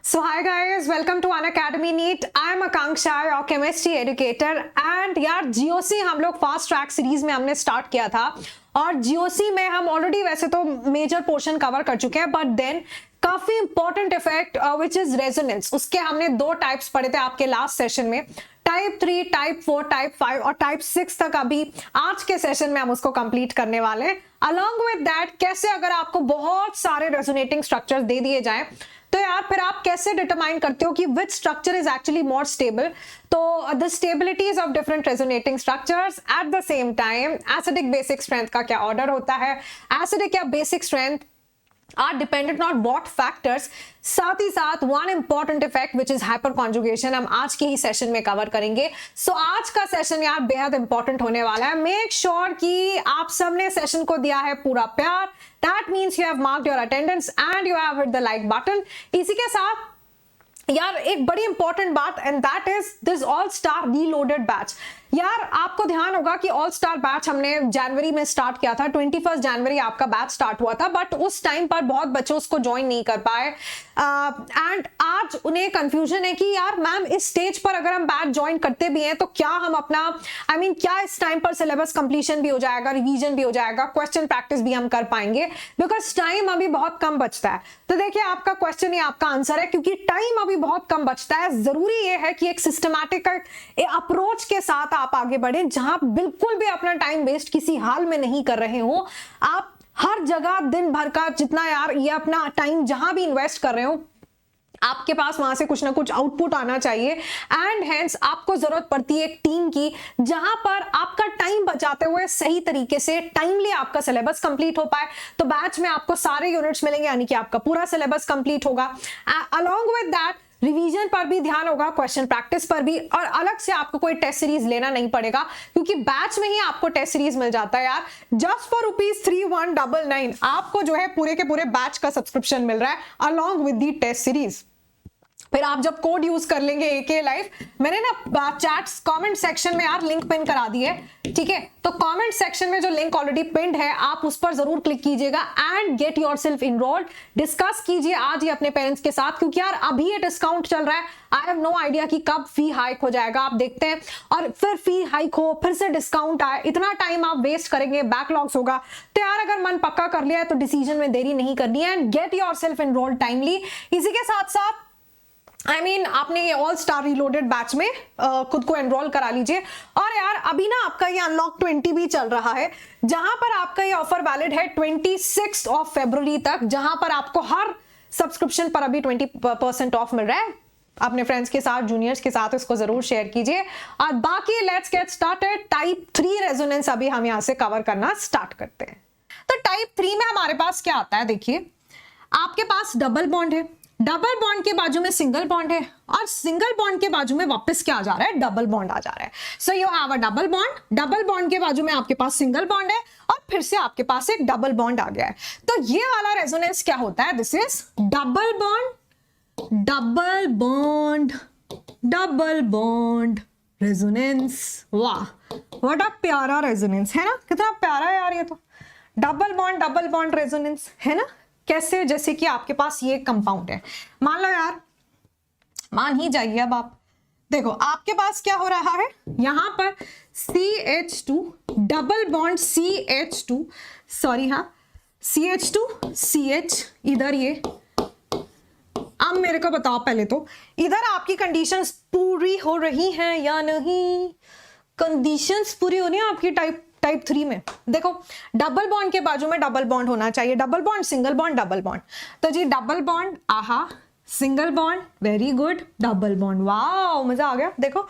So hi guys, welcome to Unacademy NEET. I am Akanksha, your chemistry educator. And यार GOC हम लोग fast track series में हमने start किया था और GOC में हम ऑलरेडी वैसे तो मेजर पोर्शन कवर कर चुके हैं, बट देन काफी important effect which is resonance, उसके हमने दो टाइप्स पढ़े थे आपके लास्ट सेशन में, टाइप 3, टाइप 4, टाइप 5 और टाइप 6 तक। अभी आज के सेशन में हम उसको कंप्लीट करने वाले हैं। अलॉन्ग विद दैट कैसे अगर आपको बहुत सारे रेजोनेटिंग स्ट्रक्चर्स दे दिए जाएं तो यार फिर आप कैसे डिटरमाइन करते हो कि which structure is actually more stable. तो the stabilities of different resonating structures at the same time acidic basic strength का क्या ऑर्डर होता है, एसिडिक या basic strength are dependent on what factors, साथ ही साथ one important effect which is hyperconjugation हम आज के ही सेशन में कवर करेंगे। सो आज का सेशन यार बेहद इंपॉर्टेंट होने वाला है। मेक श्योर कि आप सबने सेशन को दिया है पूरा प्यार। That means you have marked your attendance and you have hit the like button। इसी के साथ यार एक बड़ी इंपॉर्टेंट बात and that is this all star reloaded batch. यार आपको ध्यान होगा कि ऑल स्टार बैच हमने जनवरी में स्टार्ट किया था, 21 जनवरी आपका बैच स्टार्ट हुआ था, बट उस टाइम पर बहुत बच्चे उसको ज्वाइन नहीं कर पाए एंड आज उन्हें कंफ्यूजन है कि यार मैम इस स्टेज पर अगर हम बैच ज्वाइन करते भी हैं तो क्या हम अपना क्या इस टाइम पर सिलेबस कंप्लीशन भी हो जाएगा, रिवीजन भी हो जाएगा, क्वेश्चन प्रैक्टिस भी हम कर पाएंगे, बिकॉज टाइम अभी बहुत कम बचता है। तो देखिए आपका क्वेश्चन ही आपका आंसर है, क्योंकि टाइम अभी बहुत कम बचता है। जरूरी ये है कि एक सिस्टमैटिक अप्रोच के साथ आप आगे बढ़े, जहां बिल्कुल भी अपना टाइम वेस्ट किसी हाल में नहीं कर रहे हो। आप हर जगह दिन भर का जितना यार ये अपना टाइम जहां भी इन्वेस्ट कर रहे हो, आपके पास वहां से कुछ ना कुछ आउटपुट आना चाहिए एंड हेंस आपको जरूरत पड़ती है एक टीम की, जहां पर आपका टाइम बचाते हुए सही तरीके से टाइमली आपका सिलेबस कंप्लीट हो पाए। तो बैच में आपको सारे यूनिट्स मिलेंगे, यानी कि आपका पूरा सिलेबस कंप्लीट होगा। अलॉन्ग विद दैट रिवीजन पर भी ध्यान होगा, क्वेश्चन प्रैक्टिस पर भी, और अलग से आपको कोई टेस्ट सीरीज लेना नहीं पड़ेगा, क्योंकि बैच में ही आपको टेस्ट सीरीज मिल जाता है यार। जस्ट फॉर ₹3199 आपको जो है पूरे के पूरे बैच का सब्सक्रिप्शन मिल रहा है along with the test series. फिर आप जब कोड यूज कर लेंगे AK लाइफ, मैंने ना चैट्स कमेंट सेक्शन में यार लिंक पिन करा दी है, ठीक है? तो कमेंट सेक्शन में जो लिंक ऑलरेडी पिन्ड है आप उस पर जरूर क्लिक कीजिएगा and get yourself enrolled. Discuss कीजिए आज ही अपने पेरेंट्स के साथ, क्योंकि यार अभी ये डिस्काउंट चल रहा है। आई हैव नो आइडिया कि कब फी हाइक हो जाएगा, आप देखते हैं, और फिर फी हाइक हो, फिर से डिस्काउंट आए, इतना टाइम आप वेस्ट करेंगे, बैकलॉग्स होगा। तो यार अगर मन पक्का कर लिया है तो डिसीजन में देरी नहीं करनी है and get yourself enrolled timely. इसी के साथ साथ आपने ये ऑल स्टार रीलोडेड बैच में खुद को एनरोल करा लीजिए। और यार अभी ना आपका ये अनलॉक 20 भी चल रहा है, जहां पर आपका ये ऑफर वैलिड है 26 फरवरी तक, जहां पर आपको हर सब्सक्रिप्शन पर अभी 20% ऑफ मिल रहा है। अपने फ्रेंड्स के साथ, जूनियर्स के साथ इसको जरूर शेयर कीजिए। और बाकी let's get started. Type 3 resonance अभी हम यहां से कवर करना स्टार्ट करते हैं। तो टाइप 3 में हमारे पास क्या आता है, देखिए आपके पास डबल बॉन्ड है, डबल बॉन्ड के बाजू में सिंगल बॉन्ड है, और सिंगल बॉन्ड के बाजू में वापस क्या आ जा रहा है, डबल बॉन्ड आ जा रहा है। So you have a double bond, double bond के बाजू में आपके पास सिंगल बॉन्ड है, और फिर से आपके पास एक डबल बॉन्ड आ गया है। तो ये वाला रेजोनेंस क्या होता है, this is double bond, double bond, double bond resonance. वाह व्हाट अ प्यारा रेजोनेंस है ना, कितना प्यारा है यार ये तो। डबल बॉन्ड रेजोनेंस है ना। कैसे, जैसे कि आपके पास ये कंपाउंड है, मान लो यार, मान ही जाइए अब आप, देखो आपके पास क्या हो रहा है, यहां पर CH2 double bond CH2, sorry हाँ CH2 CH, इधर ये। अब मेरे को बताओ पहले तो इधर आपकी कंडीशंस पूरी हो रही हैं या नहीं। कंडीशंस पूरी होनी है आपकी टाइप 3 में। देखो डबल बॉन्ड के बाजू में डबल बॉन्ड होना चाहिए, double bond, single bond, double bond. तो जी डबल बॉन्ड, आहा, single bond, very good, double bond, wow मजा आ गया। देखो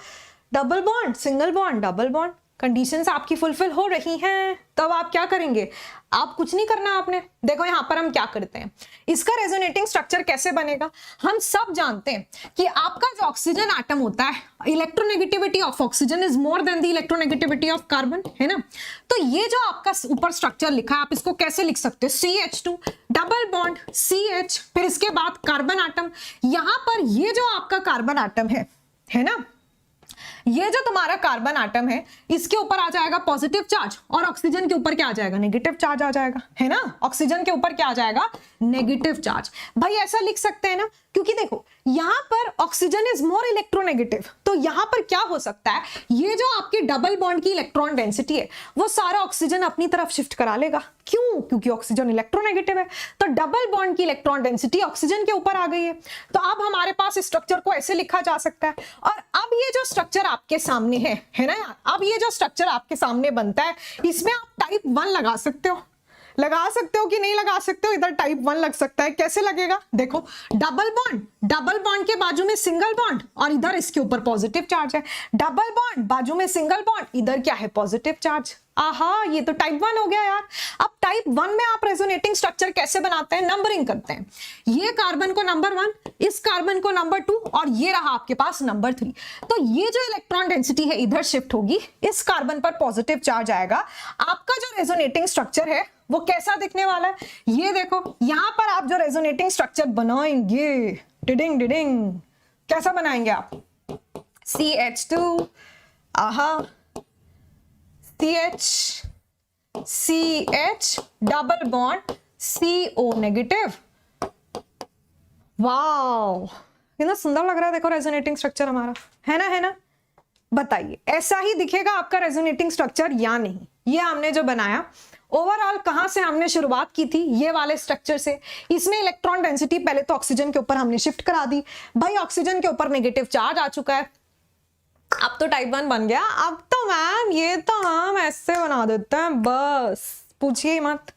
double bond, single bond, double bond, conditions आपकी फुलफिल हो रही हैं। तब आप क्या करेंगे, आप कुछ नहीं करना आपने। देखो यहां पर हम क्या करते हैं, इसका रेजोनेटिंग स्ट्रक्चर कैसे बनेगा, हम सब जानते हैं कि आपका जो ऑक्सीजन एटम होता है, electronegativity of oxygen is more than the electronegativity of carbon, है ना। तो ये जो आपका ऊपर स्ट्रक्चर लिखा है, आप इसको कैसे लिख सकते हो, CH2 डबल बॉन्ड CH, फिर इसके बाद कार्बन एटम। यहां पर ये जो आपका कार्बन एटम है ना, ये जो तुम्हारा कार्बन एटम है इसके ऊपर आ जाएगा पॉजिटिव चार्ज और ऑक्सीजन के ऊपर क्या आ जाएगा, नेगेटिव चार्ज आ जाएगा, है ना। ऑक्सीजन के ऊपर क्या आ जाएगा, नेगेटिव चार्ज। भाई ऐसा लिख सकते हैं ना, क्योंकि देखो यहां पर ऑक्सीजन इज मोर इलेक्ट्रोनेगेटिव, तो यहां पर क्या हो सकता है, ये जो आपकी डबल बॉन्ड की इलेक्ट्रॉन डेंसिटी है वो सारा ऑक्सीजन अपनी तरफ शिफ्ट करा लेगा। क्यों, क्योंकि ऑक्सीजन इलेक्ट्रोनेगेटिव है, तो डबल बॉन्ड की इलेक्ट्रॉन डेंसिटी ऑक्सीजन के ऊपर आ गई है। तो अब हमारे पास स्ट्रक्चर को ऐसे लिखा जा सकता है। और अब ये जो स्ट्रक्चर आपके सामने है ना यार, अब ये जो स्ट्रक्चर आपके सामने बनता है इसमें आप टाइप 1 लगा सकते हो, लगा सकते हो कि नहीं लगा सकते हो, इधर टाइप 1 लग सकता है। कैसे लगेगा, देखो डबल बॉन्ड के बाजू में सिंगल बॉन्ड और इधर इसके ऊपर पॉजिटिव चार्ज है, डबल बॉन्ड बाजू में सिंगल बॉन्ड, इधर क्या है, पॉजिटिव चार्ज। आहा, ये तो टाइप 1 हो गया यार। अब टाइप 1 में आप रेजोनेटिंग स्ट्रक्चर कैसे बनाते हैं, नंबरिंग करते हैं। ये कार्बन को नंबर 1, इस कार्बन को नंबर 2 और ये रहा आपके पास नंबर 3। तो ये जो इलेक्ट्रॉन डेंसिटी है इधर शिफ्ट होगी, इस कार्बन पर पॉजिटिव चार्ज आएगा। आपका जो रेजोनेटिंग स्ट्रक्चर है वो कैसा दिखने वाला है, ये देखो यहां पर आप जो रेजोनेटिंग स्ट्रक्चर बनाएंगे, डिडिंग डिडिंग, कैसा बनाएंगे आप, CH2, आहा, CH double bond CO negative. Wow, कितना सुंदर लग रहा है, देखो रेजोनेटिंग स्ट्रक्चर हमारा, है ना। बताइए ऐसा ही दिखेगा आपका रेजोनेटिंग स्ट्रक्चर या नहीं। ये हमने जो बनाया ओवरऑल कहां से हमने शुरुआत की थी, ये वाले स्ट्रक्चर से। इसमें इलेक्ट्रॉन डेंसिटी पहले तो ऑक्सीजन के ऊपर हमने शिफ्ट करा दी, भाई ऑक्सीजन के ऊपर नेगेटिव चार्ज आ चुका है, अब तो टाइप 1 बन गया। अब तो मैम ये तो हम ऐसे बना देते हैं, बस पूछिए मत।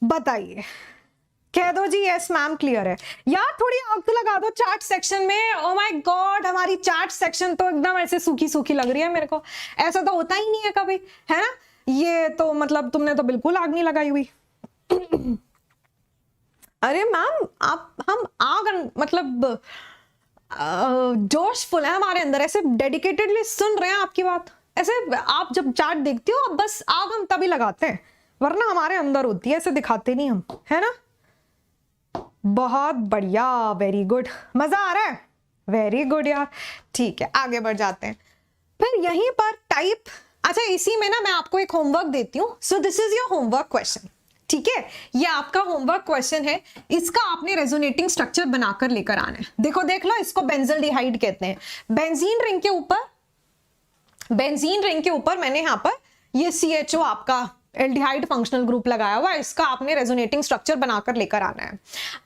बताइए, कह दो जी यस मैम क्लियर है। यार थोड़ी आग तो लगा दो चार्ट सेक्शन में। ओ माय गॉड, हमारी चार्ट सेक्शन तो एकदम ऐसे सूखी सूखी लग रही है मेरे को, ऐसा तो होता ही नहीं है कभी, है ना। ये तो मतलब तुमने तो बिल्कुल आग नहीं लगाई हुई। अरे मैम हम आग मतलब जोशफुल है हमारे अंदर, ऐसे डेडिकेटेडली सुन रहे हैं आपकी बात। ऐसे आप जब चार्ट देखते हो बस आग हम तभी लगाते हैं, वरना हमारे अंदर होती है, ऐसे दिखाते नहीं हम, है ना। बहुत बढ़िया, वेरी गुड, मजा आ रहा है, वेरी गुड यार। ठीक है आगे बढ़ जाते हैं। फिर यहीं पर टाइप, अच्छा इसी में ना मैं आपको एक होमवर्क देती हूँ। So this is your homework question, ठीक है। ये आपका होमवर्क क्वेश्चन है, इसका आपने रेजोनेटिंग स्ट्रक्चर बनाकर लेकर आना है। देखो देख लो, इसको बेंजल्डिहाइड कहते हैं। बेंजीन रिंग के ऊपर मैंने यहाँ पर ये CHO आपका एल्डिहाइड फंक्शनल ग्रुप लगाया हुआ है, इसका आपने रेजोनेटिंग स्ट्रक्चर बनाकर लेकर आना है।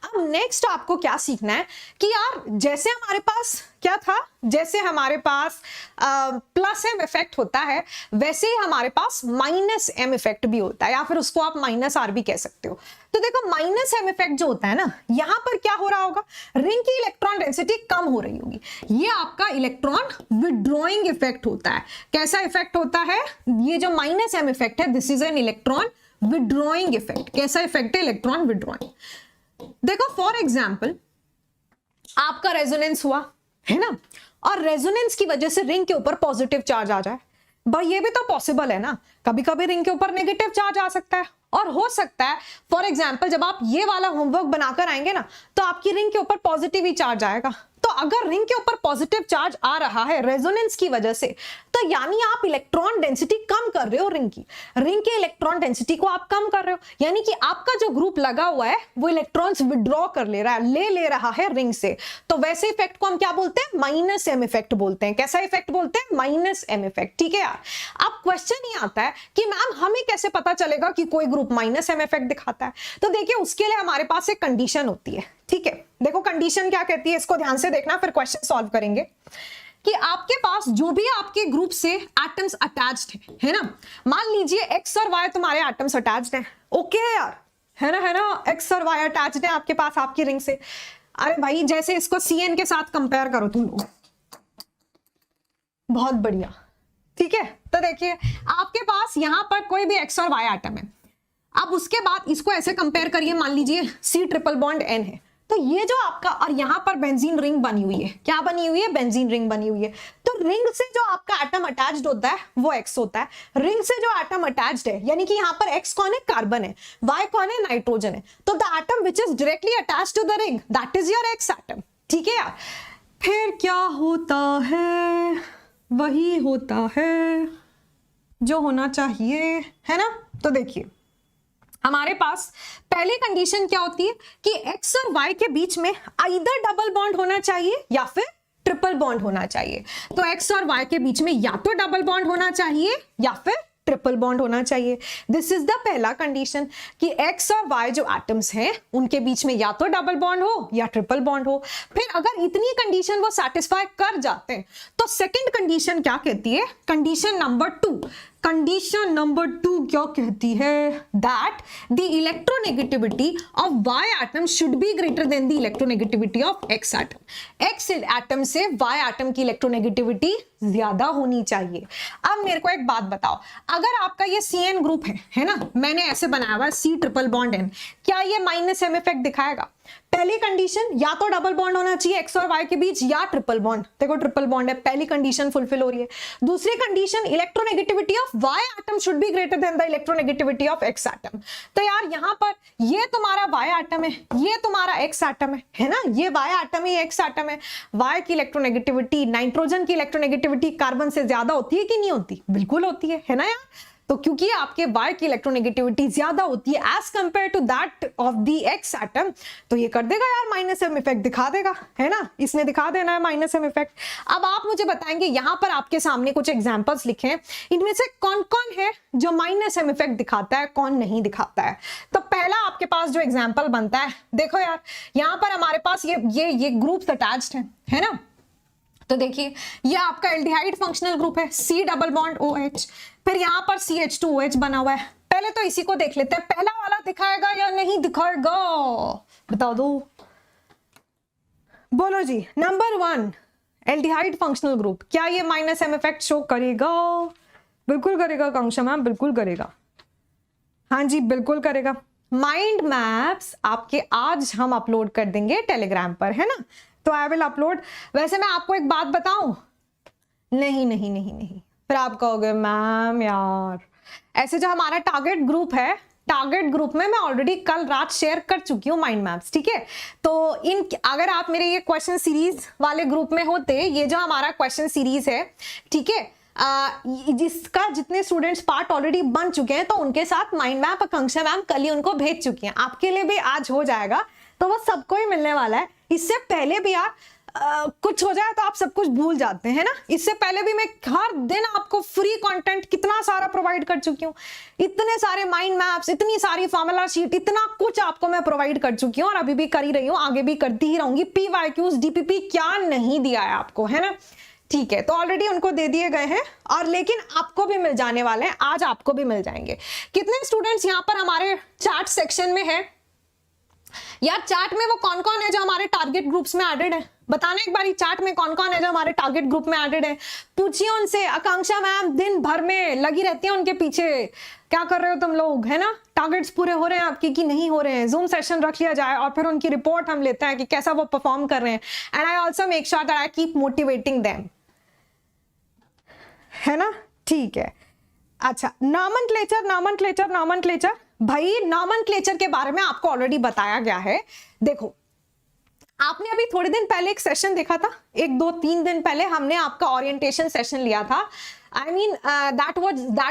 अब नेक्स्ट आपको क्या सीखना है कि यार जैसे हमारे पास क्या था, जैसे हमारे पास प्लस M इफेक्ट होता है वैसे ही हमारे पास माइनस M इफेक्ट भी होता है, या फिर उसको आप -R भी कह सकते हो। तो देखो माइनस M इफेक्ट जो होता है ना, यहां पर क्या हो रहा होगा, रिंग की इलेक्ट्रॉन डेंसिटी कम हो रही होगी। ये आपका इलेक्ट्रॉन विड्रॉइंग इफेक्ट होता है। कैसा इफेक्ट होता है, ये जो माइनस M इफेक्ट है, this is an electron withdrawing effect. कैसा इफेक्ट है, इलेक्ट्रॉन विड्रॉइंग। देखो फॉर एग्जाम्पल आपका रेजोनेंस हुआ, है ना, और रेजोनेंस की वजह से रिंग के ऊपर पॉजिटिव चार्ज आ जाए। भाई ये भी तो पॉसिबल है ना, कभी कभी रिंग के ऊपर नेगेटिव चार्ज आ सकता है। और हो सकता है फॉर एग्जांपल जब आप ये वाला होमवर्क बनाकर आएंगे ना, तो आपकी रिंग के ऊपर पॉजिटिव ही चार्ज आएगा। तो अगर रिंग के ऊपर पॉजिटिव चार्ज आ रहा है रेजोनेंस की वजह से, तो यानी आप इलेक्ट्रॉन डेंसिटी कम कर रहे हो, रिंग की इलेक्ट्रॉन डेंसिटी को आप कम कर रहे हो। यानी कि आपका जो ग्रुप लगा हुआ है वो इलेक्ट्रॉन्स विड्रॉ कर ले रहा है, ले रहा है रिंग से। तो वैसे इफेक्ट को हम क्या बोलते हैं, माइनस M इफेक्ट बोलते हैं। कैसा इफेक्ट बोलते हैं, माइनस M इफेक्ट। ठीक है यार। अब क्वेश्चन ये आता है कि मैम हमें कैसे पता चलेगा कि कोई ग्रुप माइनस M इफेक्ट दिखाता है। तो देखिए उसके लिए हमारे पास एक कंडीशन होती है। ठीक है, देखो कंडीशन क्या कहती है, इसको ध्यान से देखना, फिर क्वेश्चन सॉल्व करेंगे। कि आपके पास जो भी आपके ग्रुप से एटम्स अटैच्ड है ना, मान लीजिए X और Y तुम्हारे एटम्स अटैच्ड हैं। ओके यार, है ना, X और Y अटैच्ड है आपके पास आपकी रिंग से। अरे भाई जैसे इसको CN के साथ कंपेयर करो तुम लोग, बहुत बढ़िया। ठीक है, तो देखिए आपके पास यहां पर कोई भी X और Y एटम है। अब उसके बाद इसको ऐसे कंपेयर करिए, मान लीजिए C ट्रिपल बॉन्ड N है, तो ये जो आपका, और यहां पर बेंजीन रिंग बनी हुई है। क्या बनी हुई है, बेंजीन रिंग बनी हुई है। तो रिंग से जो आपका एटम अटैच्ड होता है वो X होता है। रिंग से जो एटम अटैच्ड है, यानी कि यहां पर X कौन है, कार्बन है, Y कौन है, नाइट्रोजन है। तो the atom which is directly attached to the ring that is your X atom. ठीक है यार। फिर क्या होता है, वही होता है जो होना चाहिए, है ना। तो देखिए हमारे पास पहली कंडीशन क्या होती है कि x और y के बीच में आइदर डबल बॉन्ड होना चाहिए या फिर ट्रिपल बॉन्ड होना चाहिए। तो x और y के बीच में या तो डबल बॉन्ड होना चाहिए या फिर ट्रिपल बॉन्ड होना चाहिए। दिस इज द पहला कंडीशन कि x और y जो एटम्स हैं उनके बीच में या तो डबल बॉन्ड हो या ट्रिपल बॉन्ड हो। फिर अगर इतनी कंडीशन वो सेटिस्फाई कर जाते हैं तो सेकंड कंडीशन क्या कहती है, कंडीशन नंबर टू क्या कहती है, that the electronegativity of y atom should be greater than the electronegativity of x atom. x atom से y एटम की इलेक्ट्रोनेगेटिविटी ज्यादा होनी चाहिए। अब मेरे को एक बात बताओ, अगर आपका ये CN ग्रुप है ना, मैंने ऐसे बनाया हुआ C ट्रिपल बॉन्ड N, क्या ये माइनस M इफेक्ट दिखाएगा? पहली कंडीशन या तो डबल बॉन्ड होना चाहिए x और y के बीच या ट्रिपल बॉन्ड, देखो ट्रिपल बॉन्ड है, पहली कंडीशन फुलफिल हो रही है। दूसरी condition electronegativity of y atom should be greater than the electronegativity of x atom. तो यार यहां पर ये तुम्हारा y एटम है, ये तुम्हारा x एटम है ना, ये y एटम है, x एटम है। y की इलेक्ट्रोनेगेटिविटी, नाइट्रोजन की इलेक्ट्रोनेगेटिविटी कार्बन से ज्यादा होती है कि नहीं होती? बिल्कुल होती है ना यार। तो क्योंकि आपके Y की इलेक्ट्रोनेगेटिविटी ज्यादा होती है as compare to that of the X atom, तो ये कर देगा यार माइनस M इफेक्ट दिखा देगा, है ना, इसने दिखा देना है माइनस M इफेक्ट। अब आप मुझे बताएंगे, यहां पर आपके सामने कुछ एग्जांपल्स लिखे हैं, इनमें से कौन कौन है जो माइनस M इफेक्ट दिखाता है, कौन नहीं दिखाता है। तो पहला आपके पास जो एग्जाम्पल बनता है, देखो यार यहाँ पर हमारे पास ये ग्रुप्स अटैच्ड है ना। तो देखिए ये आपका एल्डिहाइड फंक्शनल ग्रुप है, C डबल बॉन्ड OH, फिर यहां पर CH2OH बना हुआ है। पहले तो इसी को देख लेते हैं, पहला वाला दिखाएगा या नहीं दिखाएगा, बताओ दो, बोलो जी। नंबर 1 एल्डिहाइड फंक्शनल ग्रुप, क्या ये माइनस M इफेक्ट शो करेगा? बिल्कुल करेगा कांक्षा मैम, बिल्कुल करेगा, हाँ जी बिल्कुल करेगा। माइंड मैप्स आपके आज हम अपलोड कर देंगे टेलीग्राम पर, है ना, तो आई विल अपलोड। वैसे मैं आपको एक बात बताऊं, नहीं, फिर आप कहोगे मैम यार, ऐसे जो हमारा टारगेट ग्रुप है, टारगेट ग्रुप में मैं ऑलरेडी कल रात शेयर कर चुकी हूँ माइंड मैप्स, ठीक है। तो अगर आप मेरे ये क्वेश्चन सीरीज वाले ग्रुप में होते, ये जो हमारा क्वेश्चन सीरीज है, ठीक है, जिसका जितने स्टूडेंट्स पार्ट ऑलरेडी बन चुके हैं, तो उनके साथ माइंड मैप आकांक्षा मैम कल ही उनको भेज चुकी हैं, आपके लिए भी आज हो जाएगा, तो वो सबको ही मिलने वाला है। इससे पहले भी यार कुछ हो जाए तो आप सब कुछ भूल जाते हैं ना, इससे पहले भी मैं हर दिन आपको फ्री कंटेंट कितना सारा प्रोवाइड कर चुकी हूँ, इतने सारे माइंड मैप्स, इतनी सारी फॉर्मूला शीट, इतना कुछ आपको मैं प्रोवाइड कर चुकी हूँ और अभी भी कर ही रही हूँ, आगे भी करती ही रहूंगी। PYQs DPP क्या नहीं दिया है आपको, है ना, ठीक है, तो ऑलरेडी उनको दे दिए गए हैं, और लेकिन आपको भी मिल जाने वाले हैं, आज आपको भी मिल जाएंगे। कितने स्टूडेंट्स यहाँ पर हमारे चैट सेक्शन में है यार? चैट में वो कौन कौन है जो हमारे टारगेट ग्रुप्स में एडेड है, बताना एक बारी, चैट में कौन कौन है जो हमारे टारगेट ग्रुप में एडेड है? पूछिए उनसे। आकांक्षा मैम दिन भर में लगी रहती है उनके पीछे, क्या कर रहे हो तुम लोग, है ना, टारगेट्स पूरे हो रहे हैं आपके कि नहीं हो रहे हैं? जूम सेशन रख लिया जाए और फिर उनकी रिपोर्ट हम लेते हैं कि कैसा वो परफॉर्म कर रहे हैं, and I also make sure that I keep motivating them, है ना, ठीक है। अच्छा, नॉमेनक्लेचर भाई, नॉमेनक्लेचर के बारे में आपको ऑलरेडी बताया गया है। देखो आपने अभी थोड़े दिन पहले एक सेशन देखा था, 1-2-3 दिन पहले हमने आपका ओरिएंटेशन सेशन लिया था। I mean that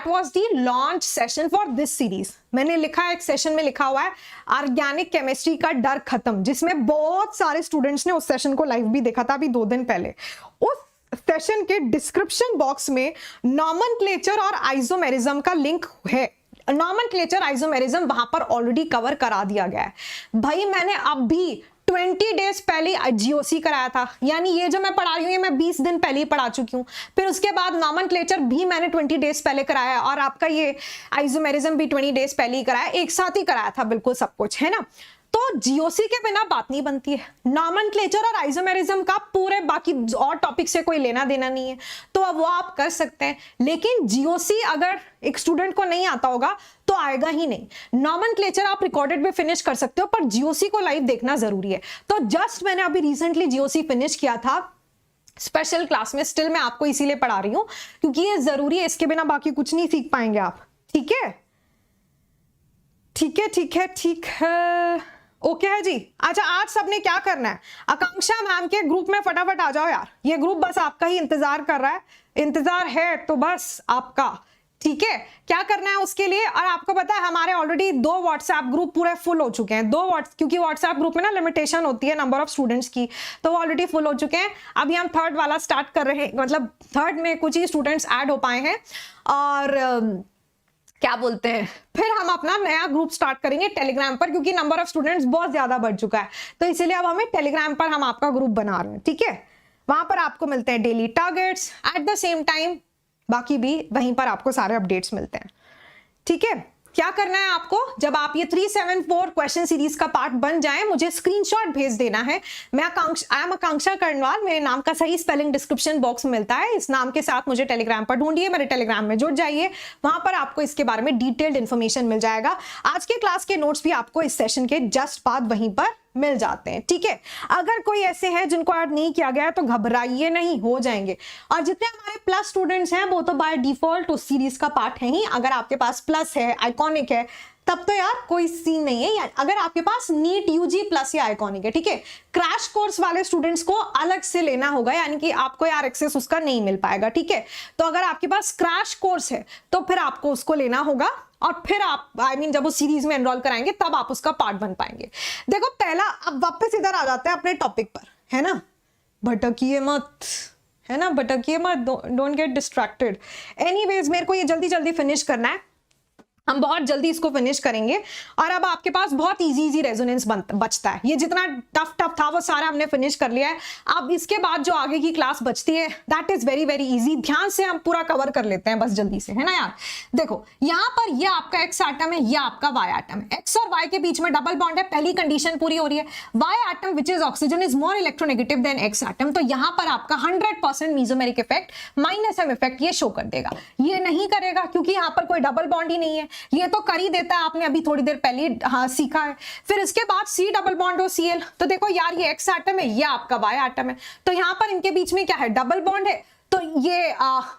was the launch session for this series. मैंने लिखा है, एक सेशन में लिखा हुआ है ऑर्गेनिक केमिस्ट्री का डर खत्म, जिसमें बहुत सारे स्टूडेंट्स ने उस सेशन को लाइव भी देखा था अभी 2 दिन पहले। उस सेशन के डिस्क्रिप्शन बॉक्स में नॉमेनक्लेचर और आइसोमेरिज्म का लिंक है। नॉमेनक्लेचर आइसोमेरिज्म वहां पर ऑलरेडी कवर करा दिया गया है भाई। मैंने अभी 20 डेज पहले GOC कराया था, यानी ये जो मैं पढ़ा रही हूँ ये मैं 20 दिन पहले ही पढ़ा चुकी हूँ। फिर उसके बाद नॉमेनक्लेचर भी मैंने 20 डेज पहले कराया, और आपका ये आइसोमेरिज्म भी 20 डेज पहले ही कराया, एक साथ ही कराया था बिल्कुल सब कुछ, है ना। तो GOC के बिना बात नहीं बनती है। नॉमेनक्लेचर और आइसोमेरिज्म का पूरे बाकी और टॉपिक से कोई लेना देना नहीं है, तो अब वो आप कर सकते हैं, लेकिन GOC अगर एक स्टूडेंट को नहीं आता होगा तो आएगा ही नहीं। नॉमेनक्लेचर आप रिकॉर्डेड में फिनिश कर सकते हो, पर GOC को लाइव देखना जरूरी है। तो जस्ट मैंने अभी रिसेंटली GOC फिनिश किया था स्पेशल क्लास में, स्टिल मैं आपको इसीलिए पढ़ा रही हूँ क्योंकि ये जरूरी है, इसके बिना बाकी कुछ नहीं सीख पाएंगे आप, ठीक है। ओके है जी। अच्छा, आज सबने क्या करना है, आकांक्षा मैम के ग्रुप में फटाफट आ जाओ यार, ये ग्रुप बस आपका ही इंतजार कर रहा है, इंतजार है तो बस आपका, ठीक है। क्या करना है उसके लिए, और आपको पता है हमारे ऑलरेडी 2 व्हाट्सएप ग्रुप पूरे फुल हो चुके हैं, क्योंकि व्हाट्सएप ग्रुप में ना लिमिटेशन होती है नंबर ऑफ स्टूडेंट्स की, तो वो ऑलरेडी फुल हो चुके हैं। अभी हम 3rd वाला स्टार्ट कर रहे हैं, मतलब 3rd में कुछ ही स्टूडेंट्स ऐड हो पाए हैं, और क्या बोलते हैं, फिर हम अपना नया ग्रुप स्टार्ट करेंगे टेलीग्राम पर, क्योंकि नंबर ऑफ स्टूडेंट्स बहुत ज्यादा बढ़ चुका है, तो इसीलिए अब हमें टेलीग्राम पर हम आपका ग्रुप बना रहे हैं, ठीक है। वहां पर आपको मिलते हैं daily targets, eight the same time बाकी भी वहीं पर आपको सारे अपडेट्स मिलते हैं, ठीक है। क्या करना है आपको, जब आप ये 374 क्वेश्चन सीरीज का पार्ट बन जाए, मुझे स्क्रीनशॉट भेज देना है। मैं आई एम आकांक्षा कर्णवाल, मेरे नाम का सही स्पेलिंग डिस्क्रिप्शन बॉक्स में मिलता है, इस नाम के साथ मुझे टेलीग्राम पर ढूंढिए, मेरे टेलीग्राम में जुड़ जाइए, वहां पर आपको इसके बारे में डिटेल्ड इंफॉर्मेशन मिल जाएगा। आज के क्लास के नोट्स भी आपको इस सेशन के जस्ट बाद वहीं पर मिल जाते हैं, ठीक है। अगर कोई ऐसे हैं जिनको ऐड नहीं किया गया है तो घबराइए नहीं, हो जाएंगे। और जितने हमारे प्लस स्टूडेंट्स हैं वो तो बाय डिफॉल्ट उस सीरीज का पार्ट है ही, अगर आपके पास प्लस है, आइकॉनिक है, तब तो यार कोई सीन नहीं है। अगर आपके पास नीट यूजी प्लस या आइकॉनिक है, ठीक है, क्रैश कोर्स वाले स्टूडेंट्स को अलग से लेना होगा, यानी कि आपको यार एक्सेस उसका नहीं मिल पाएगा, ठीक है। तो अगर आपके पास क्रैश कोर्स है तो फिर आपको उसको लेना होगा, और फिर आप जब उस सीरीज में एनरोल कराएंगे तब आप उसका पार्ट बन पाएंगे। देखो पहला, अब वापस इधर आ जाते हैं अपने टॉपिक पर, है ना, भटकिए मत, है ना, भटकिए मत, डोंट गेट डिस्ट्रैक्टेड। एनीवेज मेरे को ये जल्दी जल्दी फिनिश करना है, हम बहुत जल्दी इसको फिनिश करेंगे, और अब आपके पास बहुत इजी रेजोनेंस बचता है। ये जितना टफ था वो सारा हमने फिनिश कर लिया है। अब इसके बाद जो आगे की क्लास बचती है that is very very easy, ध्यान से हम पूरा कवर कर लेते हैं बस जल्दी से, है ना यार। देखो यहाँ पर ये आपका एक्स एटम है, ये आपका वाई एटम है, एक्स और वाई के बीच में डबल बॉन्ड है, पहली कंडीशन पूरी हो रही है। Y atom which is oxygen is more electronegative than x atom, तो यहाँ पर आपका 100% मीजोमेरिक इफेक्ट -m इफेक्ट ये शो कर देगा। ये नहीं करेगा क्योंकि यहाँ पर कोई डबल बॉन्ड ही नहीं है, ये तो कर ही देता है, आपने अभी थोड़ी देर पहले सीखा है। फिर इसके बाद C डबल बॉन्ड हो Cl, तो देखो यार ये X एटम है, ये आपका Y एटम है, तो यहां पर इनके बीच में क्या है, डबल बॉन्ड है, तो ये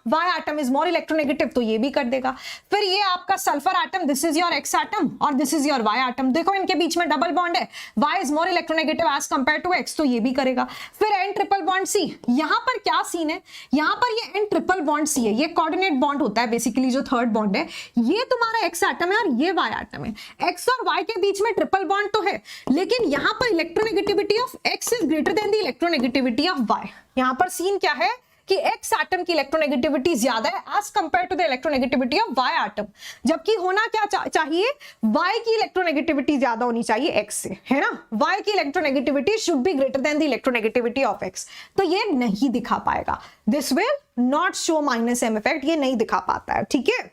Y atom is more electronegative, तो ये भी कर देगा। फिर ये आपका sulphur atom, this is your X atom और this is your Y atom, देखो इनके बीच में डबल बॉन्ड है, Y is more electronegative as compare to X, तो ये भी करेगा। फिर N ट्रिपल बॉन्ड C, यहां पर क्या सीन है, यहां पर ये N ट्रिपल बॉन्ड C है, ये कोऑर्डिनेट बॉन्ड होता है बेसिकली, जो 3rd बॉन्ड है, ये तुम्हारा X एटम है और ये Y एटम है। X और Y के बीच में ट्रिपल बॉन्ड तो है, लेकिन यहां पर electronegativity of X is greater than the electronegativity of Y। यहां पर सीन क्या है कि X एटम की इलेक्ट्रोनेगेटिविटी ज्यादा है as compare to the electronegativity of Y atom, जबकि होना क्या चाहिए, Y की इलेक्ट्रोनेगेटिविटी ज्यादा होनी चाहिए X से, है ना। Y की electronegativity should be greater than the electronegativity of X, तो ये नहीं दिखा पाएगा, this will not show -m effect, ये नहीं दिखा पाता है, ठीक है।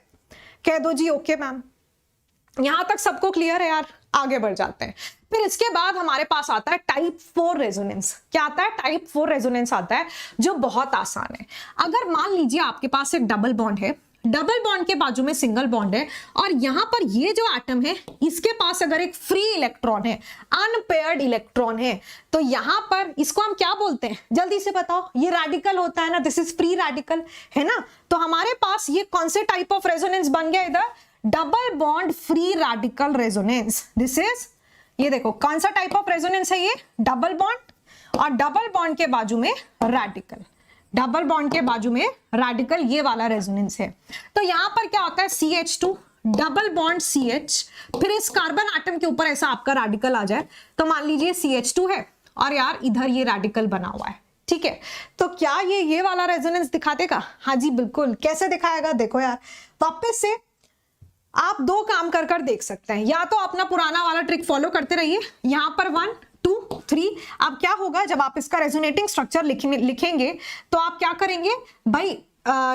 कह दो जी ओके मैम, यहां तक सबको क्लियर है यार, आगे बढ़ जाते हैं। फिर इसके बाद हमारे पास आता है टाइप 4 रेजोनेंस। क्या आता है, टाइप 4 रेजोनेंस आता है, जो बहुत आसान है। अगर मान लीजिए आपके पास एक डबल बॉन्ड है, डबल बॉन्ड के बाजू में सिंगल बॉन्ड है, और यहां पर ये जो एटम है इसके पास अगर एक फ्री इलेक्ट्रॉन है, अनपेयर्ड इलेक्ट्रॉन है, तो यहां पर इसको हम क्या बोलते हैं, जल्दी से बताओ। ये रेडिकल होता है ना, दिस इज फ्री रेडिकल, है ना। तो हमारे पास ये कौन से टाइप ऑफ रेजोनेंस बन गया इधर, double bond free radical resonance. This is, ये देखो कौन सा टाइप ऑफ रेजोनेंस है, ये डबल बॉन्ड, और डबल बॉन्ड के बाजू में रेडिकल, डबल बॉन्ड के बाजू में रेडिकल, ये वाला रेजोनेंस है। तो यहां पर क्या होता है, CH2 डबल बॉन्ड CH, फिर इस कार्बन एटम के ऊपर ऐसा आपका रेडिकल आ जाए, तो मान लीजिए CH2 है और यार इधर ये रेडिकल बना हुआ है, ठीक है। तो क्या ये वाला रेजोनेंस दिखा देगा, हाँ जी बिल्कुल। कैसे दिखाएगा, देखो यार वापस से आप 2 काम कर देख सकते हैं, या तो अपना पुराना वाला ट्रिक फॉलो करते रहिए, यहां पर 1 2 3। अब क्या होगा, जब आप इसका रेजोनेटिंग स्ट्रक्चर लिखेंगे तो आप क्या करेंगे भाई,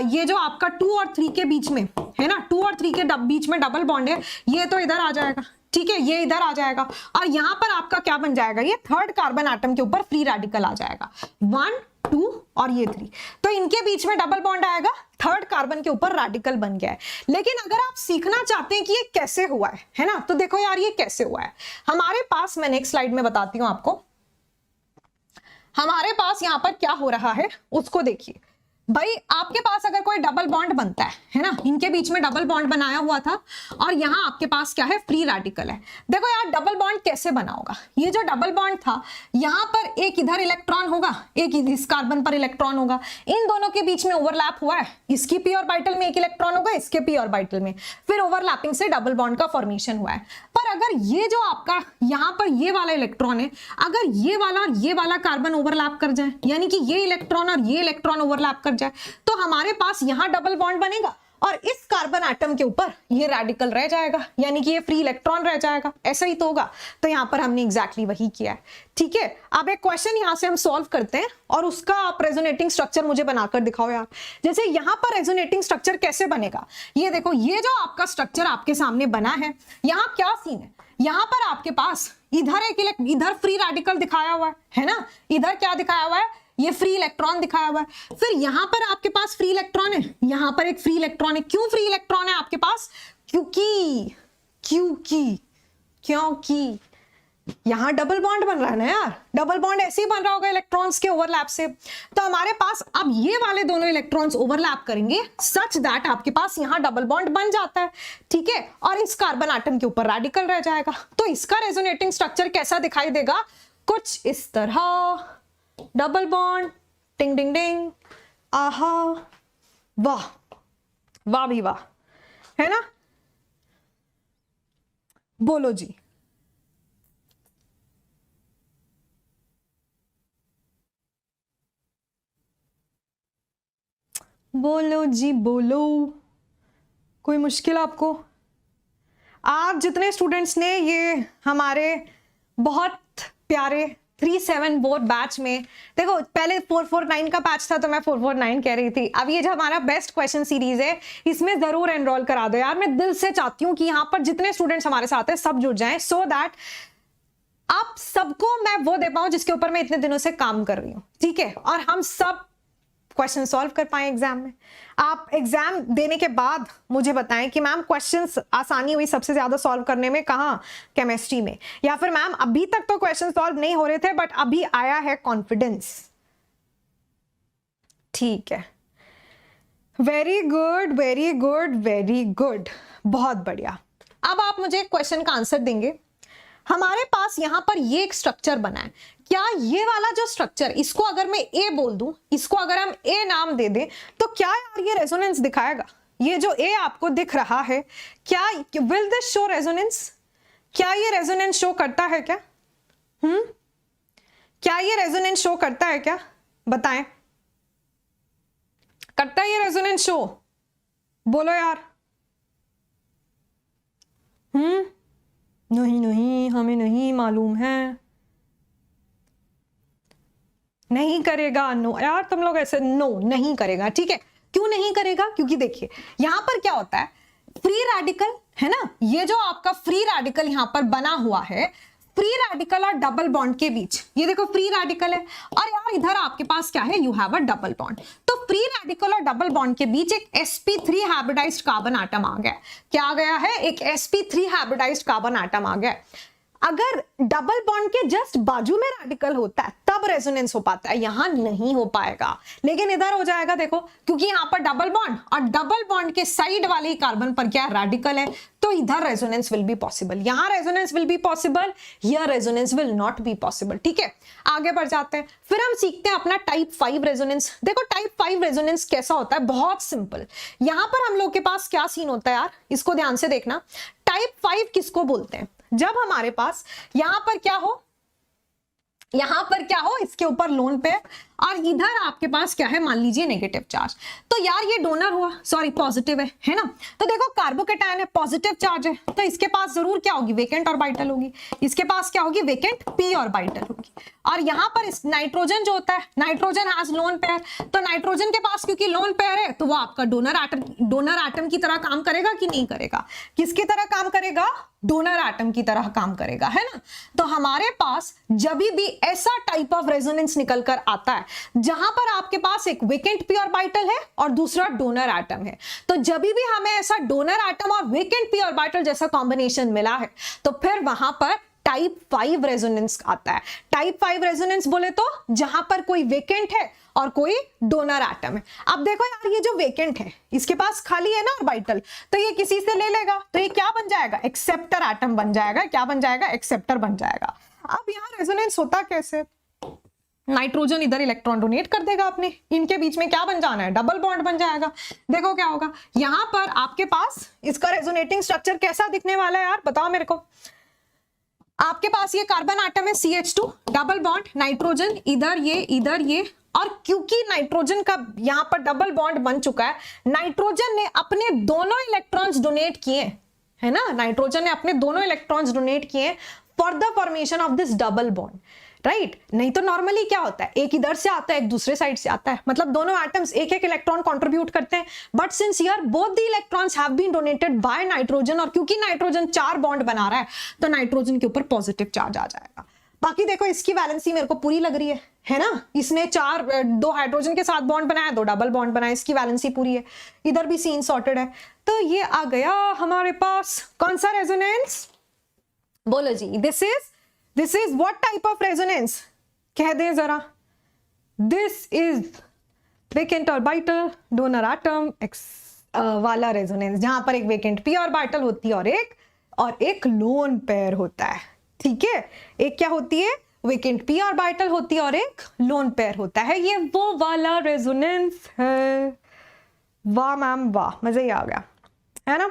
ये जो आपका 2 और 3 के बीच में है ना, 2 और 3 के बीच में डबल बॉन्ड है, ये तो इधर आ जाएगा, ठीक है, ये इधर आ जाएगा, और यहां पर आपका क्या बन जाएगा, ये 3rd कार्बन एटम के ऊपर फ्री रेडिकल आ जाएगा, 1 2 और ये 3, तो इनके बीच में डबल बॉन्ड आएगा, 3rd कार्बन के ऊपर रेडिकल बन गया है। लेकिन अगर आप सीखना चाहते हैं कि ये कैसे हुआ है ना, तो देखो यार ये कैसे हुआ है। हमारे पास, मैं नेक्स्ट स्लाइड में बताती हूं आपको, हमारे पास यहां पर क्या हो रहा है उसको देखिए। भाई आपके पास अगर कोई डबल बॉन्ड बनता है ना, इनके बीच में डबल बॉन्ड बनाया हुआ था और यहां आपके पास क्या है, फ्री रेडिकल है। देखो यार डबल बॉन्ड कैसे बना होगा, ये जो डबल बॉन्ड था यहां पर एक इधर इलेक्ट्रॉन होगा, एक इस कार्बन पर इलेक्ट्रॉन होगा, इन दोनों के बीच में ओवरलैप हुआ है, इसकी पी ऑर्बिटल में एक इलेक्ट्रॉन होगा, इसके पी ऑर्बिटल में, फिर ओवरलैपिंग से डबल बॉन्ड का फॉर्मेशन हुआ है। पर अगर ये जो आपका यहां पर ये वाला इलेक्ट्रॉन है, अगर ये वाला और ये वाला कार्बन ओवरलैप कर जाए, यानी कि ये इलेक्ट्रॉन और ये इलेक्ट्रॉन ओवरलैप कर जाए, तो हमारे पास यहां डबल बॉन्ड बनेगा और इस कार्बन एटम के ऊपर ये रेडिकल रह जाएगा, यानी कि ये फ्री इलेक्ट्रॉन रह जाएगा। ऐसा ही तो होगा। तो यहां पर हमने एग्जैक्टली वही किया है। ठीक है, अब एक क्वेश्चन यहां से हम सॉल्व करते हैं और उसका आप रेजोनेटिंग स्ट्रक्चर मुझे बनाकर दिखाओ यार। जैसे यहां पर रेजोनेटिंग स्ट्रक्चर कैसे बनेगा, ये देखो, ये जो आपका स्ट्रक्चर आपके सामने बना है, यहां क्या सीन है, यहां पर आपके पास इधर फ्री रेडिकल दिखाया हुआ है ना, इधर क्या दिखाया हुआ है, ये फ्री इलेक्ट्रॉन दिखाया हुआ है। फिर यहां पर आपके पास फ्री इलेक्ट्रॉन है, यहां पर एक फ्री इलेक्ट्रॉन है। क्यों फ्री इलेक्ट्रॉन है आपके पास, क्योंकि यहां डबल बॉन्ड बन रहा है ना यार, डबल बॉन्ड ऐसे ही बन रहा होगा इलेक्ट्रॉन्स के ओवरलैप से। तो हमारे पास अब ये वाले दोनों इलेक्ट्रॉन्स ओवरलैप करेंगे सच दैट आपके पास यहां डबल बॉन्ड बन जाता है। ठीक है, और इस कार्बन एटम के ऊपर रेडिकल रह जाएगा। तो इसका रेजोनेटिंग स्ट्रक्चर कैसा दिखाई देगा, कुछ इस तरह, डबल बॉन्ड, टिंग डिंग डिंग, आहा, वाह वाह भी वाह, है ना। बोलो जी, बोलो जी बोलो, कोई मुश्किल आपको। आप जितने स्टूडेंट्स ने ये हमारे बहुत प्यारे 374 बैच में, देखो पहले 449 का बैच था तो मैं 449 कह रही थी, अब ये जो हमारा बेस्ट क्वेश्चन सीरीज है इसमें जरूर एनरोल करा दो यार। मैं दिल से चाहती हूँ कि यहाँ पर जितने स्टूडेंट्स हमारे साथ हैं सब जुड़ जाएं, सो दैट आप सबको मैं वो दे पाऊं जिसके ऊपर मैं इतने दिनों से काम कर रही हूँ। ठीक है, और हम सब क्वेश्चन सॉल्व कर पाए एग्जाम में। आप एग्जाम देने के बाद मुझे बताएं कि मैम क्वेश्चंस आसानी हुई सबसे ज्यादा सॉल्व करने में कहाँ, केमिस्ट्री में, या फिर मैम अभी तक तो क्वेश्चन सॉल्व नहीं हो रहे थे बट अभी आया है कॉन्फिडेंस। ठीक है, very good very good very good, बहुत बढ़िया। अब आप मुझे एक क्वेश्चन का आंसर देंगे। हमारे पास यहां पर ये एक स्ट्रक्चर बना है, क्या ये वाला जो स्ट्रक्चर, इसको अगर मैं ए बोल दूं, इसको अगर हम ए नाम दे दें, तो क्या यार ये रेजोनेंस दिखाएगा? ये जो ए आपको दिख रहा है, क्या विल दिस शो रेजोनेंस? क्या ये रेजोनेंस शो करता है क्या? क्या ये रेजोनेंस शो करता है क्या, बताएं, करता है ये रेजोनेंस शो? बोलो यार। नहीं नहीं, हमें नहीं मालूम है, नहीं करेगा। नो यार तुम लोग ऐसे, नो नहीं करेगा। ठीक है, क्यों नहीं करेगा? क्योंकि देखिए यहां पर क्या होता है, फ्री रेडिकल है ना, ये जो आपका फ्री रेडिकल यहां पर बना हुआ है, फ्री रेडिकल और डबल बॉन्ड के बीच, ये देखो फ्री रेडिकल है और यार इधर आपके पास क्या है, you have a double bond. तो फ्री रेडिकल और डबल बॉन्ड के बीच एक sp3 हाइब्रिडाइज्ड कार्बन एटम आ गया। क्या आ गया है? एक sp3 हाइब्रिडाइज्ड कार्बन एटम आ गया। अगर डबल बॉन्ड के जस्ट बाजू में रेडिकल होता है तब रेजोनेंस हो पाता है, यहां नहीं हो पाएगा, लेकिन इधर हो जाएगा। देखो क्योंकि यहां पर डबल बॉन्ड और डबल बॉन्ड के साइड वाले ही कार्बन पर क्या रेडिकल है, तो इधर रेजोनेंस विल बी पॉसिबल। यहां resonance will be possible, here resonance will not be possible. ठीक है, आगे बढ़ जाते हैं, फिर हम सीखते हैं अपना टाइप 5 रेजोनेंस। देखो टाइप 5 रेजोनेंस कैसा होता है, बहुत सिंपल। यहां पर हम लोग के पास क्या सीन होता है यार, इसको ध्यान से देखना। टाइप 5 किसको बोलते हैं? जब हमारे पास यहां पर क्या हो, इसके ऊपर लोन पेयर और इधर आपके पास क्या है, मान लीजिए नेगेटिव चार्ज। तो यार ये डोनर हुआ, सॉरी पॉजिटिव है ना। तो देखो कार्बोकेटायन है, पॉजिटिव चार्ज है, तो इसके पास जरूर क्या होगी, वेकेंट ऑर्बिटल होगी। इसके पास क्या होगी, वेकेंट पी ऑर्बिटल होगी। और यहां पर नाइट्रोजन जो होता है, नाइट्रोजन हैज लोन पेयर, तो नाइट्रोजन के पास क्योंकि लोन पेयर है तो वो आपका डोनर एटम की तरह काम करेगा कि नहीं करेगा? किसकी तरह काम करेगा? डोनर एटम की तरह काम करेगा, है ना। तो हमारे पास जब भी ऐसा टाइप ऑफ रेजोनेंस निकल कर आता है जहां पर आपके पास एक वेकेंट पी ऑर्बिटल है और दूसरा डोनर एटम है, तो जब भी हमें ऐसा डोनर एटम और वेकेंट पी ऑर्बिटल जैसा कॉम्बिनेशन मिला है तो फिर वहां पर टाइप 5 रेजोनेंस आता है। टाइप 5 रेजोनेंस बोले तो जहां पर कोई वेकेंट है और कोई डोनर एटम है। अब देखो यार, ये जो वेकेंट है इसके पास खाली है ना ऑर्बिटल, तो ये किसी से ले लेगा, तो ये क्या बन जाएगा, एक्सेप्टर एटम बन जाएगा। क्या बन जाएगा, एक्सेप्टर बन जाएगा। अब यहाँ रेजोनेंस होता कैसे, नाइट्रोजन इधर इलेक्ट्रॉन डोनेट कर देगा अपने, इनके बीच में क्या बन जाना है, डबल बॉन्ड बन जाएगा। देखो क्या होगा, यहां पर आपके पास इसका रेजोनेटिंग स्ट्रक्चर कैसा दिखने वाला है यार, बताओ मेरे को। आपके पास ये कार्बन एटम है CH2, डबल बॉन्ड, नाइट्रोजन इधर ये, और क्योंकि नाइट्रोजन का यहां पर डबल बॉन्ड बन चुका है, नाइट्रोजन ने अपने दोनों इलेक्ट्रॉन्स डोनेट किए, है ना, नाइट्रोजन ने अपने दोनों इलेक्ट्रॉन्स डोनेट किए for the formation of this double bond, right. नहीं तो नॉर्मली क्या होता है, एक इधर से आता है, एक दूसरे साइड से आता है, मतलब दोनों एटम्स एक एक इलेक्ट्रॉन कंट्रीब्यूट करते हैं। But since here both the electrons have been donated by nitrogen, और क्योंकि नाइट्रोजन 4 बॉन्ड बना रहा है, तो नाइट्रोजन के ऊपर पॉजिटिव चार्ज आ जाएगा। बाकी देखो इसकी वैलेंसी मेरे को पूरी लग रही है ना, इसने 2 हाइड्रोजन के साथ बॉन्ड बनाया, 2 डबल बॉन्ड बनाया, इसकी वैलेंसी पूरी है। इधर भी सीन सॉर्टेड है। तो ये आ गया हमारे पास कौन सा रेजोनेंस, बोलो जी। This is what type of resonance, कह दें जरा। This is vacant orbital donor atom वाला रेजोनेंस, जहां पर एक वेकेंट p ऑर्बिटल होती है और एक लोन पेयर होता है। ठीक है, एक क्या होती है, वेकेंट p ऑर्बिटल होती है और एक लोन पेयर होता है। ये वो वाला रेजोनेंस है। वाह मैम वाह, मजा ही आ गया, है ना।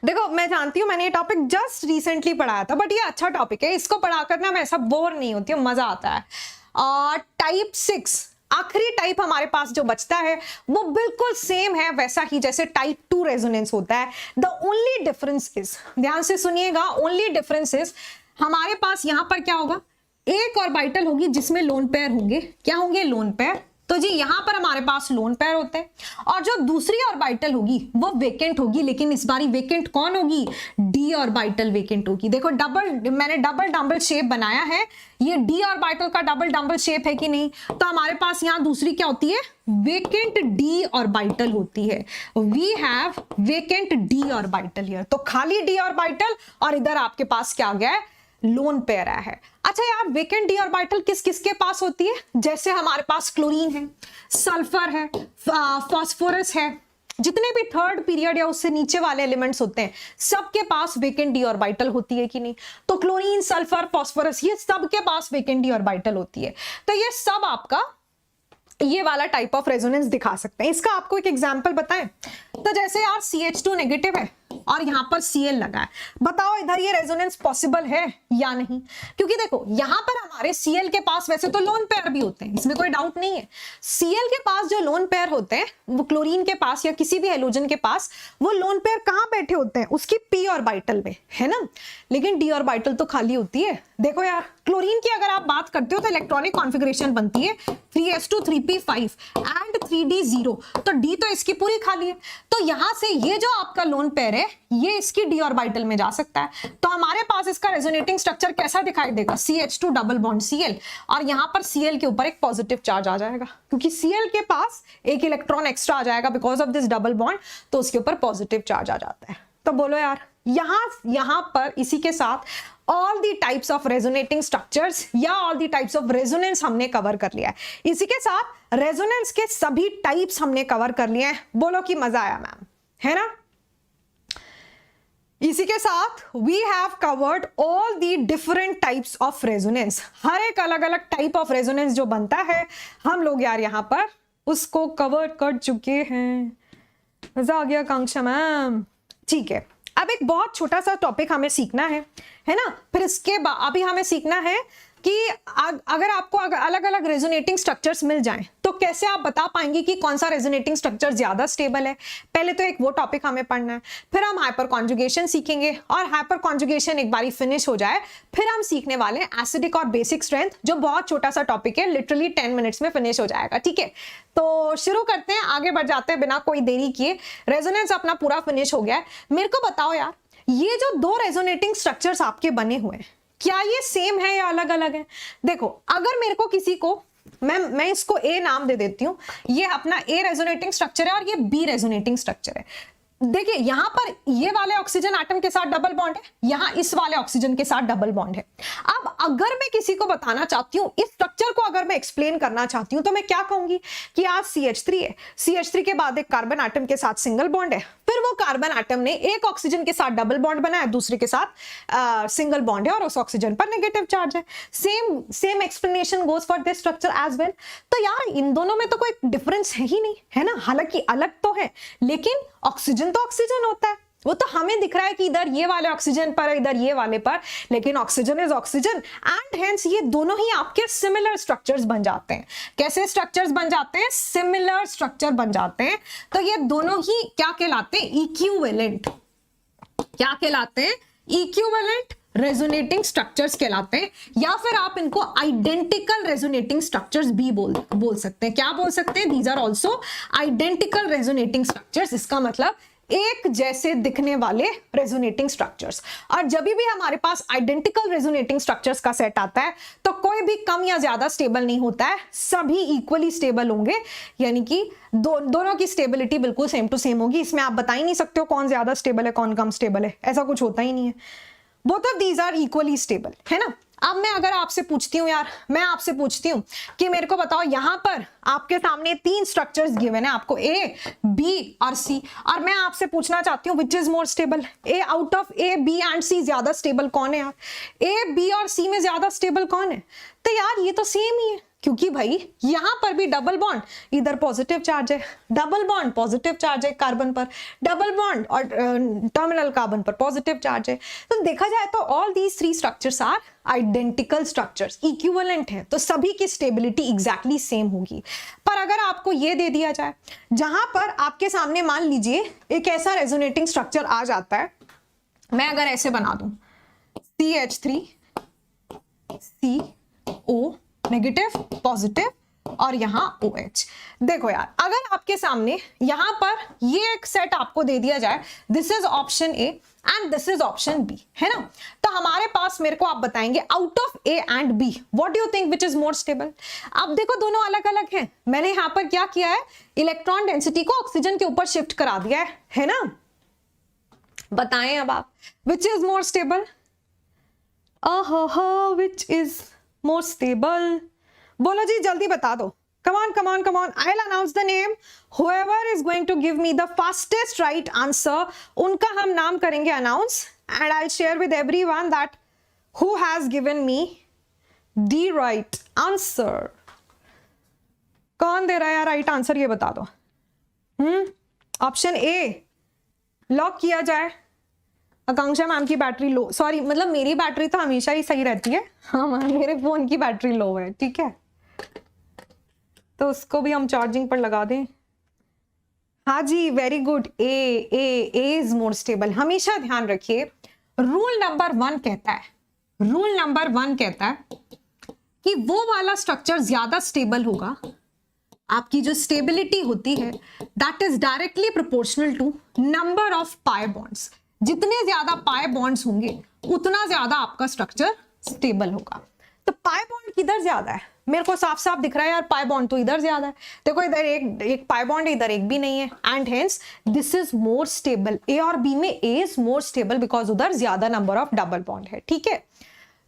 देखो मैं जानती हूँ मैंने ये टॉपिक जस्ट रिसेंटली पढ़ाया था, बट ये अच्छा टॉपिक है, इसको पढ़ाकर ना मैं ऐसा बोर नहीं होती हूँ, मजा आता है। टाइप 6 आखिरी टाइप हमारे पास जो बचता है वो बिल्कुल सेम है वैसा ही जैसे टाइप 2 रेजोनेंस होता है। द ओनली डिफरेंस इज, ध्यान से सुनिएगा, ओनली डिफरेंस इज हमारे पास यहां पर क्या होगा, एक ऑर्बिटल होगी जिसमें लोन पेयर होंगे। क्या होंगे, लोन पेयर। तो जी यहां पर हमारे पास लोन पेयर होते हैं, और जो दूसरी ऑर्बिटल होगी वो वेकेंट होगी, लेकिन इस बारी वेकेंट कौन होगी, डी ऑर्बिटल वेकेंट होगी। देखो मैंने डबल शेप बनाया है, ये डी ऑर्बिटल का डबल शेप है कि नहीं, तो हमारे पास यहां दूसरी क्या होती है, वेकेंट डी ऑर्बिटल होती है। We have vacant D orbital here, तो खाली डी ऑर्बिटल और इधर आपके पास क्या आ गया है, लोन पेयर आया है। अच्छा यार, वेकेंट डी ऑर्बिटल किस किस के पास होती है, जैसे हमारे पास क्लोरीन है, सल्फर है, फास्फोरस है, जितने भी थर्ड पीरियड या उससे नीचे वाले एलिमेंट्स होते हैं सबके पास वेकेंट डी ऑर्बिटल होती है कि नहीं। तो क्लोरीन, सल्फर, फास्फोरस, ये सबके पास वेकेंट डी ऑर्बिटल होती है। तो ये सब आपका ये वाला टाइप ऑफ रेजोनेंस दिखा सकते हैं। इसका आपको एक एग्जांपल बताएं, तो जैसे यार CH2 नेगेटिव है और यहां पर Cl लगा है, बताओ इधर ये रेजोनेंस पॉसिबल है या नहीं। क्योंकि देखो यहां पर हमारे Cl के पास वैसे तो लोन पेयर भी होते हैं, इसमें कोई डाउट नहीं है। Cl के पास जो लोन पेयर होते हैं वो क्लोरीन के पास या किसी भी हेलोजन के पास वो लोन पेयर कहां बैठे होते हैं, उसकी p ऑर्बिटल में, है ना। लेकिन d ऑर्बिटल तो खाली होती है। देखो यार, क्लोरीन की अगर आप बात करते हो तो इलेक्ट्रॉनिक कॉन्फ़िगरेशन बनती है 3s2 3p5 एंड 3d0, तो d तो इसकी पूरी खाली है। तो यहां से ये जो आपका लोन पेयर है ये इसकी d ऑर्बिटल में जा सकता है। तो हमारे पास इसका रेजोनेटिंग स्ट्रक्चर कैसा दिखाई देगा, CH2 डबल बॉन्ड Cl, और यहां पर Cl के ऊपर एक पॉजिटिव चार्ज आ जाएगा, क्योंकि Cl के पास एक इलेक्ट्रॉन एक्स्ट्रा आ जाएगा because of this double bond, तो उसके ऊपर पॉजिटिव चार्ज आ जाता है। तो बोलो यार, यहां पर इसी के साथ all the types of resonating structures या all the types of resonance हमने कवर कर लिया है। इसी के साथ रेजोनेंस के सभी टाइप्स हमने कवर कर लिए हैं। बोलो कि मजा आया मैम, है ना। इसी के साथ we have covered all the different types of resonance. हर एक अलग अलग टाइप ऑफ रेजोनेंस जो बनता है हम लोग यार यहां पर उसको कवर कर चुके हैं। मजा आ गया कांक्षा मैम, ठीक है। अब एक बहुत छोटा सा टॉपिक हमें सीखना है ना। फिर इसके बाद अभी हमें सीखना है कि अगर आपको अलग अलग रेजोनेटिंग स्ट्रक्चर्स मिल जाएं तो कैसे आप बता पाएंगे कि कौन सा रेजोनेटिंग स्ट्रक्चर ज्यादा स्टेबल है। पहले तो एक वो टॉपिक हमें पढ़ना है, फिर हम हाइपर कॉन्जुगेशन सीखेंगे, और हाइपर कॉन्जुगेशन एक बारी फिनिश हो जाए फिर हम सीखने वाले हैं एसिडिक और बेसिक स्ट्रेंथ, जो बहुत छोटा सा टॉपिक है, लिटरली 10 मिनट्स में फिनिश हो जाएगा। ठीक है, तो शुरू करते हैं, आगे बढ़ जाते हैं बिना कोई देरी किए। रेजोनेंस अपना पूरा फिनिश हो गया है। मेरे को बताओ यार, ये जो 2 रेजोनेटिंग स्ट्रक्चर्स आपके बने हुए हैं क्या ये सेम है या अलग अलग है। देखो अगर मेरे को किसी को मैं इसको A नाम दे देती हूँ, ये अपना A रेजोनेटिंग स्ट्रक्चर है और ये B रेजोनेटिंग स्ट्रक्चर है। देखिए यहां पर ये वाले ऑक्सीजन एटम के साथ डबल बॉन्ड है, यहां इस वाले ऑक्सीजन के साथ डबल बॉन्ड है। अब अगर मैं किसी को बताना चाहती हूं, इस स्ट्रक्चर को अगर मैं एक्सप्लेन करना चाहती हूं, तो मैं क्या कहूंगी कि आज CH3 है, CH3 के बाद एक कार्बन एटम के साथ सिंगल बॉन्ड है, फिर वो कार्बन एटम ने एक ऑक्सीजन के साथ डबल बॉन्ड बनाया, दूसरे के साथ सिंगल बॉन्ड है और उस ऑक्सीजन पर नेगेटिव चार्ज है। Same explanation goes for this structure as well. तो यार इन दोनों में तो कोई डिफरेंस है ही नहीं, है ना, हालांकि अलग तो है लेकिन ऑक्सीजन तो ऑक्सीजन होता है। वो तो हमें दिख रहा है कि इधर ये वाले ऑक्सीजन पर, इधर ये वाले पर, लेकिन oxygen is oxygen and hence ये दोनों ही आपके सिमिलर स्ट्रक्चर्स बन जाते हैं। कैसे स्ट्रक्चर्स बन जाते हैं? सिमिलर स्ट्रक्चर बन जाते हैं। तो ये दोनों ही क्या कहलाते हैं? इक्विवेलेंट। क्या कहलाते हैं? इक्विवेलेंट रेजोनेटिंग स्ट्रक्चर्स कहलाते हैं, या फिर आप इनको आइडेंटिकल रेजोनेटिंग स्ट्रक्चर्स भी बोल सकते हैं। क्या बोल सकते हैं? These are also identical resonating structures. इसका मतलब एक जैसे दिखने वाले रेजोनेटिंग स्ट्रक्चर्स। और जब भी हमारे पास आइडेंटिकल रेजोनेटिंग स्ट्रक्चर्स का सेट आता है तो कोई भी कम या ज्यादा स्टेबल नहीं होता है, सभी इक्वली स्टेबल होंगे, यानी कि दोनों की स्टेबिलिटी बिल्कुल सेम टू सेम होगी। इसमें आप बता ही नहीं सकते हो कौन ज्यादा स्टेबल है कौन कम स्टेबल है, ऐसा कुछ होता ही नहीं है। Both of these are equally stable, है ना। अब मैं अगर आपसे पूछती हूँ यार, मैं आपसे पूछती हूँ कि मेरे को बताओ, यहां पर आपके सामने 3 स्ट्रक्चर्स गिवन है आपको, A, B और C, और मैं आपसे पूछना चाहती हूँ विच is more stable? A out of A, B and C ज्यादा स्टेबल कौन है यार? A, B और C में ज्यादा स्टेबल कौन है? तो यार ये तो सेम ही है, क्योंकि भाई यहां पर भी डबल बॉन्ड, इधर पॉजिटिव चार्ज है, डबल बॉन्ड पॉजिटिव चार्ज है कार्बन पर, डबल बॉन्ड और टर्मिनल कार्बन पर पॉजिटिव चार्ज है। तो देखा जाए तो all these 3 structures are identical structures, equivalent है, तो सभी की स्टेबिलिटी एग्जैक्टली सेम होगी। पर अगर आपको ये दे दिया जाए जहां पर आपके सामने मान लीजिए एक ऐसा रेजोनेटिंग स्ट्रक्चर आ जाता है, मैं अगर ऐसे बना दूं CH3 CO नेगेटिव पॉजिटिव और यहां OH। देखो यार, अगर आपके सामने यहां पर ये एक सेट आपको दे दिया जाए, this is option A and this is option B, है ना, तो हमारे पास, मेरे को आप बताएंगे out of A and B what do you think which is more stable? अब देखो दोनों अलग अलग हैं, मैंने यहां पर क्या किया है, इलेक्ट्रॉन डेंसिटी को ऑक्सीजन के ऊपर शिफ्ट करा दिया है ना। बताएं अब आप, विच is more stable? Which is more stable? बोलो जी, जल्दी बता दो। Come on, come on, come on. I'll announce the name. Whoever is going to give me the fastest right answer, उनका हम नाम करेंगे announce, and I'll share with everyone that who has given me the right answer. कौन दे रहा है यार right answer, ये बता दो। ऑप्शन A लॉक किया जाए। आकांक्षा मैम की बैटरी लो, सॉरी मतलब मेरी बैटरी तो हमेशा ही सही रहती है, हाँ मेरे फोन की बैटरी लो है, ठीक है, तो उसको भी हम चार्जिंग पर लगा दें। हाँ जी, very good, A is more stable. हमेशा ध्यान रखिए, रूल नंबर 1 कहता है कि वो वाला स्ट्रक्चर ज्यादा स्टेबल होगा, आपकी जो स्टेबिलिटी होती है that is directly proportional to number of pi bonds. जितने ज्यादा पाई बॉन्ड्स होंगे उतना ज्यादा आपका स्ट्रक्चर स्टेबल होगा। तो पाई बॉन्ड किधर ज्यादा है? मेरे को साफ साफ दिख रहा है यार, पाई बॉन्ड तो इधर ज्यादा है। देखो इधर एक पाई बॉन्ड है, इधर एक भी नहीं है, and hence this is more stable. A और बी में A is more stable because उधर ज्यादा नंबर ऑफ डबल बॉन्ड है, ठीक है।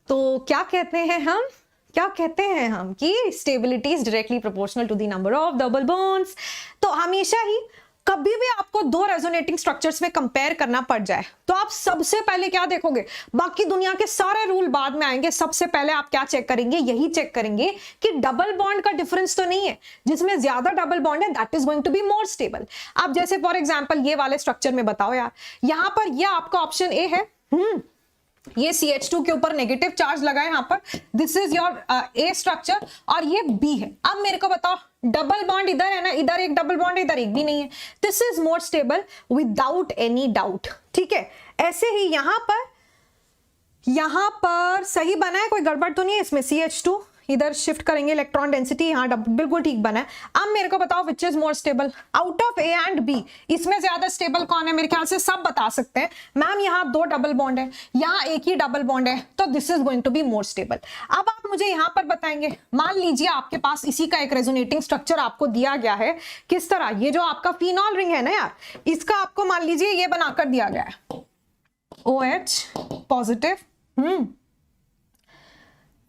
तो क्या कहते हैं हम कि stability is directly proportional to the number of double bonds. तो हमेशा ही कभी भी आपको 2 रेजोनेटिंग स्ट्रक्चर्स में कंपेयर करना पड़ जाए तो आप सबसे पहले क्या देखोगे? बाकी दुनिया के सारे रूल बाद में आएंगे, सबसे पहले आप क्या चेक करेंगे? यही चेक करेंगे कि डबल बॉन्ड का डिफरेंस तो नहीं है, जिसमें ज्यादा डबल बॉन्ड है that is going to be more stable. आप जैसे फॉर एग्जांपल ये वाले स्ट्रक्चर में बताओ यार, यहां पर ये आपका ऑप्शन ए है, ये CH2 के ऊपर नेगेटिव चार्ज लगा है, यहां पर this is your A structure और ये B है। अब मेरे को बताओ, डबल बॉन्ड इधर है ना, इधर एक डबल बॉन्ड, इधर एक भी नहीं है, this is more stable without any doubt, ठीक है। ऐसे ही यहां पर सही बना है, कोई गड़बड़ तो नहीं है इसमें। CH2 इधर शिफ्ट करेंगे इलेक्ट्रॉन डेंसिटी, यहाँ बिल्कुल ठीक बना है। अब मेरे को बताओ विच is more stable out of A and B, इसमें ज्यादा स्टेबल कौन है? मेरे ख्याल से सब बता सकते हैं मैम, यहाँ 2 डबल बॉन्ड है, यहाँ एक ही डबल बॉन्ड है, तो this is going to be more stable. अब आप मुझे यहां पर बताएंगे, मान लीजिए आपके पास इसी का एक रेजोनेटिंग स्ट्रक्चर आपको दिया गया है, किस तरह, ये जो आपका फिनॉल रिंग है ना यार, इसका आपको मान लीजिए ये बनाकर दिया गया है OH पॉजिटिव,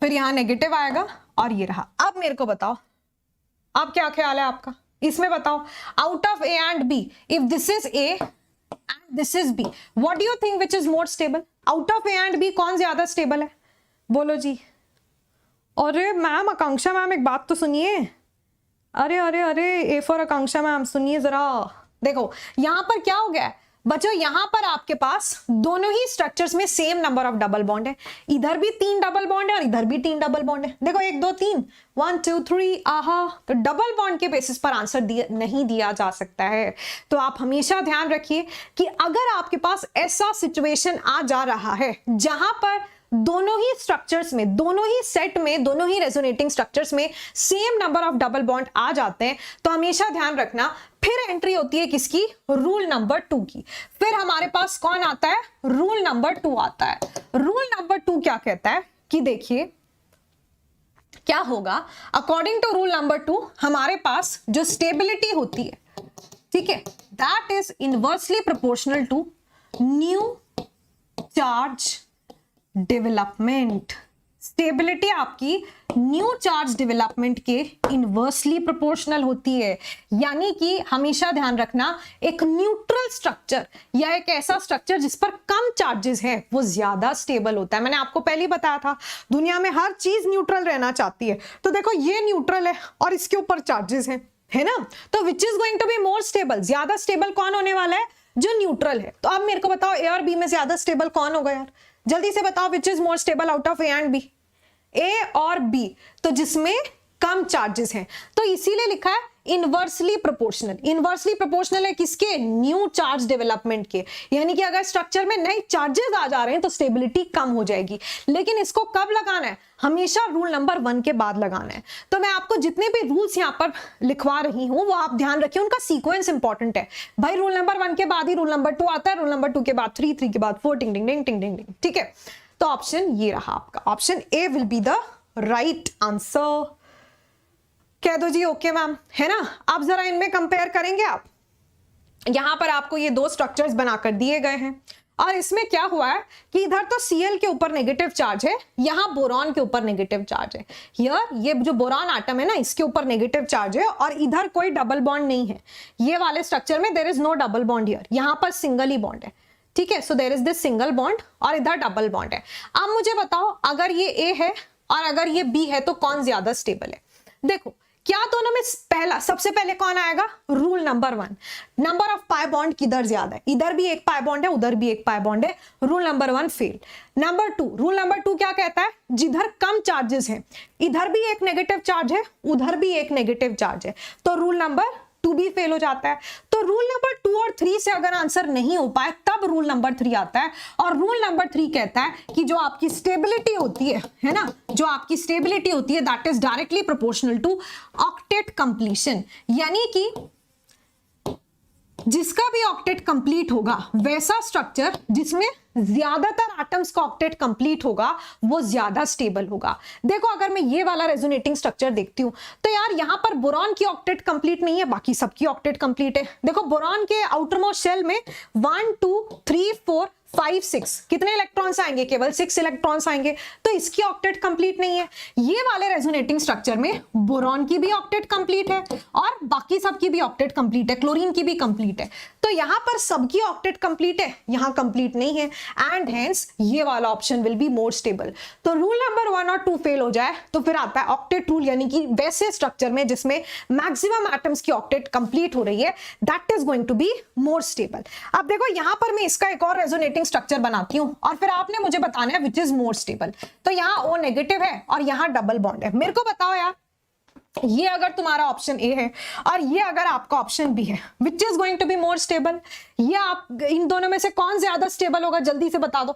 फिर यहां नेगेटिव आएगा और ये रहा। अब मेरे को बताओ, अब क्या ख्याल है आपका इसमें, बताओ, out of A and B, if this is A and this is B, what do you think which is more stable? Out of A and B कौन ज्यादा स्टेबल है? बोलो जी। अरे मैम, आकांक्षा मैम एक बात तो सुनिए, अरे अरे अरे A फॉर आकांक्षा मैम सुनिए जरा। देखो यहां पर क्या हो गया है बच्चों, यहां पर आपके पास दोनों ही स्ट्रक्चर्स में same number of double bond है, इधर भी 3 डबल बॉन्ड है और इधर भी 3 डबल बॉन्ड है। देखो 1 2 3, 1 2 3, आहा। तो डबल बॉन्ड के बेसिस पर आंसर नहीं दिया जा सकता है। तो आप हमेशा ध्यान रखिए कि अगर आपके पास ऐसा सिचुएशन आ जा रहा है जहां पर दोनों ही स्ट्रक्चर्स में, दोनों ही सेट में, दोनों ही रेजोनेटिंग स्ट्रक्चर्स में same number of double bond आ जाते हैं, तो हमेशा ध्यान रखना फिर एंट्री होती है किसकी? रूल नंबर 2 की। फिर हमारे पास कौन आता है? रूल नंबर 2 आता है। रूल नंबर 2 क्या कहता है कि देखिए क्या होगा, अकॉर्डिंग टू रूल नंबर 2 हमारे पास जो स्टेबिलिटी होती है, ठीक है, that is inversely proportional to new charge development. Stability आपकी न्यू चार्ज डेवलपमेंट के इनवर्सली प्रोपोर्शनल होती है। यानी कि हमेशा ध्यान रखना, एक न्यूट्रल स्ट्रक्चर या एक ऐसा स्ट्रक्चर जिस पर कम चार्जेस है वो ज्यादा स्टेबल होता है। मैंने आपको पहले ही बताया था, दुनिया में हर चीज न्यूट्रल रहना चाहती है। तो देखो ये न्यूट्रल है और इसके ऊपर चार्जेस है ना, तो which is going to be more stable? ज्यादा स्टेबल कौन होने वाला है? जो न्यूट्रल है। तो अब मेरे को बताओ A और B में ज्यादा स्टेबल कौन होगा यार? जल्दी से बताओ, विच is more stable out of A and B? A और B, तो जिसमें कम चार्जेस हैं, तो इसीलिए लिखा है इनवर्सली प्रोपोर्शनल। इनवर्सली प्रोपोर्शनल है किसके? न्यू चार्ज डेवलपमेंट के। यानी कि अगर स्ट्रक्चर में नए चार्जेस आ जा रहे हैं तो स्टेबिलिटी कम हो जाएगी। लेकिन इसको कब लगाना है? हमेशा रूल नंबर 1 के बाद लगाना है। तो मैं आपको जितने भी रूल्स यहां पर लिखवा रही हूं वो आप ध्यान रखिए, उनका सीक्वेंस इंपॉर्टेंट है भाई। रूल नंबर 1 के बाद ही रूल नंबर 2 आता है, रूल नंबर 2 के बाद 3, 3 के बाद 4, टिंग टिंग टिंग टिंग टिंग। ठीक है, तो ऑप्शन ये रहा आपका, option A will be the right answer. कह दो जी ओके मैम, है ना। आप जरा इनमें कंपेयर करेंगे, आप यहां पर आपको ये 2 स्ट्रक्चर्स बनाकर दिए गए हैं और इसमें क्या हुआ है कि इधर तो Cl के ऊपर नेगेटिव चार्ज है, यहां बोरॉन के ऊपर नेगेटिव चार्ज है। हियर ये जो बोरॉन एटम है ना, इसके ऊपर नेगेटिव चार्ज है और इधर कोई डबल बॉन्ड नहीं है। ये वाले स्ट्रक्चर में there is no double bond here, यहां पर सिंगल ही बॉन्ड है। ठीक है, so there is this single bond और इधर डबल बॉन्ड है। अब मुझे बताओ, अगर ये A है और अगर ये B है तो कौन ज्यादा स्टेबल है? देखो क्या दोनों में पहला, सबसे पहले कौन आएगा? Rule number 1, number of pi bond किधर ज्यादा है? इधर भी एक पाई बॉन्ड है, उधर भी एक पाई बॉन्ड है। Rule number 1 fail. Number 2, rule number 2 क्या कहता है? जिधर कम चार्जेस हैं, इधर भी एक नेगेटिव चार्ज है, उधर भी एक नेगेटिव चार्ज है, तो रूल नंबर 2 भी फेल हो जाता है। तो रूल नंबर 2 और 3 से अगर आंसर नहीं हो पाए तब रूल नंबर 3 आता है और रूल नंबर 3 कहता है कि जो आपकी स्टेबिलिटी होती है ना, जो आपकी स्टेबिलिटी होती है that is directly proportional to octet completion. यानी कि जिसका भी ऑक्टेट कंप्लीट होगा, वैसा स्ट्रक्चर जिसमें ज्यादातर एटम्स का ऑक्टेट कंप्लीट होगा वो ज्यादा स्टेबल होगा। देखो अगर मैं ये वाला रेजोनेटिंग स्ट्रक्चर देखती हूं तो यार यहां पर बोरॉन की ऑक्टेट कंप्लीट नहीं है, बाकी सबकी ऑक्टेट कंप्लीट है। देखो बोरॉन के आउटर मोस्ट शेल में 1 2 3 4 5 6 कितने इलेक्ट्रॉन्स आएंगे? केवल 6 इलेक्ट्रॉन्स आएंगे, तो इसकी ऑक्टेट कंप्लीट नहीं है। ये वाले रेजोनेटिंग स्ट्रक्चर में बोरॉन की भी ऑक्टेट कंप्लीट है और बाकी सबकी भी ऑक्टेट कंप्लीट है, क्लोरीन की भी कंप्लीट है। तो यहां पर सबकी ऑक्टेट कंप्लीट है, यहां कंप्लीट नहीं है एंड हेंस ये वाला option will be more stable. तो रूल नंबर 1 और 2 फेल हो जाए तो फिर आता है ऑक्टेट रूल, यानी कि वैसे स्ट्रक्चर में जिसमें मैक्सिमम एटम्स की ऑक्टेट कंप्लीट हो रही है, that is going to be more stable. अब देखो यहां पर मैं इसका एक और रेजोनेटिंग स्ट्रक्चर बनाती हूं और फिर आपने मुझे बताना है विच इज मोर स्टेबल। तो यहां O नेगेटिव है और यहां डबल बॉन्ड है। मेरे को बताओ यार, ये अगर तुम्हारा ऑप्शन A है और ये अगर आपका ऑप्शन B है, which is going to be more stable? ये आप इन दोनों में से कौन ज्यादा स्टेबल होगा? जल्दी से बता दो,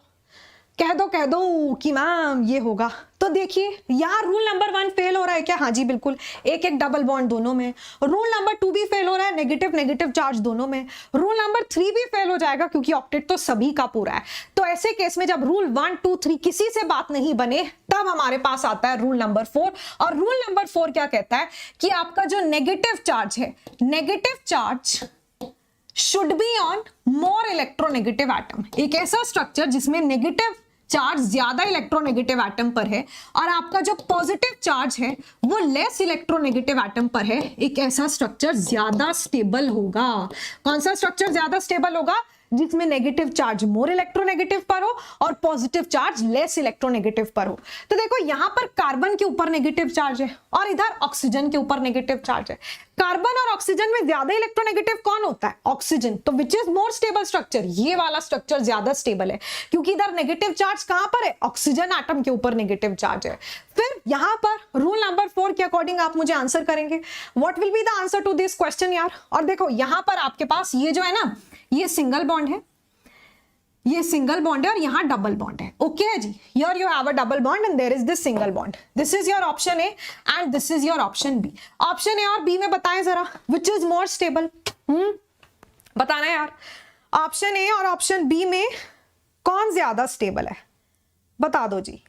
कह दो कि मैम ये होगा। तो देखिए यहाँ रूल नंबर 1 फेल हो रहा है क्या? हाँ जी बिल्कुल, एक एक डबल बॉन्ड दोनों में। रूल नंबर 2 भी फेल हो रहा है, नेगेटिव नेगेटिव चार्ज दोनों में। रूल नंबर 3 भी फेल हो जाएगा क्योंकि ऑक्टेट तो सभी का पूरा है। तो ऐसे केस में जब रूल 1 2 3 किसी से बात नहीं बने तब हमारे पास आता है रूल नंबर 4। और रूल नंबर 4 क्या कहता है कि आपका जो नेगेटिव चार्ज है, negative charge should be on more electronegative atom. एक ऐसा स्ट्रक्चर जिसमें नेगेटिव चार्ज ज्यादा इलेक्ट्रोनेगेटिव एटम पर है और आपका जो पॉजिटिव चार्ज है वो लेस इलेक्ट्रोनेगेटिव एटम पर है, एक ऐसा स्ट्रक्चर ज्यादा स्टेबल होगा। कौन सा स्ट्रक्चर ज्यादा स्टेबल होगा? जिसमें नेगेटिव चार्ज मोर इलेक्ट्रोनेगेटिव पर हो और पॉजिटिव चार्ज लेस इलेक्ट्रोनेगेटिव पर हो। तो देखो यहां पर कार्बन के ऊपर नेगेटिव चार्ज है और इधर ऑक्सीजन के ऊपर नेगेटिव चार्ज है। कार्बन और ऑक्सीजन में ज्यादा इलेक्ट्रोनेगेटिव कौन होता है? ऑक्सीजन। तो which is more stable structure? ये वाला स्ट्रक्चर ज्यादा स्टेबल है क्योंकि इधर नेगेटिव चार्ज कहां पर है? ऑक्सीजन एटम के ऊपर नेगेटिव चार्ज है। फिर यहां पर रूल नंबर 4 के अकॉर्डिंग आप मुझे आंसर करेंगे, what will be the answer to this question यार। और देखो यहां पर आपके पास ये जो है ना, ये सिंगल बॉन्ड है, ये सिंगल बॉन्ड है और यहां डबल बॉन्ड है। ओके है जी, here you have a double bond and there is this single bond. This is your option A and this is your option B. Option A और B में बताएं जरा विच इज मोर स्टेबल। बताना यार, option A और option B में कौन ज्यादा स्टेबल है? बता दो जी।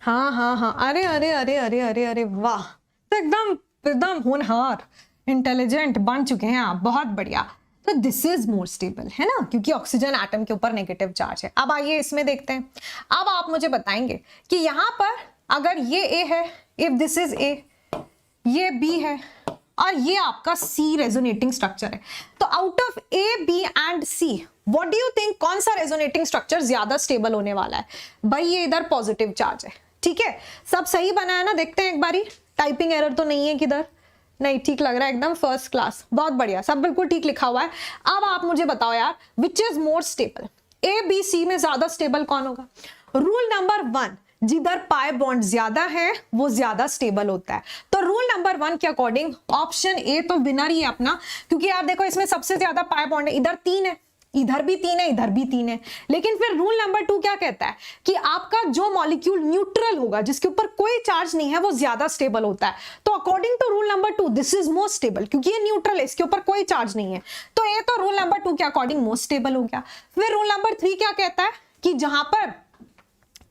हाँ हाँ हाँ, अरे अरे अरे अरे अरे अरे वाह, तो एकदम एकदम होनहार इंटेलिजेंट बन चुके हैं आप, बहुत बढ़िया। तो दिस इज मोर स्टेबल है ना, क्योंकि ऑक्सीजन एटम के ऊपर नेगेटिव चार्ज है। अब आइए इसमें देखते हैं। अब आप मुझे बताएंगे कि यहां पर अगर ये ए है, इफ दिस इज ए, ये बी है और ये आपका सी रेजोनेटिंग स्ट्रक्चर है, तो out of A B and C what do you think कौन सा रेजोनेटिंग स्ट्रक्चर ज्यादा स्टेबल होने वाला है? भाई ये इधर पॉजिटिव चार्ज है, ठीक है। सब सही बना है ना? देखते हैं एक बारी, टाइपिंग एरर तो नहीं है किधर? नहीं, ठीक लग रहा है, एकदम फर्स्ट क्लास, बहुत बढ़िया, सब बिल्कुल ठीक लिखा हुआ है। अब आप मुझे बताओ यार, which is more stable? A B C में ज्यादा स्टेबल कौन होगा? रूल नंबर 1, जिधर पाई बॉन्ड ज्यादा है वो ज्यादा स्टेबल होता है। तो रूल नंबर 1 के अकॉर्डिंग ऑप्शन ए तो विनर ही है अपना, क्योंकि यार देखो इसमें सबसे ज्यादा पाई बॉन्ड है, इधर 3 है, इधर भी 3 है, इधर भी 3 है। लेकिन फिर रूल नंबर 2 क्या कहता है कि आपका जो मॉलिक्यूल न्यूट्रल होगा, जिसके ऊपर कोई चार्ज नहीं है, वो ज्यादा स्टेबल होता है। तो according to rule number 2 this is most stable, क्योंकि ये न्यूट्रल है, इसके ऊपर कोई चार्ज नहीं है। तो ये तो रूल नंबर 2 के अकॉर्डिंग मोस्ट स्टेबल हो गया। फिर रूल नंबर 3 क्या कहता है कि जहां पर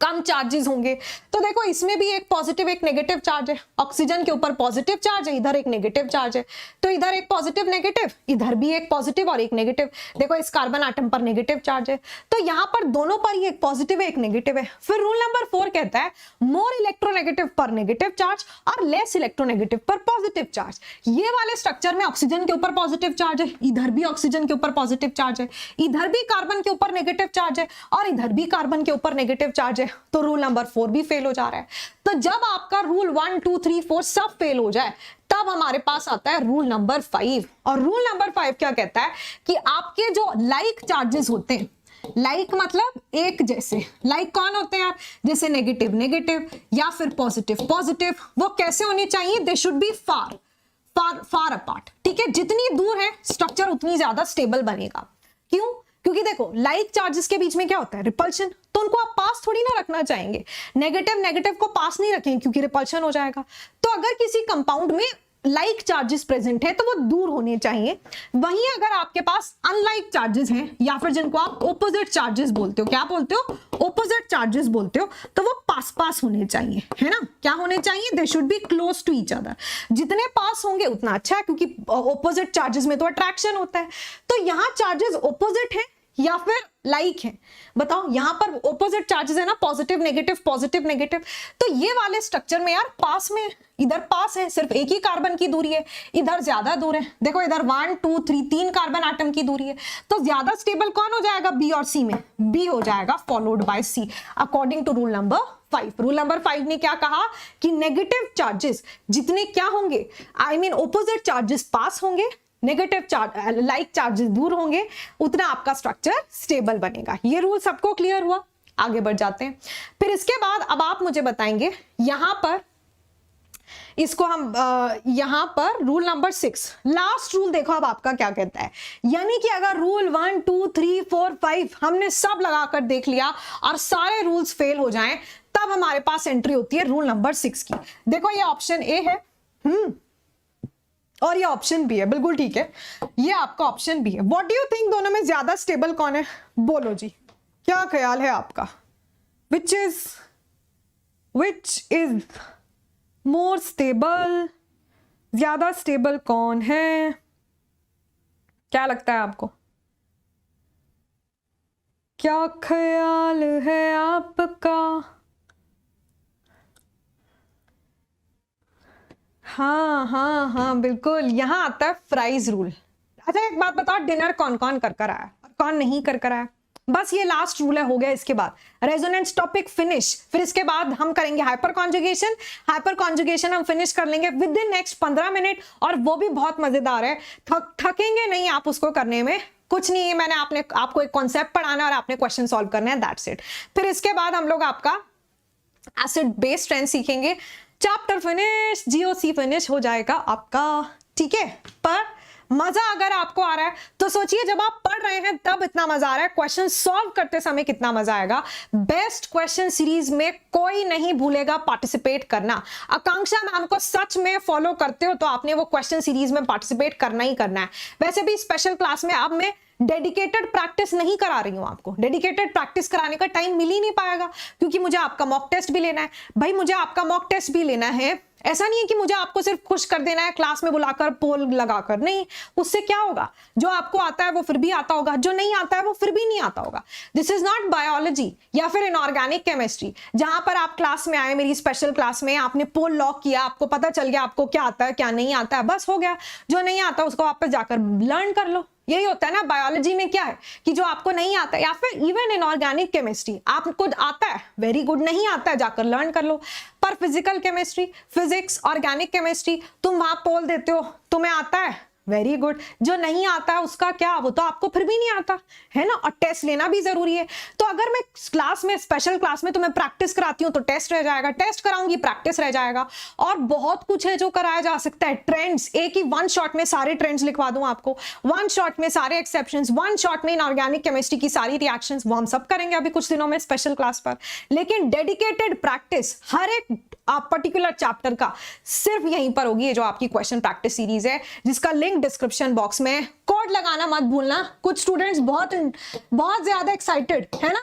कम चार्जेस होंगे, तो देखो इसमें भी एक पॉजिटिव एक नेगेटिव चार्ज है। ऑक्सीजन के ऊपर पॉजिटिव चार्ज है, इधर एक नेगेटिव चार्ज है, तो इधर एक पॉजिटिव नेगेटिव, इधर भी एक पॉजिटिव और एक नेगेटिव। देखो इस कार्बन एटम पर नेगेटिव चार्ज है, तो यहां पर दोनों पर ही एक पॉजिटिव है एक नेगेटिव है। फिर रूल नंबर 4 कहता है मोर इलेक्ट्रोनेगेटिव पर नेगेटिव चार्ज और लेस इलेक्ट्रोनेगेटिव पर पॉजिटिव चार्ज। ये वाले स्ट्रक्चर में ऑक्सीजन के ऊपर पॉजिटिव चार्ज है, इधर भी ऑक्सीजन के ऊपर पॉजिटिव चार्ज है, इधर भी कार्बन के ऊपर नेगेटिव चार्ज है और इधर भी कार्बन के ऊपर नेगेटिव चार्ज है। तो रूल नंबर 4 भी फेल हो जा रहा है। तो जब आपका रूल 1 2 3 4 सब फेल हो जाए तब हमारे पास आता है रूल नंबर 5। और रूल नंबर 5 क्या कहता है कि आपके जो लाइक चार्जेस होते हैं, लाइक मतलब एक जैसे, लाइक कौन होते हैं यार? जैसे नेगेटिव नेगेटिव या फिर पॉजिटिव पॉजिटिव, वो कैसे होने चाहिए? They should B far far far apart, ठीक है। जितनी दूर है स्ट्रक्चर उतनी ज्यादा स्टेबल बनेगा। क्यों? क्योंकि देखो लाइक चार्जेस के बीच में क्या होता है? रिपल्शन। तो उनको आप पास थोड़ी ना रखना चाहेंगे, नेगेटिव नेगेटिव को पास नहीं रखेंगे क्योंकि रिपल्शन हो जाएगा। तो अगर किसी कंपाउंड में लाइक चार्जेस प्रेजेंट है तो वो दूर होने चाहिए। वहीं अगर आपके पास अनलाइक चार्जेस हैं या फिर जिनको आप ऑपोजिट चार्जेस बोलते हो, क्या बोलते हो? ऑपोजिट चार्जेस बोलते हो, तो वो पास पास होने चाहिए, है ना? क्या होने चाहिए? They should be close to each other. जितने पास होंगे उतना अच्छा है, क्योंकि ऑपोजिट चार्जेस में तो अट्रैक्शन होता है। तो यहाँ चार्जेस ऑपोजिट है या फिर लाइक है? बताओ, यहां पर ऑपोजिट चार्जेस है ना, पॉजिटिव नेगेटिव पॉजिटिव नेगेटिव। तो ये वाले स्ट्रक्चर में यार पास में, इधर पास है, सिर्फ एक ही कार्बन की दूरी है, इधर ज्यादा दूर है। देखो इधर 1 2 3 3 कार्बन एटम की दूरी है, तो ज्यादा स्टेबल कौन हो जाएगा? बी और सी में बी हो जाएगा followed by C, according to rule number 5। Rule number 5 ने क्या कहा कि नेगेटिव चार्जेस जितने क्या होंगे, आई मीन ऑपोजिट चार्जेस पास होंगे, नेगेटिव चार्ज लाइक चार्जेस दूर होंगे, उतना आपका स्ट्रक्चर स्टेबल बनेगा। ये रूल सबको क्लियर हुआ? आगे बढ़ जाते हैं। फिर इसके बाद अब आप मुझे बताएंगे, यहां पर इसको हम यहां पर रूल नंबर 6 लास्ट रूल देखो अब आपका क्या कहता है। यानी कि अगर रूल 1 2 3 4 5 हमने सब लगाकर देख लिया और सारे रूल्स फेल हो जाएं, तब हमारे पास एंट्री होती है रूल नंबर 6 की। देखो ये ऑप्शन ए है और ये ऑप्शन बी है, बिल्कुल ठीक है, ये आपका ऑप्शन बी है। व्हाट डू यू थिंक दोनों में ज्यादा स्टेबल कौन है? बोलो जी, क्या ख्याल है आपका? विच इज मोर स्टेबल? ज्यादा स्टेबल कौन है? क्या लगता है आपको? क्या ख्याल है आपका? हाँ बिल्कुल, यहां आता है फ्राइज रूल। अच्छा एक बात बताओ, डिनर कौन कौन कर आया और कौन नहीं कर आया? बस ये लास्ट रूल है, हो गया। इसके बाद रेजोनेंस टॉपिक फिनिश। फिर इसके बाद हम करेंगे हाइपर कॉन्जुगेशन। हाइपर कॉन्जुगेशन हम फिनिश कर लेंगे विद इन नेक्स्ट 15 मिनट, और वो भी बहुत मजेदार है। थकेंगे नहीं आप उसको करने में, कुछ नहीं है। मैंने आपको एक कॉन्सेप्ट पढ़ाना है और आपने क्वेश्चन सॉल्व करना है, दैट्स इट। फिर इसके बाद हम लोग आपका एसिड बेस स्ट्रेंथ सीखेंगे। चैप्टर फिनिश, जीओसी फिनिश हो जाएगा आपका, ठीक है। पर मजा अगर आपको आ रहा है तो सोचिए, जब आप पढ़ रहे हैं तब इतना मजा आ रहा है, क्वेश्चन सॉल्व करते समय कितना मजा आएगा। बेस्ट क्वेश्चन सीरीज में कोई नहीं भूलेगा पार्टिसिपेट करना। आकांक्षा मैम को सच में फॉलो करते हो तो आपने वो क्वेश्चन सीरीज में पार्टिसिपेट करना ही करना है। वैसे भी स्पेशल क्लास में अब मैं डेडिकेटेड प्रैक्टिस नहीं करा रही हूं आपको, डेडिकेटेड प्रैक्टिस कराने का टाइम मिल ही नहीं पाएगा, क्योंकि मुझे आपका मॉक टेस्ट भी लेना है। भाई मुझे आपका मॉक टेस्ट भी लेना है, ऐसा नहीं है कि मुझे आपको सिर्फ खुश कर देना है क्लास में बुलाकर पोल लगाकर, नहीं। उससे क्या होगा, जो आपको आता है वो फिर भी आता होगा, जो नहीं आता है वो फिर भी नहीं आता होगा। दिस इज नॉट बायोलॉजी या फिर इनऑर्गेनिक केमिस्ट्री, जहां पर आप क्लास में आए, मेरी स्पेशल क्लास में, आपने पोल लॉक किया, आपको पता चल गया आपको क्या आता है क्या नहीं आता है, बस हो गया। जो नहीं आता उसको वापस जाकर लर्न कर लो। यही होता है ना। बायोलॉजी में क्या है कि जो आपको नहीं आता, या फिर इवन इन ऑर्गेनिक केमिस्ट्री आपको आता है, वेरी गुड, नहीं आता है जाकर लर्न कर लो। पर physical chemistry, physics, organic chemistry, तुम वहां पोल देते हो, तुम्हें आता है, वेरी गुड। जो नहीं आता है उसका क्या, वो तो आपको फिर भी नहीं आता है ना। और टेस्ट लेना भी जरूरी है। तो अगर मैं क्लास में, स्पेशल क्लास में तुम्हें प्रैक्टिस कराती हूँ तो टेस्ट रह जाएगा, टेस्ट कराऊंगी प्रैक्टिस रह जाएगा। और बहुत कुछ है जो कराया जा सकता है। ट्रेंड्स, एक ही वन शॉट में सारे ट्रेंड्स लिखवा दूं आपको, वन शॉट में सारे एक्सेप्शंस, वन शॉट में इनऑर्गेनिक केमिस्ट्री की सारी रिएक्शंस, वो हम सब करेंगे अभी कुछ दिनों में स्पेशल क्लास पर। लेकिन डेडिकेटेड प्रैक्टिस हर एक पर्टिकुलर चैप्टर का सिर्फ यहीं पर होगी, ये जो आपकी क्वेश्चन प्रैक्टिस सीरीज है, जिसका लिंक डिस्क्रिप्शन बॉक्स में। कोड लगाना मत भूलना। कुछ स्टूडेंट्स बहुत ज्यादा एक्साइटेड है ना,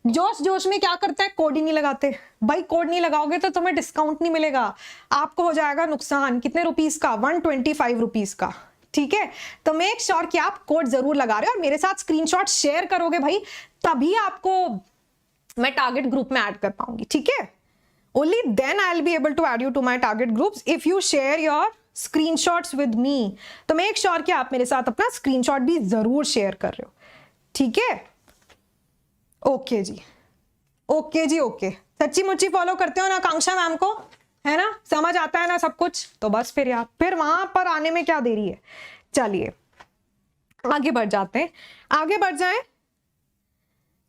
जोश जोश में क्या करते हैं, कोड ही नहीं लगाते। भाई कोड नहीं लगाओगे तो तुम्हें डिस्काउंट नहीं मिलेगा, आपको हो जाएगा नुकसान। कितने रुपीस का? 125 रुपीस का, ठीक है। तो मेक श्योर कि आप कोड जरूर लगा रहे हो और मेरे साथ स्क्रीनशॉट शेयर करोगे भाई, तभी आपको मैं टारगेट ग्रुप में ऐड कर पाऊंगी, ठीक है। Only then I'll be able to add you to my target groups if you share your screenshots with me. तो make sure कि आप मेरे साथ अपना स्क्रीनशॉट भी जरूर शेयर कर रहे हो, ठीक है। ओके जी, ओके जी, ओके। सच्ची मुच्ची फॉलो करते हो ना आकांक्षा मैम को, है ना, समझ आता है ना सब कुछ, तो बस फिर यार, फिर वहां पर आने में क्या देरी है। चलिए आगे बढ़ जाते हैं, आगे बढ़ जाएं,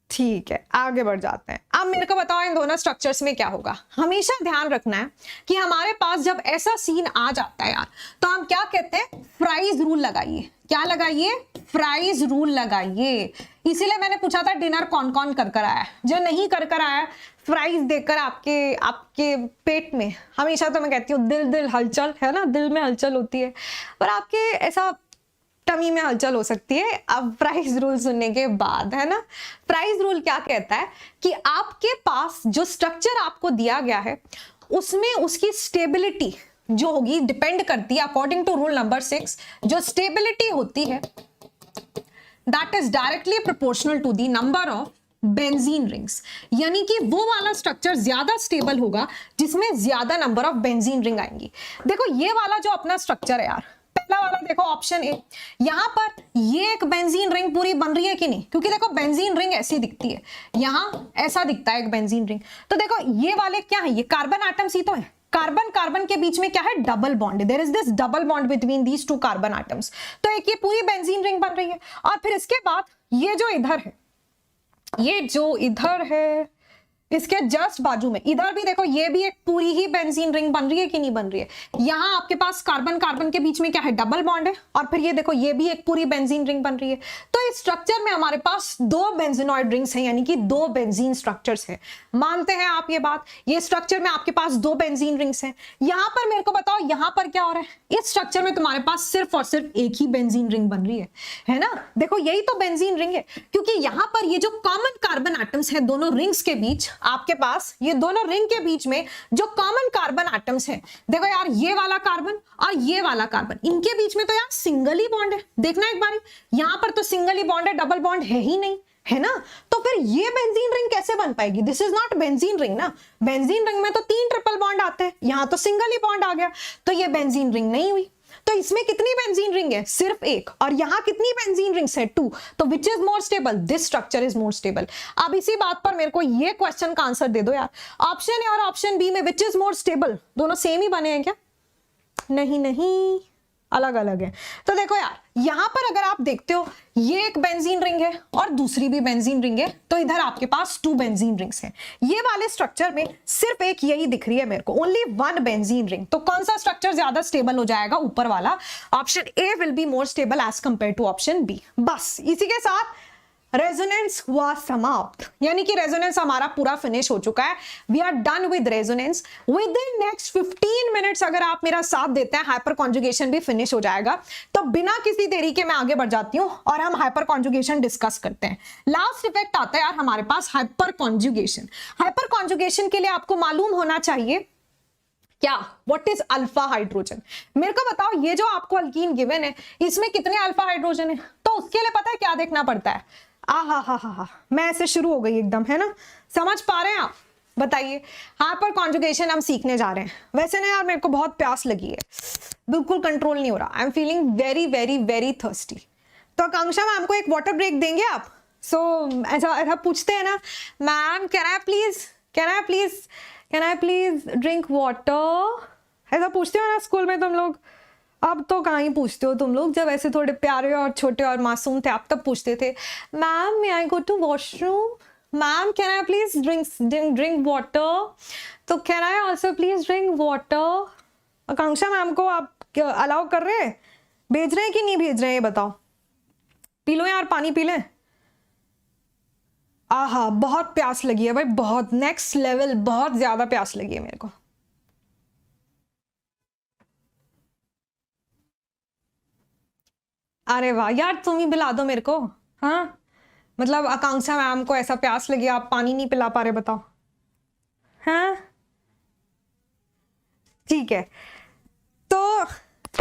ठीक है, आगे बढ़ जाते हैं। अब मेरे को बताओ इन दोनों स्ट्रक्चर्स में क्या होगा। हमेशा ध्यान रखना है कि हमारे पास जब ऐसा सीन आ जाता है यार, तो हम क्या कहते हैं, फ्राइज रूल लगाइए। क्या लगाइए? फ्राइज रूल लगाइए। इसीलिए मैंने पूछा था डिनर कौन कौन कर आया है। जो नहीं कर आया, फ्राइज देकर आपके पेट में, हमेशा तो मैं कहती हूँ दिल हलचल है ना, दिल में हलचल होती है, पर आपके ऐसा टमी में हलचल हो सकती है अब प्राइस रूल सुनने के बाद, है ना। प्राइस रूल क्या कहता है कि आपके पास जो स्ट्रक्चर आपको दिया गया है उसमें उसकी स्टेबिलिटी जो होगी डिपेंड करती है, अकॉर्डिंग टू रूल नंबर 6, जो स्टेबिलिटी होती है that is directly proportional to the number of benzene rings. यानी कि वो वाला स्ट्रक्चर ज्यादा स्टेबल होगा जिसमें ज्यादा नंबर ऑफ बेंजीन रिंग आएंगी। देखो ये वाला जो अपना स्ट्रक्चर है यार, पहला वाला देखो ऑप्शन ए, यहां पर ये एक बेंजीन रिंग पूरी बन रही है कि नहीं, क्योंकि देखो बेंजीन रिंग ऐसी दिखती है, यहां ऐसा दिखता है एक बेंजीन रिंग। तो देखो ये वाले क्या है, ये कार्बन एटम्स ही तो है। कार्बन कार्बन के बीच में क्या है, double bond, there is this double bond between these two carbon atoms. तो एक ये पूरी बेंजीन रिंग बन रही है। और फिर इसके बाद ये जो इधर है, ये जो इधर है, इसके जस्ट बाजू में इधर भी देखो, ये भी एक पूरी ही बेंजीन रिंग बन रही है कि नहीं बन रही है। यहां आपके पास कार्बन कार्बन के बीच में क्या है, डबल बॉन्ड है, और फिर ये देखो ये भी एक पूरी बेंजीन रिंग बन रही है। तो इस स्ट्रक्चर में हमारे पास दो बेंजीनॉइड रिंग्स हैं, यानी कि दो बेंजीन स्ट्रक्चर्स हैं। मानते हैं आप ये बात, ये स्ट्रक्चर में आपके पास दो बेंजीन रिंग्स हैं। यहां पर मेरे को बताओ यहां पर क्या हो रहा है, इस स्ट्रक्चर में तुम्हारे पास सिर्फ और सिर्फ एक ही बेंजीन रिंग बन रही है ना। देखो यही तो बेंजीन रिंग है, क्योंकि यहां पर ये जो कॉमन कार्बन एटम्स हैं दोनों रिंग्स के बीच, आपके पास ये दोनों रिंग के बीच में जो कॉमन कार्बन एटम्स हैं, देखो यार ये वाला कार्बन और ये वाला कार्बन, इनके बीच में तो यार सिंगल ही बॉन्ड है। देखना एक बार, यहां पर तो सिंगल ही बॉन्ड है, डबल बॉन्ड है ही नहीं, है ना। तो फिर ये बेंजीन रिंग कैसे बन पाएगी, this is not benzene ring ना। बेंजीन रिंग में तो 3 ट्रिपल बॉन्ड आते हैं, यहां तो सिंगल ही बॉन्ड आ गया, तो ये बेंजीन रिंग नहीं हुई। तो इसमें कितनी बेंजीन रिंग है, सिर्फ एक, और यहां कितनी बेंजीन रिंग्स है, 2। तो which is more stable, this structure is more stable. अब इसी बात पर मेरे को ये क्वेश्चन का आंसर दे दो यार, ऑप्शन ए और ऑप्शन बी में विच इज मोर स्टेबल, दोनों सेम ही बने हैं क्या, नहीं नहीं, अलग अलग है। तो देखो यार यहां पर अगर आप देखते हो ये एक बेंजीन रिंग है और दूसरी भी बेंजीन रिंग है, तो इधर आपके पास 2 बेंजीन रिंग्स हैं। ये वाले स्ट्रक्चर में सिर्फ एक यही दिख रही है मेरे को, ओनली 1 बेंजीन रिंग। तो कौन सा स्ट्रक्चर ज्यादा स्टेबल हो जाएगा, ऊपर वाला। Option A will be more stable as compare to option B. बस इसी के साथ रेजोनेंस हुआ समाप्त, यानी कि रेजोनेंस हमारा पूरा फिनिश हो चुका है। We are done with resonance. Within next 15 minutes अगर आप मेरा साथ देते हैं, हाइपर कॉन्जुगेशन भी फिनिश हो जाएगा। तो बिना किसी देरी के मैं आगे बढ़ जाती हूं और हम हाइपर कॉन्जुगेशन डिस्कस करते हैं। लास्ट इफेक्ट आता है यार हमारे पास हाइपर कॉन्जुगेशन। हाइपर कॉन्जुगेशन के लिए आपको मालूम होना चाहिए क्या, व्हाट इज अल्फा हाइड्रोजन। मेरे को बताओ ये जो आपको अल्कीन गिवन है इसमें कितने अल्फा हाइड्रोजन है, तो उसके लिए पता है क्या देखना पड़ता है। हा, मैं ऐसे शुरू हो गई एकदम, है ना। समझ पा रहे हैं आप, बताइए। हाइपर कॉन्जुगेशन हम सीखने जा रहे हैं। वैसे ना यार मेरे को बहुत प्यास लगी है, बिल्कुल कंट्रोल नहीं हो रहा। I am feeling very very very thirsty. तो आकांक्षा मैम को एक वाटर ब्रेक देंगे आप। ऐसा ऐसा पूछते हैं ना, ma'am can I please drink water, ऐसा पूछते हो ना स्कूल में तुम लोग। अब तो कहाँ ही पूछते हो तुम लोग, जब ऐसे थोड़े प्यारे और छोटे और मासूम थे आप तब पूछते थे, ma'am may I go to washroom, ma'am can I please drink water, तो can I also please drink water. Akanksha ma'am को आप अलाउ कर रहे हैं, भेज रहे हैं कि नहीं भेज रहे हैं, ये बताओ। पी लो यार, पानी पी लें। आहा बहुत प्यास लगी है भाई, बहुत नेक्स्ट लेवल, बहुत ज्यादा प्यास लगी है मेरे को। अरे वाह यार, तुम ही पिला दो मेरे को। हाँ मतलब आकांक्षा मैम को ऐसा प्यास लगी, आप पानी नहीं पिला पा रहे, बताओ। हाँ ठीक है। तो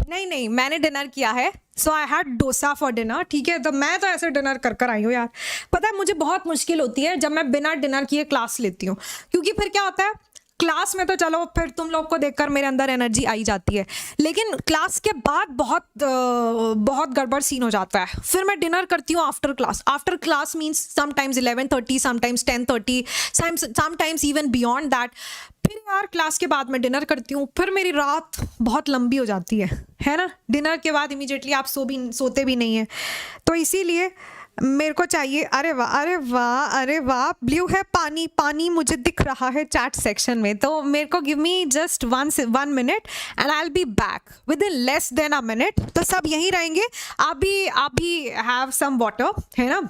नहीं नहीं, मैंने डिनर किया है, so I had dosa for dinner. ठीक है, तो मैं तो ऐसे डिनर कर कर आई हूँ यार। पता है मुझे बहुत मुश्किल होती है जब मैं बिना डिनर किए क्लास लेती हूँ, क्योंकि फिर क्या होता है, क्लास में तो चलो फिर तुम लोग को देखकर मेरे अंदर एनर्जी आई जाती है, लेकिन क्लास के बाद बहुत गड़बड़ सीन हो जाता है। फिर मैं डिनर करती हूँ after class. After class means sometimes 11:30, sometimes 10:30, sometimes even beyond that. फिर यार क्लास के बाद मैं डिनर करती हूँ, फिर मेरी रात बहुत लंबी हो जाती है ना। डिनर के बाद इमीडिएटली आप सोते भी नहीं है, तो इसीलिए मेरे को चाहिए। अरे वाह अरे वाह अरे वाह, ब्लू है पानी, पानी मुझे दिख रहा है चैट सेक्शन में। तो मेरे को give me just 1 minute and I will be back with in less than a minute. तो सब यहीं रहेंगे, आप भी हैव सम वाटर, है ना,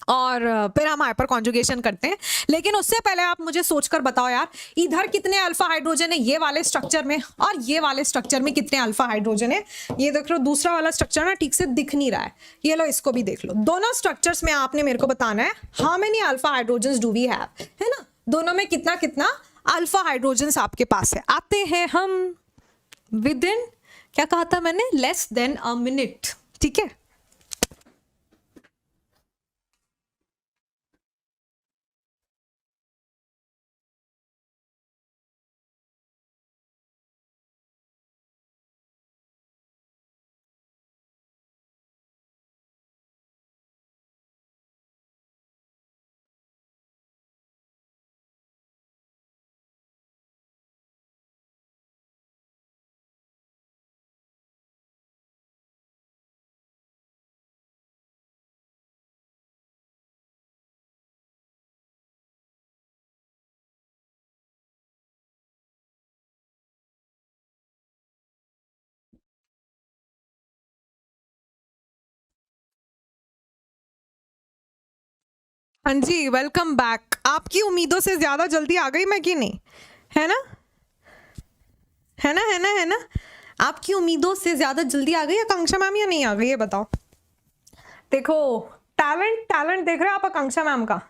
और फिर हम हाइपर कॉन्जुगेशन करते हैं। लेकिन उससे पहले आप मुझे सोचकर बताओ यार, इधर कितने अल्फा हाइड्रोजन है ये वाले स्ट्रक्चर में, और ये वाले स्ट्रक्चर में कितने अल्फा हाइड्रोजन है। ये देख लो दूसरा वाला स्ट्रक्चर ना ठीक से दिख नहीं रहा है, ये लो इसको भी देख लो। दोनों स्ट्रक्चर्स में आपने मेरे को बताना है how many alpha hydrogen do we have, है ना। दोनों में कितना कितना अल्फा हाइड्रोजन आपके पास है। आते हैं हम विद इन, क्या कहा था मैंने, लेस देन अ मिनट। ठीक है। हाँ जी, वेलकम बैक। आपकी उम्मीदों से ज्यादा जल्दी आ गई मैं कि नहीं? है ना? है ना, है ना, है ना? आपकी उम्मीदों से ज्यादा जल्दी आ गई आकांक्षा मैम या नहीं आ गई, ये बताओ। देखो, टैलेंट टैलेंट देख रहे हो आप आकांक्षा मैम का?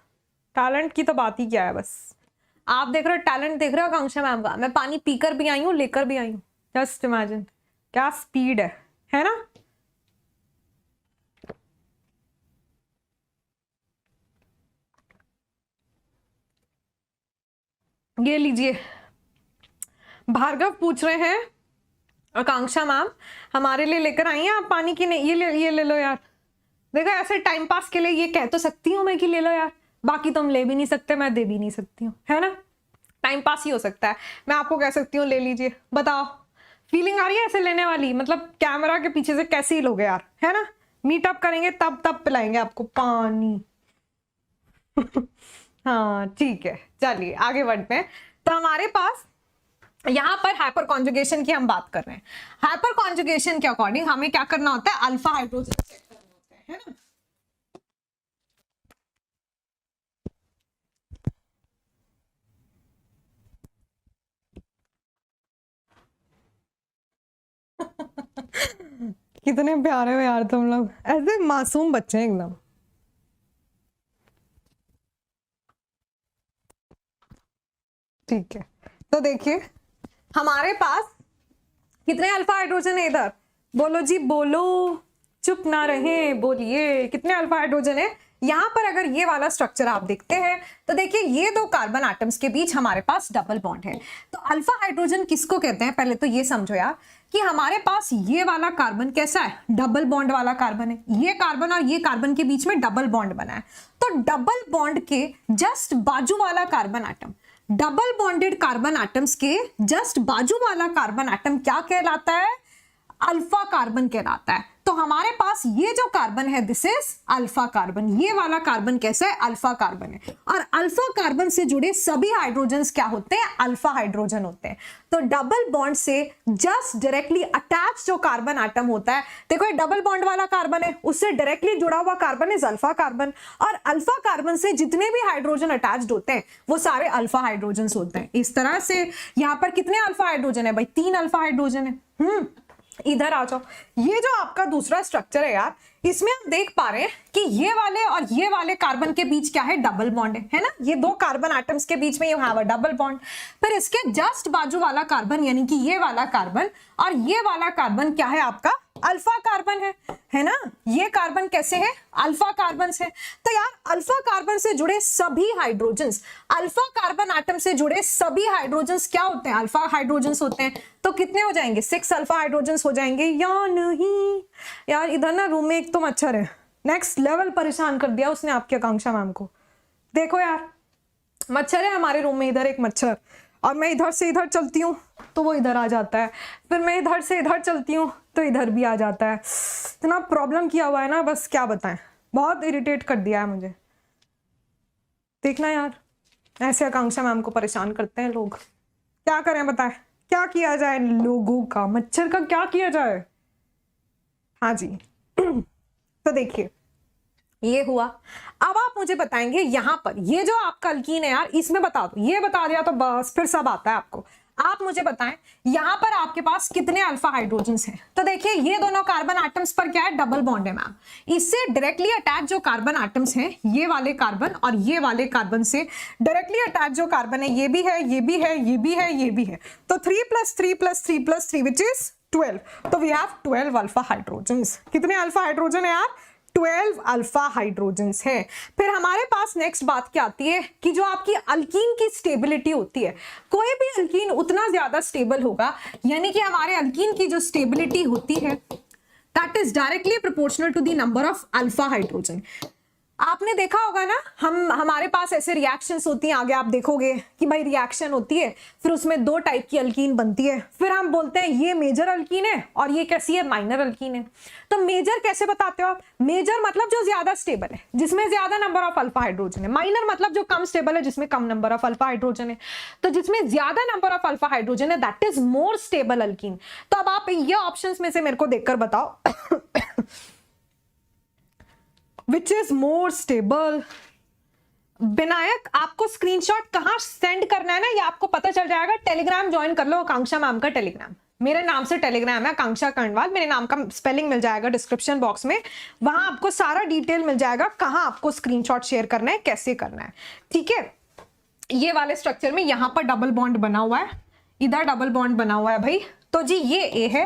टैलेंट की तो बात ही क्या है, बस आप देख रहे हो टैलेंट, देख रहे हो आकांक्षा मैम का। मैं पानी पीकर भी आई हूँ, लेकर भी आई हूँ। जस्ट इमेजिन क्या स्पीड है ना? ये लीजिए, भार्गव पूछ रहे हैं आकांक्षा मैम हमारे लिए लेकर आई हैं आप पानी की? नहीं, ये ले लो यार। देखो, ऐसे टाइम पास के लिए ये कह तो सकती हूँ मैं कि ले लो यार, बाकी तुम ले भी नहीं सकते, मैं दे भी नहीं सकती हूँ, है ना? टाइम पास ही हो सकता है, मैं आपको कह सकती हूँ ले लीजिए। बताओ, फीलिंग आ रही है ऐसे लेने वाली? मतलब कैमरा के पीछे से कैसे ही लोगे यार, है ना? मीटअप करेंगे तब तब पिलाएंगे आपको पानी। हाँ ठीक है, चलिए आगे बढ़ते हैं। तो हमारे पास यहाँ पर हाइपर कॉन्जुगेशन की हम बात कर रहे हैं। हाइपर कॉन्जुगेशन के अकॉर्डिंग हमें क्या करना होता है? अल्फा हाइड्रोजन चेक करना होता है ना? कितने प्यारे हो यार तुम लोग, ऐसे मासूम बच्चे हैं एकदम। ठीक है, तो देखिए हमारे पास कितने अल्फा हाइड्रोजन है इधर? बोलो जी बोलो, चुप ना रहे, बोलिए कितने अल्फा हाइड्रोजन है? यहां पर अगर ये वाला स्ट्रक्चर आप देखते हैं तो देखिए ये दो कार्बन एटम्स के बीच हमारे पास डबल बॉन्ड है। तो अल्फा हाइड्रोजन किसको कहते हैं? पहले तो ये समझो यार कि हमारे पास ये वाला कार्बन कैसा है? डबल बॉन्ड वाला कार्बन है। ये कार्बन और ये कार्बन के बीच में डबल बॉन्ड बना है। तो डबल बॉन्ड के जस्ट बाजू वाला carbon atom, double bonded carbon atoms के जस्ट बाजू वाला कार्बन एटम क्या कहलाता है? अल्फा कार्बन कहलाता है। तो हमारे पास ये जो कार्बन है दिस इज अल्फा कार्बन। ये वाला कार्बन कैसा है? अल्फा कार्बन है। और अल्फा कार्बन से जुड़े सभी हाइड्रोजन्स क्या होते हैं? अल्फा हाइड्रोजन होते हैं। तो डबल बॉन्ड से जस्ट डायरेक्टली अटैच जो कार्बन एटम होता है, देखो ये डबल बॉन्ड वाला कार्बन है, उससे डायरेक्टली जुड़ा हुआ कार्बन इज अल्फा कार्बन। और अल्फा कार्बन से जितने भी हाइड्रोजन अटैच्ड होते हैं वो सारे अल्फा हाइड्रोजन होते हैं। इस तरह से यहां पर कितने अल्फा हाइड्रोजन है भाई? 3 अल्फा हाइड्रोजन है। इधर आ जाओ, ये जो आपका दूसरा स्ट्रक्चर है यार, इसमें आप देख पा रहे हैं कि ये वाले और ये वाले कार्बन के बीच क्या है? डबल बॉन्ड है ना? ये दो कार्बन एटम्स के बीच में you have a double bond. फिर इसके जस्ट बाजू वाला कार्बन यानी कि ये वाला कार्बन और ये वाला कार्बन क्या है आपका? अल्फा कार्बन है ना? ये कार्बन कैसे है? अल्फा कार्बन है। तो यार अल्फा कार्बन से जुड़े सभी हाइड्रोजन्स, अल्फा कार्बन एटम से जुड़े सभी हाइड्रोजन्स क्या होते हैं? अल्फा हाइड्रोजन्स होते हैं। तो कितने हो जाएंगे? 6 अल्फा हाइड्रोजन्स हो जाएंगे या नहीं? यार इधर ना रूम में एक तो मच्छर है, नेक्स्ट लेवल परेशान कर दिया उसने आपकी आकांक्षा मैम को। देखो यार मच्छर है हमारे रूम में, इधर एक मच्छर, और मैं इधर से इधर चलती हूँ तो वो इधर आ जाता है, फिर मैं इधर से इधर चलती हूँ तो इधर भी आ जाता है। इतना प्रॉब्लम किया हुआ है ना, बस क्या बताएं, बहुत इरिटेट कर दिया है मुझे। देखना यार ऐसे आकांक्षा मैम को परेशान करते हैं लोग, क्या करें बताएं, क्या किया जाए? लोगों का मच्छर का क्या किया जाए? हाँ जी तो देखिए ये हुआ। अब आप मुझे बताएंगे यहां पर ये जो आपका अल्कीन है यार, इसमें बता दो, ये बता दिया तो बस फिर सब आता है आपको। आप मुझे बताएं यहां पर आपके पास कितने अल्फा हाइड्रोजन्स हैं? तो देखिए ये दोनों कार्बन एटम्स पर क्या है? डबल बॉन्ड है मैम। इससे डायरेक्टली अटैच जो कार्बन एटम्स हैं, ये वाले कार्बन और ये वाले कार्बन से डायरेक्टली अटैच जो कार्बन है, ये भी है, ये भी है, ये भी है, ये भी है। तो 3 + 3 + 3 + 3 विच इज 12। तो वी हैव 12 अल्फा हाइड्रोजन्स। कितने अल्फा हाइड्रोजन है यार? 12 अल्फा हाइड्रोजन्स हैं। फिर हमारे पास नेक्स्ट बात क्या आती है कि जो आपकी अल्कीन की स्टेबिलिटी होती है, कोई भी अल्कीन उतना ज्यादा स्टेबल होगा, यानी कि हमारे अल्कीन की जो स्टेबिलिटी होती है that is directly proportional to the number of alpha hydrogen. आपने देखा होगा ना, हमारे पास ऐसे रिएक्शंस होती हैं, आगे आप देखोगे कि भाई रिएक्शन होती है, फिर उसमें 2 टाइप की अल्कीन बनती है, फिर हम बोलते हैं ये मेजर अल्कीन है और ये कैसी है? माइनर अल्कीन है। तो मेजर कैसे बताते हो आप? मेजर मतलब जो ज्यादा स्टेबल है, जिसमें ज्यादा नंबर ऑफ अल्फा हाइड्रोजन है। माइनर मतलब जो कम स्टेबल है, जिसमें कम नंबर ऑफ अल्फा हाइड्रोजन है। तो जिसमें ज्यादा नंबर ऑफ अल्फा हाइड्रोजन है that is more stable alkyne. तो अब आप ये ऑप्शंस में से मेरे को देखकर बताओ which is more stable, Vinayak, आपको स्क्रीनशॉट कहाँ सेंड करना है ना, ये आपको पता चल जाएगा। टेलीग्राम ज्वाइन कर लो, आकांक्षा मैम का टेलीग्राम, मेरे नाम से टेलीग्राम है, आकांक्षा कर्णवाल, मेरे नाम का स्पेलिंग मिल जाएगा डिस्क्रिप्शन बॉक्स में, वहां आपको सारा डिटेल मिल जाएगा कहाँ आपको स्क्रीनशॉट शेयर करना है, कैसे करना है, ठीक है। ये वाले स्ट्रक्चर में यहां पर डबल बॉन्ड बना हुआ है, इधर डबल बॉन्ड बना हुआ है भाई, तो जी ये ए है,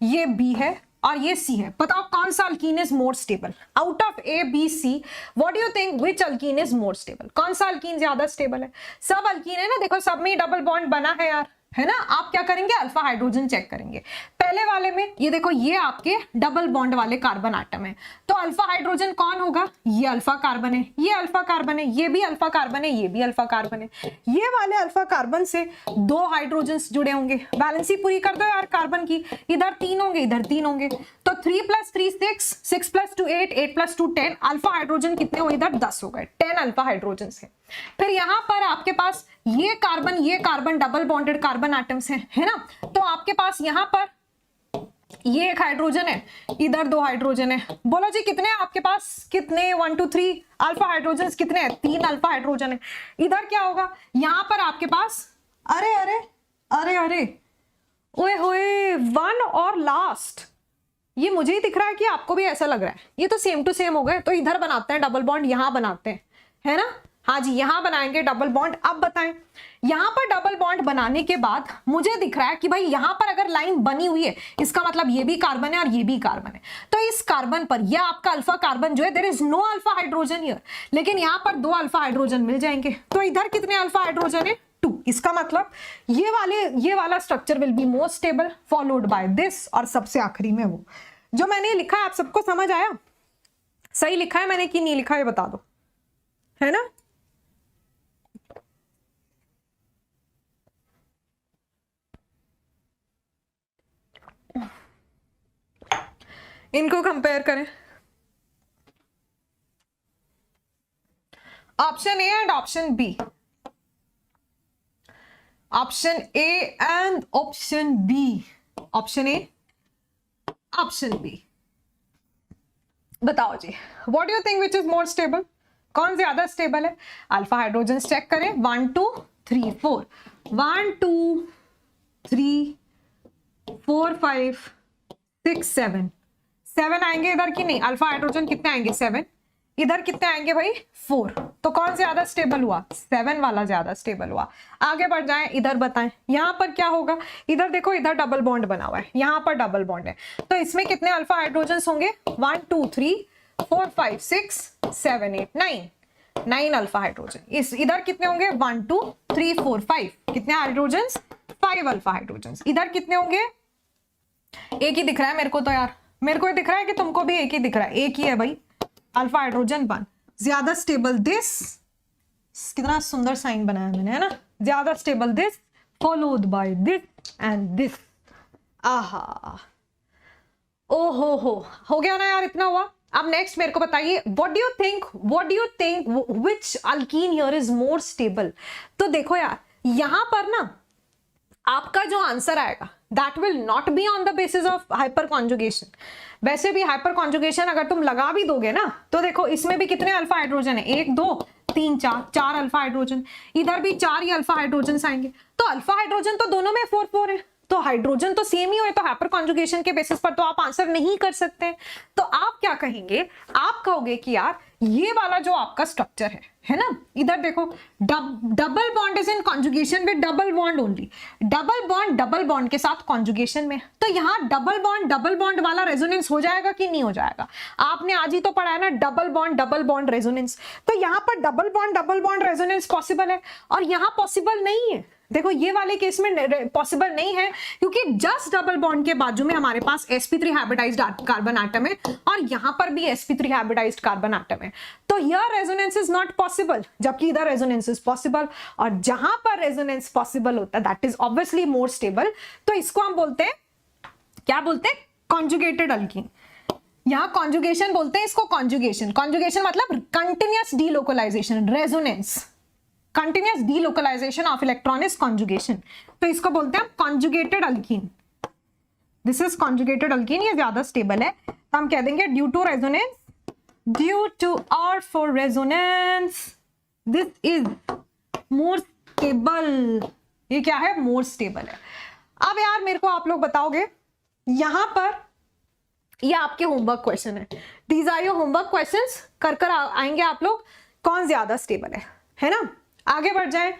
ये बी है और ये सी है। बताओ कौन सा alkene is more stable out of A B C? What do you think which alkene is more stable? कौन सा अल्कीन ज्यादा स्टेबल है? सब अल्कीन है ना, देखो सब में डबल बॉन्ड बना है यार, है ना। आप क्या करेंगे, अल्फा हाइड्रोजन चेक करेंगे। पहले वाले में ये देखो, ये आपके डबल बॉन्ड वाले कार्बन आटम है, तो अल्फा हाइड्रोजन कौन होगा? ये अल्फा कार्बन है, ये अल्फा कार्बन है, ये भी अल्फा कार्बन है, ये भी अल्फा कार्बन है। ये वाले अल्फा कार्बन से 2 हाइड्रोजन्स जुड़े होंगे, बैलेंसी पूरी कर दो यार कार्बन की, इधर 3 होंगे, इधर 3 होंगे, तो 3 + 3 6, 6 + 2 8, 8 + 2 10, अल्फा हाइड्रोजन कितने हो? इधर 10 हो गए, 10 अल्फा हाइड्रोजन है। फिर यहां पर आपके पास ये carbon double bonded carbon atoms हैं, है ना। तो आपके पास यहां पर ये एक हाइड्रोजन है, इधर 2 हाइड्रोजन है। बोलो जी कितने आपके पास, कितने 1 2 3 अल्फा हाइड्रोजन कितने हैं? 3 अल्फा हाइड्रोजन है। इधर क्या होगा, यहां पर आपके पास अरे अरे अरे अरे ओए होए 1 और लास्ट, ये मुझे ही दिख रहा है कि आपको भी ऐसा लग रहा है, ये तो सेम टू सेम हो गए। तो इधर बनाते हैं डबल बॉन्ड, यहां बनाते हैं, है ना। हाँ जी, यहां बनाएंगे डबल बॉन्ड। अब बताएं, यहां पर डबल बॉन्ड बनाने के बाद मुझे दिख रहा है कि भाई यहां पर अगर लाइन बनी हुई है, इसका मतलब ये भी कार्बन है और ये भी कार्बन है। तो इस कार्बन पर यह आपका अल्फा कार्बन जो है, there is no alpha hydrogen here, लेकिन यहां पर 2 अल्फा हाइड्रोजन मिल जाएंगे। तो इधर कितने अल्फा हाइड्रोजन है? 2। इसका मतलब ये वाला structure will be most stable, followed by this, और सबसे आखिरी में वो जो मैंने लिखा है। आप सबको समझ आया? सही लिखा है मैंने कि नहीं लिखा, ये बता दो, है ना। इनको कंपेयर करें, option A and option B, option A and option B, option A option B, बताओ जी what do you think which is more stable? कौन ज्यादा स्टेबल है? अल्फा हाइड्रोजन चेक करें, 1 2 3 4, 1 2 3 4 5 6 7, 7 आएंगे इधर की नहीं? अल्फा हाइड्रोजन कितने आएंगे? 7। इधर कितने आएंगे भाई? 4। तो कौन ज्यादा स्टेबल हुआ? 7 वाला ज्यादा स्टेबल हुआ। आगे बढ़ जाएं, इधर बताएं यहां पर क्या होगा। इधर देखो, इधर डबल बॉन्ड बना हुआ है, यहां पर डबल बॉन्ड है, तो इसमें कितने अल्फा हाइड्रोजन होंगे? 1 2 3 4 5 6 7 8 9, 9 अल्फा हाइड्रोजन। इस इधर कितने होंगे? 1 2 3 4 5, कितने हाइड्रोजन? 5 alpha hydrogen. इधर कितने होंगे? एक ही दिख रहा है मेरे को तो यार, मेरे को दिख रहा है कि तुमको भी एक ही दिख रहा है, एक ही है भाई, अल्फा हाइड्रोजन 1। ज्यादा स्टेबल दिस, कितना सुंदर साइन बनाया मैंने, है ना। ज्यादा stable this followed by this and this. आहा, ओहो हो गया ना यार, इतना हुआ। अब नेक्स्ट मेरे को बताइए, what do you think which alkyne here is more stable? तो देखो यार, यहां पर ना आपका जो आंसर आएगा that will not be on the basis of hyper conjugation। वैसे भी हाइपर कॉन्जुगेशन अगर तुम लगा भी दोगे ना, तो देखो इसमें भी कितने अल्फा हाइड्रोजन है? 1 2 3 4, 4 अल्फा हाइड्रोजन। इधर भी 4 ही अल्फा हाइड्रोजन आएंगे, तो अल्फा हाइड्रोजन तो दोनों में 4 4 है, तो हाइड्रोजन तो सेम ही हुए, तो हाइपर कॉन्जुगेशन के बेसिस पर तो आप आंसर नहीं कर सकते। तो आप क्या कहेंगे? आप कहोगे कि यार ये वाला जो आपका स्ट्रक्चर है ना, इधर देखो, double bond is in conjugation with double bond only, double bond के साथ कॉन्जुगेशन में, तो यहाँ डबल बॉन्ड वाला रेजोनेंस हो जाएगा कि नहीं हो जाएगा? आपने आज ही तो पढ़ा है ना, डबल बॉन्ड रेजोनेंस। तो यहाँ पर डबल बॉन्ड रेजोनेंस पॉसिबल है, और यहाँ पॉसिबल नहीं है। देखो ये वाले केस में पॉसिबल नहीं है, क्योंकि जस्ट डबल बॉन्ड के बाजू में हमारे पास sp3 हाइब्रिडाइज्ड कार्बन एटम है, और यहां पर भी sp3 हाइब्रिडाइज्ड कार्बन एटम है। तो here resonance is not possible, जबकि इधर रेजोनेंस इज पॉसिबल, और जहां पर रेजोनेंस पॉसिबल होता है that is obviously more stable. तो इसको हम बोलते हैं, क्या बोलते हैं? Conjugated alkyne. यहां कॉन्जुगेशन बोलते हैं इसको, कॉन्जुगेशन मतलब continuous delocalization, resonance, continuous delocalization of electron is conjugation. तो इसको बोलते हैं conjugated alkene. This is conjugated alkene, ये ज्यादा स्टेबल है, तो हम कह देंगे due to resonance, due to और for resonance, this is more stable. ये क्या है? मोर स्टेबल है। अब यार मेरे को आप लोग बताओगे, यहां पर ये आपके होमवर्क क्वेश्चन है, these are your homework questions, कर आएंगे आप लोग, कौन ज्यादा स्टेबल है ना। आगे बढ़ जाए,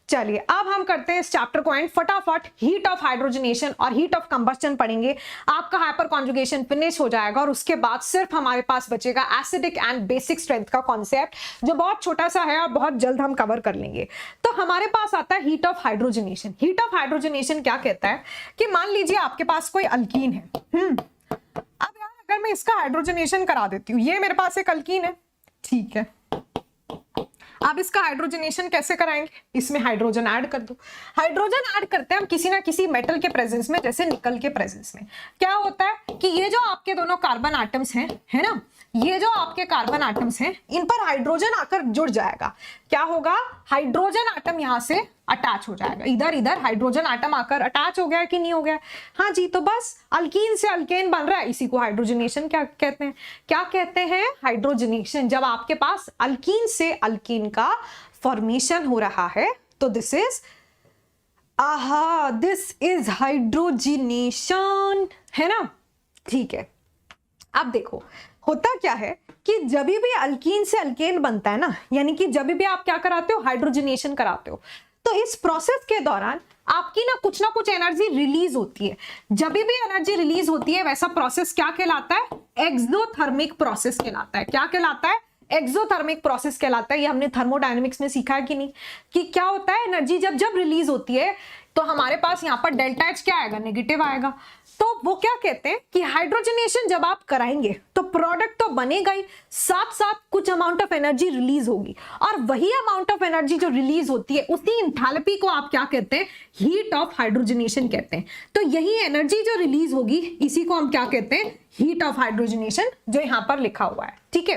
चलिए अब हम करते हैं इस चैप्टर को एंड। फटाफट हीट ऑफ हाइड्रोजनेशन और हीट ऑफ कंबस्टन पढ़ेंगे, आपका हाइपर कॉन्जुगेशन फिनिश हो जाएगा और उसके बाद सिर्फ हमारे पास बचेगा एसिडिक एंड बेसिक स्ट्रेंथ का कॉन्सेप्ट, जो बहुत छोटा सा है और बहुत जल्द हम कवर कर लेंगे। तो हमारे पास आता है heat of hydrogenation. Heat of hydrogenation क्या कहता है कि मान लीजिए आपके पास कोई अल्कीन है, अब यार अगर मैं इसका हाइड्रोजनेशन करा देती हूँ, ये मेरे पास एक अल्कीन है, ठीक है, अब इसका हाइड्रोजनेशन कैसे कराएंगे? इसमें हाइड्रोजन ऐड कर दो। हाइड्रोजन ऐड करते हैं हम किसी ना किसी मेटल के प्रेजेंस में, जैसे निकल के प्रेजेंस में। क्या होता है कि ये जो आपके दोनों कार्बन एटम्स हैं, है ना, ये जो आपके कार्बन एटम्स हैं, इन पर हाइड्रोजन आकर जुड़ जाएगा। क्या होगा? हाइड्रोजन एटम यहां से अटैच हो जाएगा। इधर इधर हाइड्रोजन एटम आकर अटैच हो गया कि नहीं हो गया? हाँ जी, तो बस अल्कीन से अल्केन बन रहा है, इसी को हाइड्रोजनेशन क्या कहते हैं? क्या कहते हैं? हाइड्रोजनेशन। जब आपके पास अल्कीन से अल्कीन का फॉर्मेशन हो रहा है, तो दिस इज हाइड्रोजनेशन, है ना, ठीक है। अब देखो होता क्या है कि जब भी अल्कीन से अल्केन बनता है ना, यानी कि जब भी आप क्या कराते हो? हाइड्रोजनेशन कराते हो, तो इस प्रोसेस के दौरान आपकी ना कुछ एनर्जी रिलीज होती है। जब भी एनर्जी रिलीज होती है, वैसा प्रोसेस क्या कहलाता है? एक्सोथर्मिक प्रोसेस कहलाता है। क्या कहलाता है? एक्सोथर्मिक प्रोसेस कहलाता है। ये हमने थर्मोडायनेमिक्स में सीखा है कि नहीं, कि क्या होता है, एनर्जी जब रिलीज होती है तो हमारे पास यहाँ पर डेल्टा एच क्या आएगा? नेगेटिव आएगा। तो वो क्या कहते हैं कि हाइड्रोजनेशन जब आप कराएंगे तो प्रोडक्ट तो बनेगा ही, साथ साथ कुछ अमाउंट ऑफ एनर्जी रिलीज होगी, और वही अमाउंट ऑफ एनर्जी जो रिलीज होती है, उसी इंथैल्पी को आप क्या कहते हैं? हीट ऑफ हाइड्रोजनेशन कहते हैं। तो यही एनर्जी जो रिलीज होगी, इसी को हम क्या कहते हैं? हीट ऑफ हाइड्रोजनेशन, जो यहां पर लिखा हुआ है, ठीक है।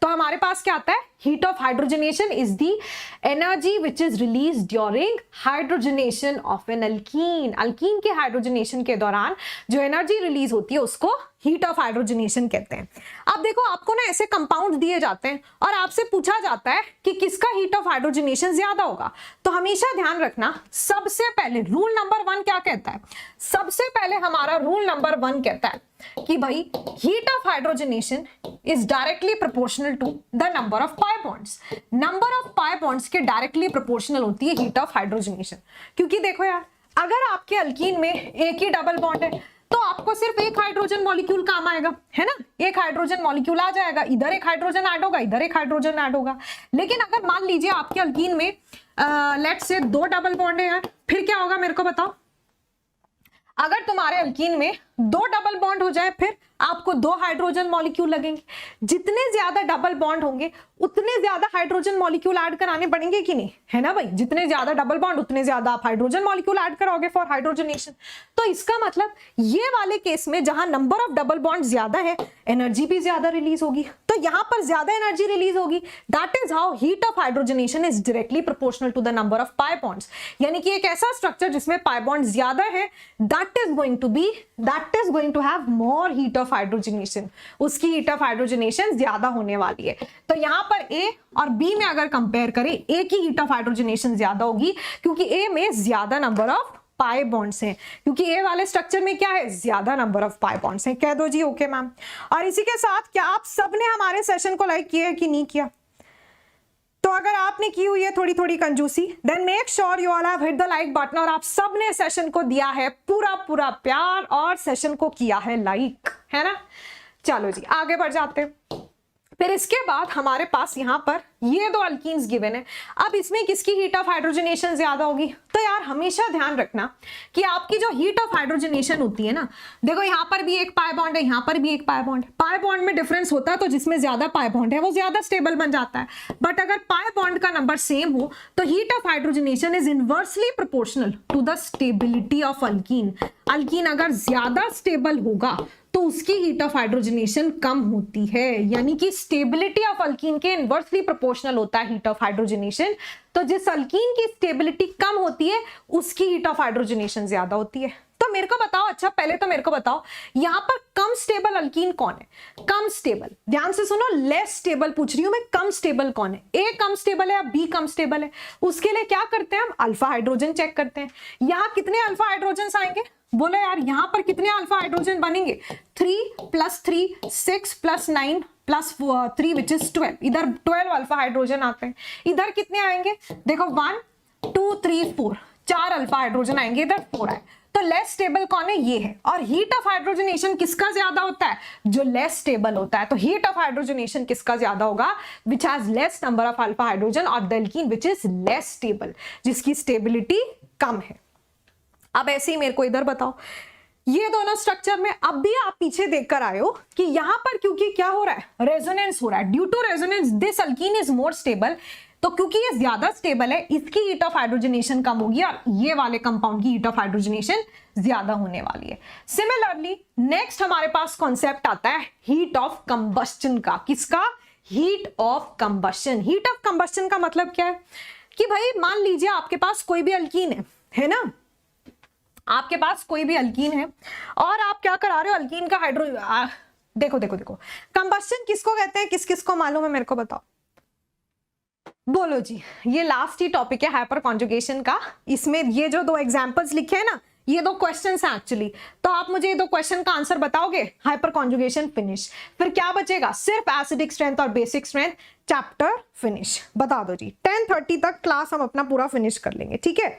तो हमारे पास क्या आता है? Heat of hydrogenation is the energy which is release during hydrogenation of an alkene. Alkene के हाइड्रोजनेशन के दौरान जो एनर्जी रिलीज होती है उसको हीट ऑफ हाइड्रोजनेशन कहते हैं। अब देखो, आपको ना ऐसे कंपाउंड दिए जाते हैं और आपसे पूछा जाता है कि किसका हीट ऑफ हाइड्रोजनेशन ज्यादा होगा। तो हमेशा ध्यान रखना, सबसे पहले रूल नंबर 1 क्या कहता है? सबसे पहले हमारा रूल नंबर 1 कहता है कि भाई heat of hydrogenation is directly proportional to the number of pi bonds. Number of pi bonds के डायरेक्टली प्रोपोर्शनल होती है हीट ऑफ हाइड्रोजनेशन। क्योंकि देखो यार, अगर आपके अल्कीन में एक ही डबल बॉन्ड है तो आपको सिर्फ एक हाइड्रोजन मॉलिक्यूल काम आएगा, है ना, एक हाइड्रोजन मॉलिक्यूल आ जाएगा, इधर एक हाइड्रोजन ऐड होगा, इधर एक हाइड्रोजन ऐड होगा। लेकिन अगर मान लीजिए आपके अल्कीन में लेट्स से 2 डबल बॉन्ड है यार, फिर क्या होगा? मेरे को बताओ। अगर तुम्हारे अल्कीन में 2 डबल बॉन्ड हो जाए, फिर आपको 2 हाइड्रोजन मॉलिक्यूल लगेंगे। जितने ज्यादा डबल बॉन्ड होंगे उतने ज्यादा हाइड्रोजन मॉलिक्यूल ऐड कराने पड़ेंगे कि नहीं, है ना भाई? जितने ज्यादा डबल बॉन्ड उतने ज्यादा आप हाइड्रोजन मॉलिक्यूल ऐड कराओगे फॉर हाइड्रोजनेशन। तो इसका मतलब ये वाले केस में जहां नंबर ऑफ डबल बॉन्ड ज्यादा है, एनर्जी भी ज्यादा रिलीज होगी। तो यहां पर ज्यादा एनर्जी रिलीज होगी। That is how heat of hydrogenation is directly proportional to the number of pi bonds. यानी कि एक ऐसा स्ट्रक्चर जिसमें पाई बॉन्ड ज्यादा है, that is going to have more heat of hydrogenation. उसकी हीट ऑफ हाइड्रोजनेशन ज्यादा होने वाली है। तो यहां पर ए और बी में अगर कंपेयर करें, ए की हीट ऑफ हाइड्रोजनेशन ज्यादा होगी क्योंकि ए में ज्यादा नंबर ऑफ पाई बॉन्ड्स हैं, क्योंकि ए वाले स्ट्रक्चर में क्या है? ज्यादा नंबर ऑफ पाई बॉन्ड्स हैं। कह दो जी ओके मैम। और इसी के साथ क्या आप सबने हमारे सेशन को लाइक किया है कि नहीं किया? तो अगर आपने की हुई है थोड़ी थोड़ी कंजूसी, then make sure you all have hit the like button, और आप सबने सेशन को दिया है पूरा पूरा प्यार और सेशन को किया है लाइक, है ना। चलो जी आगे बढ़ जाते हैं। फिर इसके बाद हमारे पास यहाँ पर ये 2 अल्कीन्स गिवन है। अब इसमें किसकी हीट ऑफ हाइड्रोजनेशन ज्यादा होगी? तो यार हमेशा ध्यान रखना कि आपकी जो हीट ऑफ हाइड्रोजनेशन होती है ना, देखो यहाँ पर भी एक पाई बॉन्ड है, यहाँ पर भी एक पाई बॉन्ड है। पाई बॉन्ड में डिफरेंस होता है, तो जिसमें ज्यादा पाई बॉन्ड है वो ज्यादा स्टेबल बन जाता है। बट अगर पाई बॉन्ड का नंबर सेम हो तो heat of hydrogenation is inversely proportional to the stability of alkene. Alkene अगर ज्यादा स्टेबल होगा तो उसकी हीट ऑफ हाइड्रोजनेशन कम होती है, यानी कि स्टेबिलिटी ऑफ अल्कीन के इनवर्सली प्रोपोर्शनल होता है हीट ऑफ हाइड्रोजनेशन। तो जिस अल्कीन की स्टेबिलिटी कम होती है उसकी हीट ऑफ हाइड्रोजनेशन ज्यादा होती है। तो मेरे को बताओ, अच्छा पहले तो मेरे को बताओ यहां पर कम स्टेबल अल्कीन कौन है? कम स्टेबल, ध्यान से सुनो, लेस स्टेबल पूछ रही हूं मैं, कम स्टेबल कौन है? ए कम स्टेबल है या बी कम स्टेबल है? उसके लिए क्या करते हैं हम? अल्फा हाइड्रोजन चेक करते हैं। यहां कितने अल्फा हाइड्रोजन आएंगे? बोलो यार यहां पर कितने अल्फा हाइड्रोजन बनेंगे? 3 + 3 6 + 9 + 3 विच इज 12। इधर 12 अल्फा हाइड्रोजन आते हैं। इधर कितने आएंगे? देखो 1 2 3 4, 4 अल्फा हाइड्रोजन आएंगे, इधर 4 आए। तो लेस स्टेबल कौन है? ये है। और हीट ऑफ हाइड्रोजनेशन किसका ज्यादा होता है? जो लेस स्टेबल होता है। तो हीट ऑफ हाइड्रोजनेशन किसका ज्यादा होगा? Which has less number of alpha hydrogen, और the alkene which is less stable, जिसकी स्टेबिलिटी कम है। अब ऐसे ही मेरे को इधर बताओ, ये दोनों स्ट्रक्चर में अब भी आप पीछे देखकर आए हो कि यहां पर क्योंकि क्या हो रहा है? रेजोनेंस हो रहा है। Due to resonance this alkene is more stable. तो क्योंकि ये ज्यादा स्टेबल है, इसकी हीट ऑफ हाइड्रोजनेशन कम होगी और ये वाले कंपाउंड की हीट ऑफ हाइड्रोजनेशन ज्यादा होने वाली है। सिमिलरली नेक्स्ट हमारे पास कॉन्सेप्ट आता है हीट ऑफ कंबस्टन का। किसका? Heat of combustion. Heat of combustion का मतलब क्या है कि भाई मान लीजिए आपके पास कोई भी अल्कीन है ना, आपके पास कोई भी अल्कीन है और आप क्या करा रहे हो? अल्कीन का देखो देखो देखो, कंबस्टन किसको कहते हैं? किस किस को मालूम है मेरे को बताओ? बोलो जी। ये लास्ट ही टॉपिक है हाइपर कॉन्जुगेशन का। इसमें ये जो 2 एग्जांपल्स लिखे हैं ना, ये 2 क्वेश्चंस हैं एक्चुअली। तो आप मुझे ये 2 क्वेश्चन का आंसर बताओगे, हाइपर कॉन्जुगेशन फिनिश। फिर क्या बचेगा? सिर्फ एसिडिक स्ट्रेंथ और बेसिक स्ट्रेंथ, चैप्टर फिनिश। बता दो जी। 10:30 तक क्लास हम अपना पूरा फिनिश कर लेंगे, ठीक है?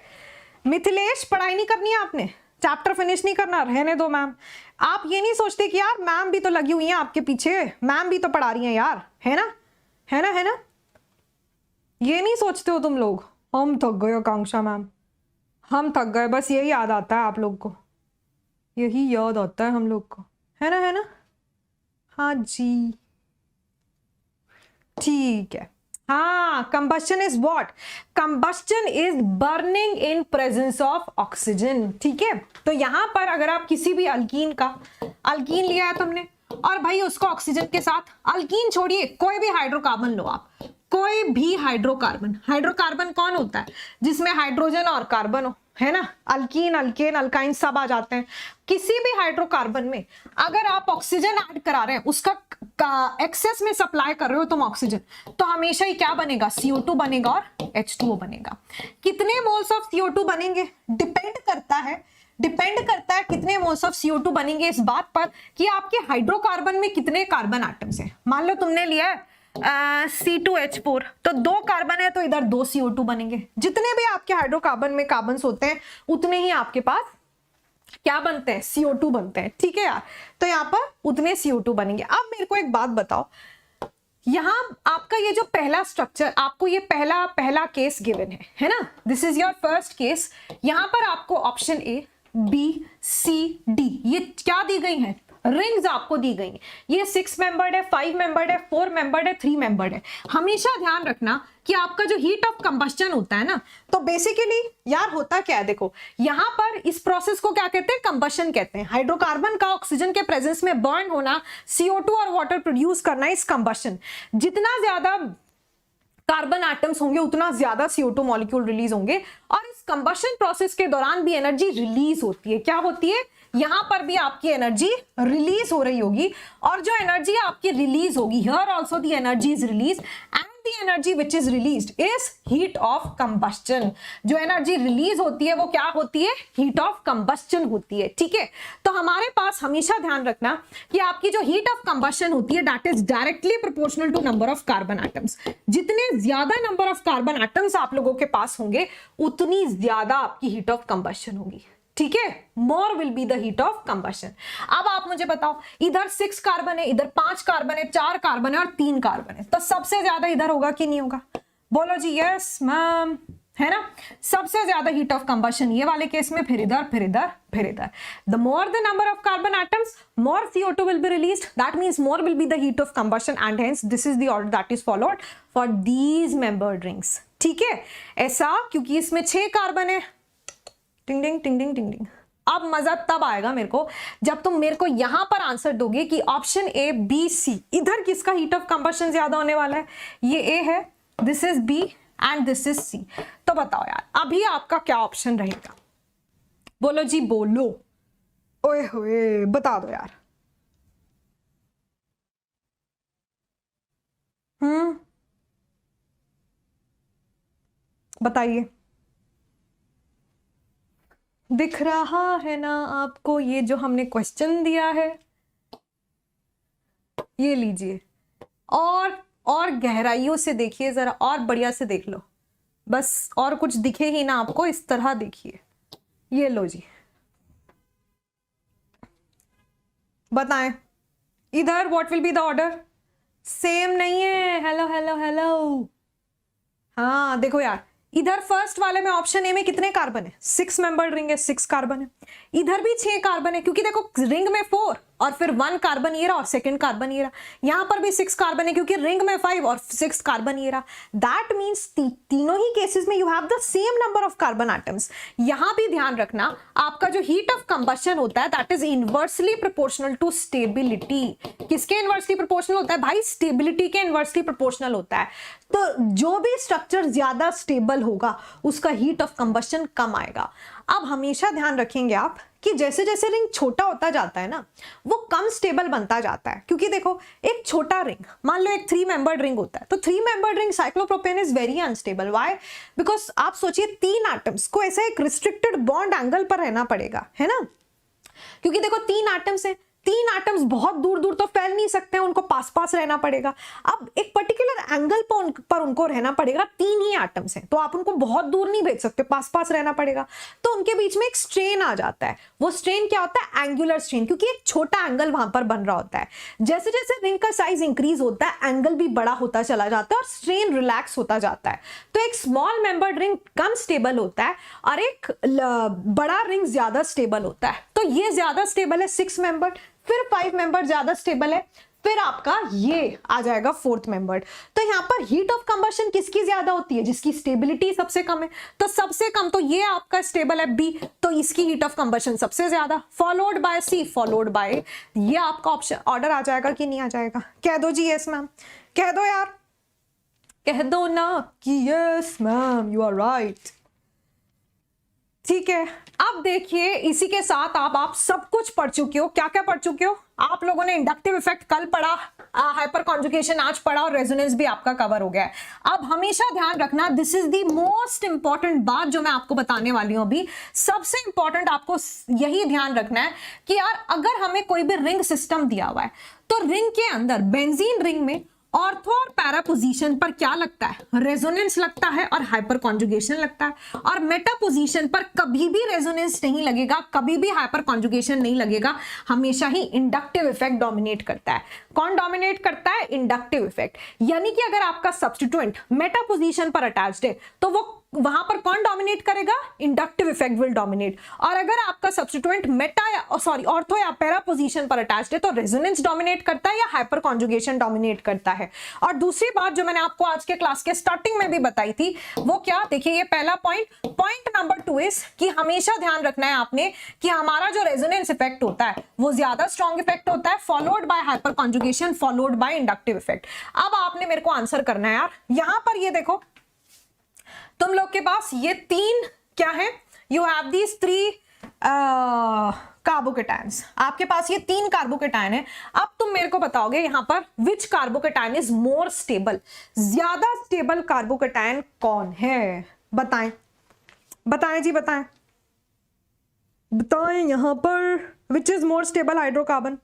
मिथिलेश पढ़ाई नहीं करनी है आपने, चैप्टर फिनिश नहीं करना, रहने दो मैम। आप ये नहीं सोचते कि यार मैम भी तो लगी हुई है आपके पीछे, मैम भी तो पढ़ा रही हैं यार, है ना? है ना? है ना? ये नहीं सोचते हो तुम लोग? हम थक गए आकांक्षा मैम, हम थक गए, बस यही याद आता है आप लोग को, यही याद आता है हम लोग को, है ना? है ना? हाँ जी ठीक है। हाँ, combustion is what? Combustion is burning in presence of oxygen, ठीक है? तो यहां पर अगर आप किसी भी अल्कीन का, अल्कीन लिया है तुमने और भाई उसको ऑक्सीजन के साथ, अल्कीन छोड़िए कोई भी हाइड्रोकार्बन लो आप, कोई भी हाइड्रोकार्बन। हाइड्रोकार्बन कौन होता है? जिसमें हाइड्रोजन और कार्बन हो, है ना? अल्कीन, अल्केन, अल्काइन सब आ जाते हैं। किसी भी हाइड्रोकार्बन में अगर आप ऑक्सीजन ऐड करा रहे हैं, उसका एक्सेस में सप्लाई कर रहे हो तुम ऑक्सीजन, तो हमेशा ही क्या बनेगा? CO2 बनेगा और H2O बनेगा। कितने मोल्स ऑफ CO2 बनेंगे? डिपेंड करता है कितने मोल्स ऑफ CO2 बनेंगे इस बात पर कि आपके हाइड्रोकार्बन में कितने कार्बन एटम्स हैं। मान लो तुमने लिया है C2H4, तो 2 कार्बन है तो इधर 2 CO2 बनेंगे। जितने भी आपके हाइड्रोकार्बन में कार्बन होते हैं उतने ही आपके पास क्या बनते हैं? CO2 बनते हैं, ठीक है यार? तो यहाँ पर उतने CO2 बनेंगे। अब मेरे को एक बात बताओ, यहां आपका ये जो पहला स्ट्रक्चर, आपको ये पहला केस गिवन है ना? This is your first case. यहां पर आपको option A, B, C, D ये क्या दी गई हैं? रिंग्स आपको दी गई हैं। ये 6 मेंबर्ड है, 5 मेंबर्ड है, 4 मेंबर्ड है, 3 मेंबर्ड है। हमेशा ध्यान रखना कि आपका जो हीट ऑफ कंबस्टन होता है ना, तो बेसिकली यार होता क्या है, देखो यहां पर इस प्रोसेस को क्या कहते हैं? कंबस्टन कहते हैं। हाइड्रोकार्बन का ऑक्सीजन के प्रेजेंस में बर्न होना, CO2 और वाटर प्रोड्यूस करना इस कंबस्टन। जितना ज्यादा कार्बन एटम्स होंगे उतना ज्यादा CO2 मॉलिक्यूल रिलीज होंगे, और इस कंबस्टन प्रोसेस के दौरान भी एनर्जी रिलीज होती है। क्या होती है? यहां पर भी आपकी एनर्जी रिलीज हो रही होगी, और जो एनर्जी आपकी रिलीज होगी, here also the energy is release and the energy which is released is heat of combustion. जो एनर्जी रिलीज होती है वो क्या होती है? हीट ऑफ कंबस्टन होती है, ठीक है? तो हमारे पास हमेशा ध्यान रखना कि आपकी जो हीट ऑफ कंबस्टन होती है that is directly proportional to number of carbon atoms. जितने ज्यादा नंबर ऑफ कार्बन एटम्स आप लोगों के पास होंगे उतनी ज्यादा आपकी हीट ऑफ कंबस्टन होगी, ठीक है? More will be the heat of combustion. अब आप मुझे बताओ, इधर 6 कार्बन है, इधर 5 कार्बन है, 4 कार्बन है और 3 कार्बन है, तो सबसे ज्यादा इधर होगा कि नहीं होगा? बोलो जी यस मैम, है ना? सबसे ज्यादा हीट ऑफ कंबस्टन ये वाले केस में, फिर इधर, फिर इधर, फिर इधर। The more the number of carbon atoms, more CO2 will be released. That means more will be the heat of combustion, and hence this is the order that is followed for these membered rings. ठीक है? ऐसा क्योंकि इसमें 6 carbon है। टिंग टिंग टिंग टिंग टिंग टिंग। अब मजा तब आएगा मेरे को जब तुम मेरे को यहां पर आंसर दोगे कि ऑप्शन A, B, C, इधर किसका हीट ऑफ कंबस्टन ज्यादा होने वाला है? ये A है, this is B and this is C। तो बताओ यार अभी आपका क्या ऑप्शन रहेगा? बोलो जी बोलो, ओए होए, बता दो यार। बताइए, दिख रहा है ना आपको ये जो हमने क्वेश्चन दिया है? ये लीजिए, और गहराइयों से देखिए जरा, और बढ़िया से देख लो, बस और कुछ दिखे ही ना आपको, इस तरह देखिए। ये लो जी, बताएं इधर what will be the order? Same नहीं है। हेलो हेलो हेलो, हाँ देखो यार, इधर फर्स्ट वाले में ऑप्शन ए में कितने कार्बन है? 6 मेंबर्ड रिंग है, 6 कार्बन है। इधर भी 6 कार्बन है, क्योंकि देखो रिंग में 4 और फिर 1 कार्बन ये रहा और सेकंड कार्बन ये रहा। यहां पर भी 6 कार्बन है, क्योंकि रिंग में 5 और 6 कार्बन ये रहा। दैट मीन्स तीनों ही केसेस में you have the same number of carbon atoms. यहां भी ध्यान रखना, आपका जो हीट ऑफ कंबशन होता है that is inversely proportional to stability. किसके इनवर्सली प्रोपोर्शनल होता है भाई? स्टेबिलिटी के इनवर्सली प्रोपोर्शनल होता है। तो जो भी स्ट्रक्चर ज्यादा स्टेबल होगा उसका हीट ऑफ कंबशन कम आएगा। अब हमेशा ध्यान रखेंगे आप कि जैसे जैसे रिंग छोटा होता जाता है ना, वो कम स्टेबल बनता जाता है। क्योंकि देखो, एक छोटा रिंग, मान लो एक 3 मेंबर्ड रिंग होता है, तो 3 membered ring cyclopropane is very unstable. Why? Because आप सोचिए 3 एटम्स को ऐसा एक रिस्ट्रिक्टेड बॉन्ड एंगल पर रहना पड़ेगा, है ना? क्योंकि देखो 3 एटम्स है, 3 एटम्स बहुत दूर दूर तो फैल नहीं सकते हैं, उनको पास पास रहना पड़ेगा। अब एक पर्टिकुलर एंगल पर उनको रहना पड़ेगा। 3 ही एटम्स हैं, तो आप उनको बहुत दूर नहीं भेज सकते, पास पास रहना पड़ेगा। तो उनके बीच में एक स्ट्रेन आ जाता है। वो स्ट्रेन क्या होता है? एंगुलर स्ट्रेन, क्योंकि एक छोटा एंगल वहां पर बन रहा होता है। जैसे जैसे रिंग का साइज इंक्रीज होता है, एंगल भी बड़ा होता चला जाता है और स्ट्रेन रिलैक्स होता जाता है। तो एक स्मॉल मेंबर्ड रिंग कम स्टेबल होता है और एक बड़ा रिंग ज्यादा स्टेबल होता है। तो ये ज्यादा स्टेबल है 6 मेंबर्ड, फिर 5 मेंबर ज्यादा स्टेबल है, फिर आपका ये आ जाएगा 4th मेंबर। तो यहां पर हीट ऑफ कंबशन किसकी ज्यादा होती है? जिसकी स्टेबिलिटी सबसे कम है। तो सबसे कम तो ये आपका स्टेबल है बी, तो इसकी हीट ऑफ कंबशन सबसे ज्यादा, followed by C, followed by, ये आपका ऑप्शन ऑर्डर आ जाएगा कि नहीं आ जाएगा? कह दो जी यस मैम, कह दो यार, कह दो ना कि yes ma'am you are right. ठीक है, अब देखिए इसी के साथ आप सब कुछ पढ़ चुके हो। क्या क्या पढ़ चुके हो आप लोगों ने? इंडक्टिव इफेक्ट कल पढ़ा, हाइपर कॉन्जुगेशन आज पढ़ा और रेजोनेंस भी आपका कवर हो गया है। अब हमेशा ध्यान रखना, this is the most important बात जो मैं आपको बताने वाली हूं अभी। सबसे इंपॉर्टेंट आपको यही ध्यान रखना है कि यार अगर हमें कोई भी रिंग सिस्टम दिया हुआ है, तो रिंग के अंदर बेंजीन रिंग में ऑर्थो और पैरा पोजीशन पर क्या लगता है? रेजोनेंस लगता है और हाइपर कॉन्जुगेशन लगता है। और मेटा पोजीशन पर कभी भी रेजोनेंस नहीं लगेगा, कभी भी हाइपर कॉन्जुगेशन नहीं लगेगा, हमेशा ही इंडक्टिव इफेक्ट डोमिनेट करता है। कौन डोमिनेट करता है? Inductive effect. यानी कि अगर आपका सब्स्टिट्यूएंट मेटा पोजीशन पर अटैच्ड है तो वो वहां पर कौन डोमिनेट करेगा? Inductive effect will dominate. और अगर आपका सब्स्टिट्यूएंट मेटा या ऑर्थो या पैरा पोजीशन पर अटैच्ड है तो रेजोनेंस डोमिनेट करता है या हाइपर कॉन्जुगेशन डोमिनेट करता है। और दूसरी बात जो मैंने आपको आज के क्लास के स्टार्टिंग में भी बताई थी, वो क्या? देखिए ये पहला पॉइंट नंबर 2 इज कि हमेशा ध्यान रखना है आपने कि हमारा जो रेजोनेंस इफेक्ट होता है वो ज्यादा स्ट्रॉन्ग इफेक्ट होता है, followed by hyper conjugation, followed by inductive effect. अब आपने मेरे को आंसर करना है यार। यहां पर ये देखो, तुम लोग के पास ये 3 क्या है? You have these 3 कार्बोकेटायंस। आपके पास ये 3 कार्बोकेटायन है। अब तुम मेरे को बताओगे यहां पर विच कार्बोकेटायन इज मोर स्टेबल? ज्यादा स्टेबल कार्बोकेटायन कौन है? बताएं, बताएं जी, बताएं, बताएं यहां पर विच इज मोर स्टेबल हाइड्रोकार्बन?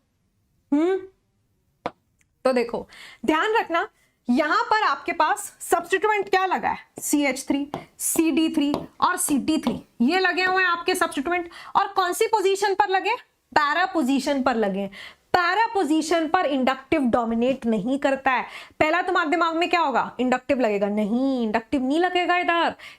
तो देखो ध्यान रखना, यहां पर आपके पास सब्स्टिट्यूएंट क्या लगा है? CH3, CD3 और CT3 ये लगे हुए हैं आपके सब्स्टिट्यूएंट। और कौन सी पोजीशन पर लगे? पैरा पोजीशन पर लगे। पैरा पोजीशन पर इंडक्टिव डोमिनेट नहीं करता है। पहला तुम्हारे दिमाग में क्या होगा? इंडक्टिव लगेगा। नहीं, इंडक्टिव नहीं लगेगा।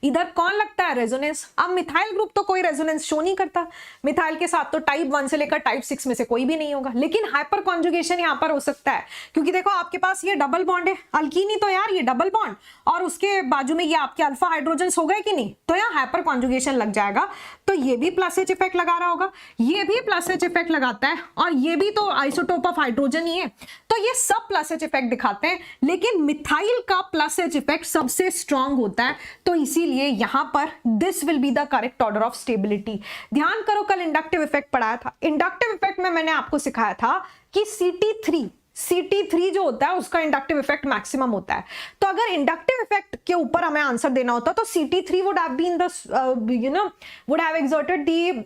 इधर कौन लगता है? रेजोनेंस। अब मिथाइल ग्रुप तो कोई रेजोनेंस शो नहीं करता। मिथाइल के साथ तो टाइप 1 से लेकर टाइप 6 में से कोई भी नहीं होगा। लेकिन हाइपर कॉन्जुगेशन यहां पर हो सकता है, क्योंकि देखो आपके पास ये डबल बॉन्ड है, अल्कीनी तो यार ये डबल बॉन्ड, और उसके बाजू में ये आपके अल्फा हाइड्रोजन हो गए कि नहीं, तो यहाँ हाइपर कॉन्जुगेशन लग जाएगा। तो ये भी प्लस एच इफेक्ट लगा रहा होगा, ये भी प्लस एच इफेक्ट लगाता है, और ये भी तो आइसोटोप ऑफ हाइड्रोजन ही है, तो ये सब प्लस एच इफेक्ट दिखाते हैं, लेकिन मिथाइल का प्लस एच इफेक्ट सबसे स्ट्रांग होता है, तो इसीलिए यहां पर this will be the correct order of stability. ध्यान करो, कल इंडक्टिव इफेक्ट पढ़ाया था, इंडक्टिव इफेक्ट में मैंने आपको सिखाया था कि CT3 जो होता है उसका इंडक्टिव इफेक्ट मैक्सिमम होता है, तो अगर इंडक्टिव इफेक्ट के ऊपर हमें आंसर देना होता तो CT3 would have been the would have exerted the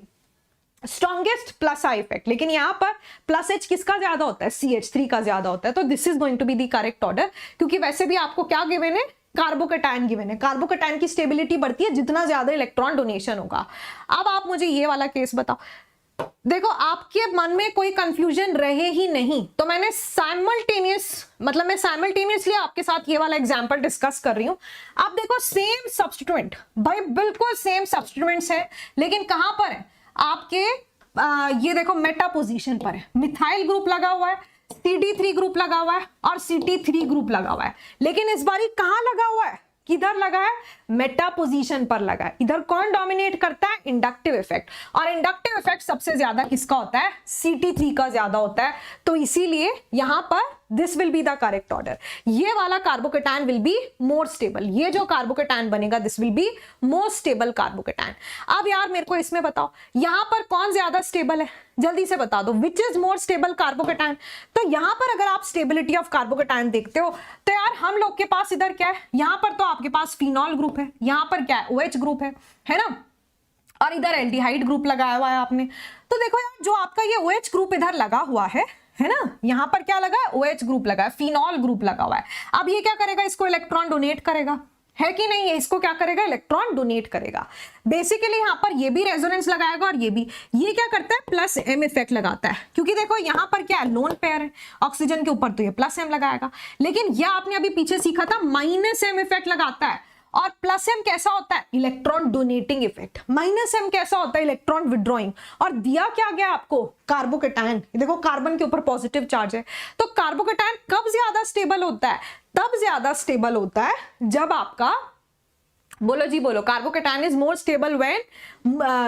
strongest plus I effect, लेकिन यहां पर प्लस एच किसका ज्यादा होता है, CH3 का ज्यादा होता है, तो this is going to be the correct order, क्योंकि वैसे भी आपको क्या गिवन है, कार्बोकैटायन गिवन है, कार्बोकैटायन की स्टेबिलिटी बढ़ती है जितना ज्यादा इलेक्ट्रॉन डोनेशन होगा। अब आप मुझे ये वाला केस बताओ, देखो आपके मन में कोई कंफ्यूजन रहे ही नहीं, तो मैंने मैं साइमल्टेनियसली आपके साथ ये वाला एग्जांपल डिस्कस कर रही हूं। आप देखो सेम सब्स्टिट्यूएंट, भाई बिल्कुल सेम सब्स्टिट्यूएंट्स है, लेकिन कहां पर है आपके, ये देखो मेटा पोजीशन पर है, मिथाइल ग्रुप लगा हुआ है, CD3 ग्रुप लगा हुआ है और CT3 ग्रुप लगा हुआ है, लेकिन इस बारी कहां लगा हुआ है, किधर लगा है, मेटा पोजीशन पर लगा है। इधर कौन डोमिनेट करता है, इंडक्टिव इफेक्ट, और इंडक्टिव इफेक्ट सबसे ज्यादा किसका होता है, CT3 का ज्यादा होता है, तो इसीलिए यहां पर this will be the correct order. ये वाला carbocation will be more stable, ये जो कार्बोकैटायन बनेगा this will be more stable carbocation. अब यार मेरे को इसमें बताओ यहां पर कौन ज्यादा स्टेबल है, जल्दी से बता दो, विच इज मोर स्टेबल कार्बोकैटायन। तो यहां पर अगर आप स्टेबिलिटी ऑफ कार्बोकैटायन देखते हो तो यार हम लोग के पास इधर क्या है, यहां पर तो आपके पास फिनॉल ग्रुप है, यहां पर क्या है OH ग्रुप है ना, और इधर एल्डिहाइड ग्रुप लगाया हुआ है आपने। तो देखो यार जो आपका ये OH ग्रुप इधर लगा हुआ है ना, यहां पर क्या लगा है, OH ग्रुप लगा है, फिनॉल ग्रुप लगा हुआ है। अब ये क्या करेगा, इसको इलेक्ट्रॉन डोनेट करेगा, है कि नहीं, है इसको क्या करेगा, इलेक्ट्रॉन डोनेट करेगा। बेसिकली यहां पर ये भी रेजोनेंस लगाएगा और ये भी, ये क्या करता है, प्लस M इफेक्ट लगाता है, क्योंकि देखो यहां पर क्या है, लोन पेयर है ऑक्सीजन के ऊपर, तो ये प्लस M लगाएगा, लेकिन यह आपने अभी पीछे सीखा था माइनस M इफेक्ट लगाता है, और प्लस M कैसा होता है, electron donating effect, minus M कैसा होता है, इलेक्ट्रॉन विड्रॉइंग। और दिया क्या गया आपको, कार्बोकैटायन, देखो कार्बन के ऊपर पॉजिटिव चार्ज है, तो कार्बोकैटायन कब ज्यादा स्टेबल होता है, तब ज्यादा स्टेबल होता है जब आपका, बोलो जी बोलो, carbocation is more stable when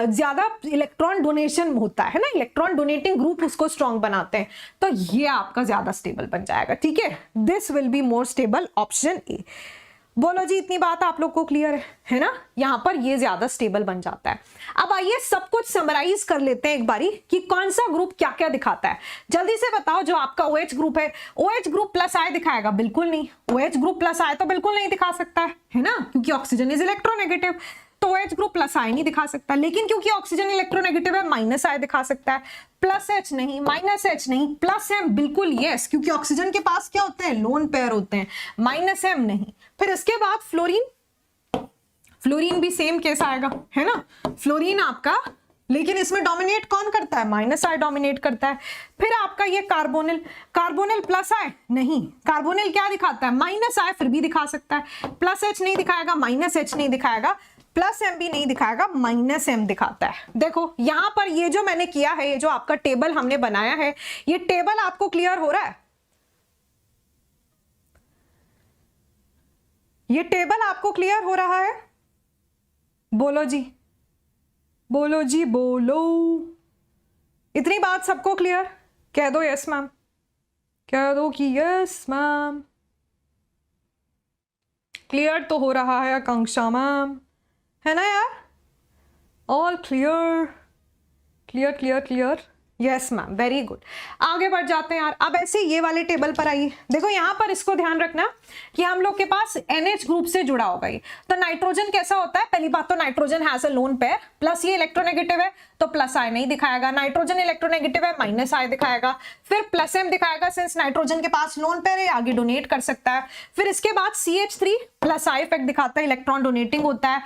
ज्यादा इलेक्ट्रॉन डोनेशन होता है ना, इलेक्ट्रॉन डोनेटिंग ग्रुप उसको स्ट्रॉन्ग बनाते हैं, तो ये आपका ज्यादा स्टेबल बन जाएगा, ठीक है, this will be more stable, option A. बोलो जी, इतनी बात आप लोग को क्लियर है ना, यहां पर ये ज्यादा स्टेबल बन जाता है। अब आइए सब कुछ समराइज कर लेते हैं एक बारी कि कौन सा ग्रुप क्या क्या दिखाता है। जल्दी से बताओ, जो आपका OH ग्रुप है, OH ग्रुप प्लस आई दिखाएगा, बिल्कुल नहीं, OH ग्रुप प्लस आई तो बिल्कुल नहीं दिखा सकता है ना, क्योंकि ऑक्सीजन इज इलेक्ट्रोनेगेटिव, तो OH ग्रुप प्लस आई नहीं दिखा सकता, लेकिन क्योंकि ऑक्सीजन इलेक्ट्रोनेगेटिव है माइनस आई दिखा सकता है, प्लस H नहीं, माइनस H नहीं, प्लस M बिल्कुल यस, क्योंकि ऑक्सीजन के पास क्या होते हैं, लोन पेयर होते हैं, माइनस M नहीं। फिर इसके बाद फ्लोरीन भी सेम केस आएगा, है ना, फ्लोरीन आपका, लेकिन इसमें डोमिनेट कौन करता है, माइनस आई डोमिनेट करता है। फिर आपका ये कार्बोनिल प्लस आई नहीं, कार्बोनिल क्या दिखाता है, माइनस आई फिर भी दिखा सकता है, प्लस H नहीं दिखाएगा, माइनस H नहीं दिखाएगा, प्लस M भी नहीं दिखाएगा, माइनस M दिखाता है। देखो यहां पर ये जो मैंने किया है, ये जो आपका टेबल हमने बनाया है, ये टेबल आपको क्लियर हो रहा है, ये टेबल आपको क्लियर हो रहा है, बोलो जी, बोलो जी बोलो, इतनी बात सबको क्लियर, कह दो यस मैम, कह दो कि यस मैम, क्लियर तो हो रहा है आकांक्षा मैम, है ना यार, all clear, clear clear clear, yes ma'am, very good. आगे बढ़ जाते हैं यार, अब ऐसे ये वाले टेबल पर आइए, देखो यहां पर इसको ध्यान रखना कि हम लोग के पास NH ग्रुप से जुड़ा होगा ये, तो नाइट्रोजन कैसा होता है, पहली बात तो nitrogen has a lone pair, plus ये इलेक्ट्रोनेगेटिव है तो प्लस आई नहीं दिखाएगा, नाइट्रोजन इलेक्ट्रोनेगेटिव है माइनस आई दिखाएगा, फिर प्लस M दिखाएगा, सिंस नाइट्रोजन के पास लोन पेयर है आगे डोनेट कर सकता है। फिर इसके बाद CH3 प्लस आई इफेक्ट दिखाता है, इलेक्ट्रॉन डोनेटिंग होता है,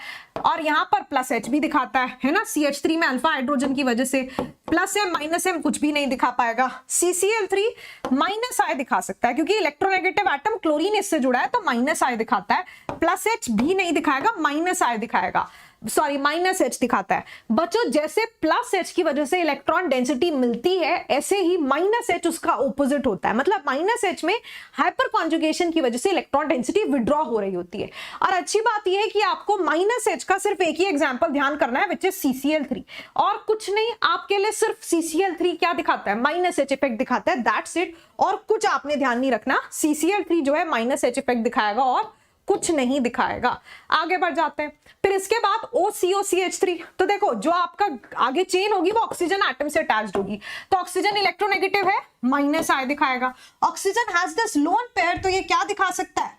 और यहां पर प्लस H भी दिखाता है ना, CH3 में अल्फा हाइड्रोजन की वजह से, प्लस M माइनस M कुछ भी नहीं दिखा पाएगा, CCl3 माइनस आई दिखा सकता है क्योंकि इलेक्ट्रोनेगेटिव एटम क्लोरीन इससे जुड़ा है तो माइनस आई दिखाता है, प्लस H भी नहीं दिखाएगा, माइनस आई दिखाएगा। सॉरी माइनस एच दिखाता है। बच्चों जैसे प्लस एच की वजह से इलेक्ट्रॉन डेंसिटी मिलती है, ऐसे ही माइनस एच उसका ऑपोजिट होता है। मतलब माइनस एच में हाइपर कॉन्जुगेशन की वजह से इलेक्ट्रॉन डेंसिटी विड्रॉ हो रही होती है। और अच्छी बात यह है कि आपको माइनस एच का सिर्फ एक ही एग्जाम्पल ध्यान करना है, विच इज CCl3, और कुछ नहीं। आपके लिए सिर्फ CCl3 क्या दिखाता है, माइनस एच इफेक्ट दिखाता है, दैट्स इट। और कुछ आपने ध्यान नहीं रखना, CCl3 जो है माइनस एच इफेक्ट दिखाएगा और कुछ नहीं दिखाएगा। आगे बढ़ जाते हैं। फिर इसके बाद OCOCH3, तो देखो जो आपका आगे चेन होगी वो ऑक्सीजन एटम से अटैच्ड होगी। तो ऑक्सीजन इलेक्ट्रोनेगेटिव है, माइनस I दिखाएगा। Oxygen has this lone pair, तो ये क्या दिखा सकता है,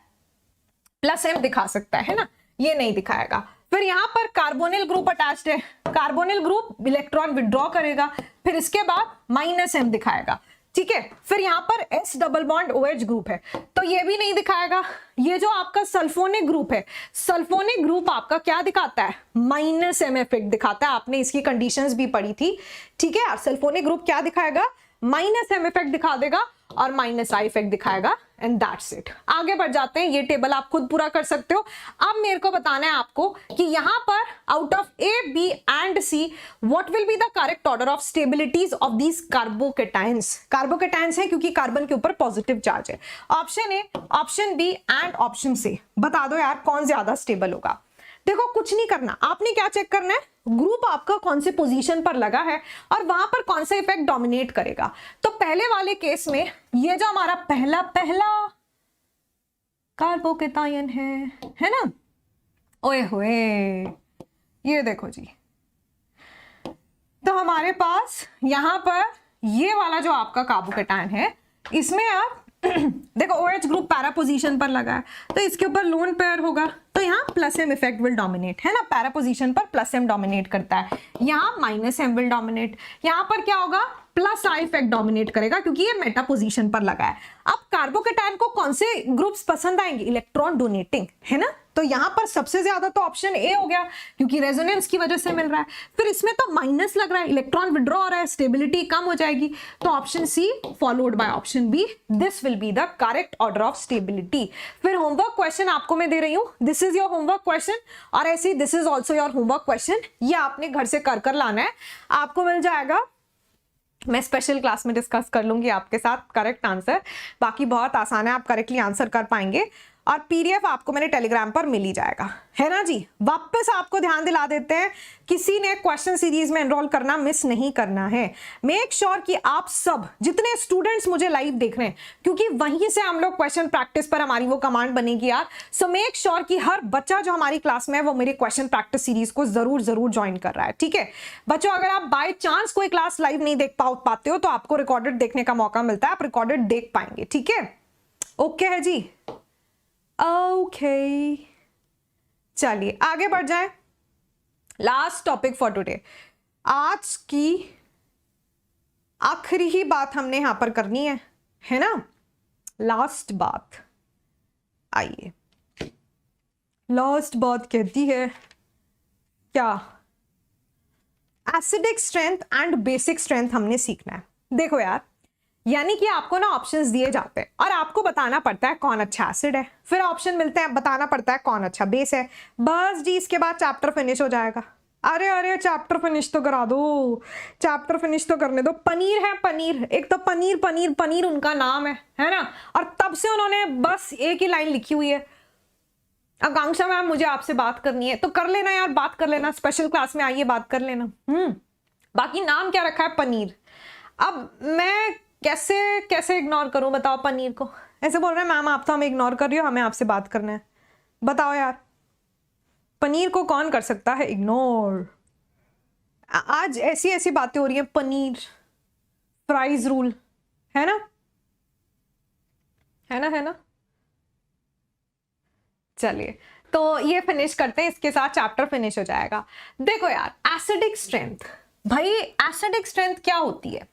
+M दिखा सकता है ना, ये नहीं दिखाएगा। फिर यहां पर कार्बोनिल ग्रुप अटैच्ड है, कार्बोनिल ग्रुप इलेक्ट्रॉन विड्रॉ करेगा, फिर इसके बाद -M दिखाएगा, ठीक है। फिर यहां पर S double bond OH group है, तो ये भी नहीं दिखाएगा। ये जो आपका सल्फोनिक ग्रुप है, सल्फोनिक ग्रुप आपका क्या दिखाता है, -M इफेक्ट दिखाता है। आपने इसकी कंडीशंस भी पढ़ी थी, ठीक है। सल्फोनिक ग्रुप क्या दिखाएगा, -M इफेक्ट दिखा देगा और -I इफेक्ट दिखाएगा, एंड दैट्स इट। आगे बढ़ जाते हैं, ये टेबल आप खुद पूरा कर सकते हो। अब मेरे को बताना है आपको कि यहां पर out of A, B and C what will be the correct order of stabilities of these carbocations. Carbocations है क्योंकि कार्बन के ऊपर पॉजिटिव चार्ज है। Option A, option B and option C। बता दो यार कौन ज्यादा स्टेबल होगा। देखो कुछ नहीं करना, आपने क्या चेक करना है, ग्रुप आपका कौन से पोजीशन पर लगा है और वहां पर कौन सा इफेक्ट डोमिनेट करेगा। तो पहले वाले केस में ये जो हमारा पहला कार्बोकेटायन है ना, ओए होए, ये देखो जी। तो हमारे पास यहां पर ये वाला जो आपका कार्बोकेटायन है, इसमें आप देखो OH ग्रुप पैरा पोजीशन पर लगा है, तो इसके ऊपर लोन पेयर होगा, तो यहाँ +M इफेक्ट विल डोमिनेट, है ना। पैरा पोजीशन पर +M डोमिनेट करता है, यहाँ -M विल डोमिनेट। यहाँ पर क्या होगा, +I इफेक्ट डोमिनेट करेगा क्योंकि ये मेटा पोजीशन पर लगा है। अब कार्बोकेटायन को कौन से ग्रुप्स पसंद आएंगे, इलेक्ट्रॉन डोनेटिंग, है ना। तो यहां पर सबसे ज्यादा तो ऑप्शन A हो गया क्योंकि रेजोनेंस की वजह से मिल रहा है। फिर इसमें तो माइनस लग रहा है, इलेक्ट्रॉन विड्रॉ हो रहा है, स्टेबिलिटी कम हो जाएगी। तो option C followed by option B, this will be the correct order of stability. फिर होमवर्क क्वेश्चन आपको मैं दे रही हूं, this is your homework question, और ऐसे ही this is also your homework question. ये आपने घर से कर लाना है, आपको मिल जाएगा। मैं स्पेशल क्लास में डिस्कस कर लूंगी आपके साथ करेक्ट आंसर। बाकी बहुत आसान है, आप करेक्टली आंसर कर पाएंगे। और PDF आपको मेरे टेलीग्राम पर मिल ही जाएगा, है ना जी। वापस आपको ध्यान दिला देते हैं, किसी ने क्वेश्चन सीरीज में एनरोल करना मिस नहीं करना है। मेक श्योर कि आप सब जितने स्टूडेंट्स मुझे लाइव देख रहे हैं, क्योंकि वहीं से हम लोग क्वेश्चन प्रैक्टिस पर हमारी वो कमांड बनेगी यार। सो मेक श्योर कि हर बच्चा जो हमारी क्लास में है वो मेरी क्वेश्चन प्रैक्टिस सीरीज को जरूर ज्वाइन कर रहा है, ठीक है बच्चों। अगर आप बाय चांस कोई क्लास लाइव नहीं देख पाते हो तो आपको रिकॉर्डेड देखने का मौका मिलता है, आप रिकॉर्डेड देख पाएंगे, ठीक है। ओके है जी, ओके चलिए आगे बढ़ जाए। लास्ट टॉपिक फॉर टुडे, आज की आखिरी ही बात हमने यहां पर करनी है ना, लास्ट बात। आइए, लास्ट बात कहती है क्या, acidic strength and basic strength हमने सीखना है। देखो यार, यानी कि आपको ना ऑप्शंस दिए जाते हैं और आपको बताना पड़ता है कौन अच्छा एसिड है, फिर ऑप्शन मिलते हैं, बताना पड़ता है कौन अच्छा बेस है। बस जी, इसके बाद चैप्टर फिनिश हो जाएगा। अरे चैप्टर फिनिश तो करा दो, चैप्टर फिनिश तो करने दो। पनीर है, पनीर, एक तो पनीर उनका नाम है ना। और तब से उन्होंने बस एक ही लाइन लिखी हुई है, आकांक्षा मैम मुझे आपसे बात करनी है। तो कर लेना यार, बात कर लेना, स्पेशल क्लास में आइए बात कर लेना। बाकी नाम क्या रखा है, पनीर। अब मैं कैसे इग्नोर करूं, बताओ पनीर को। ऐसे बोल रहे हैं मैम आप तो हमें इग्नोर कर रही हो, हमें आपसे बात करना है। बताओ यार, पनीर को कौन कर सकता है इग्नोर। आज ऐसी बातें हो रही हैं, पनीर फ्राइज रूल, है ना। चलिए तो ये फिनिश करते हैं, इसके साथ चैप्टर फिनिश हो जाएगा। देखो यार, एसिडिक स्ट्रेंथ, भाई एसिडिक स्ट्रेंथ क्या होती है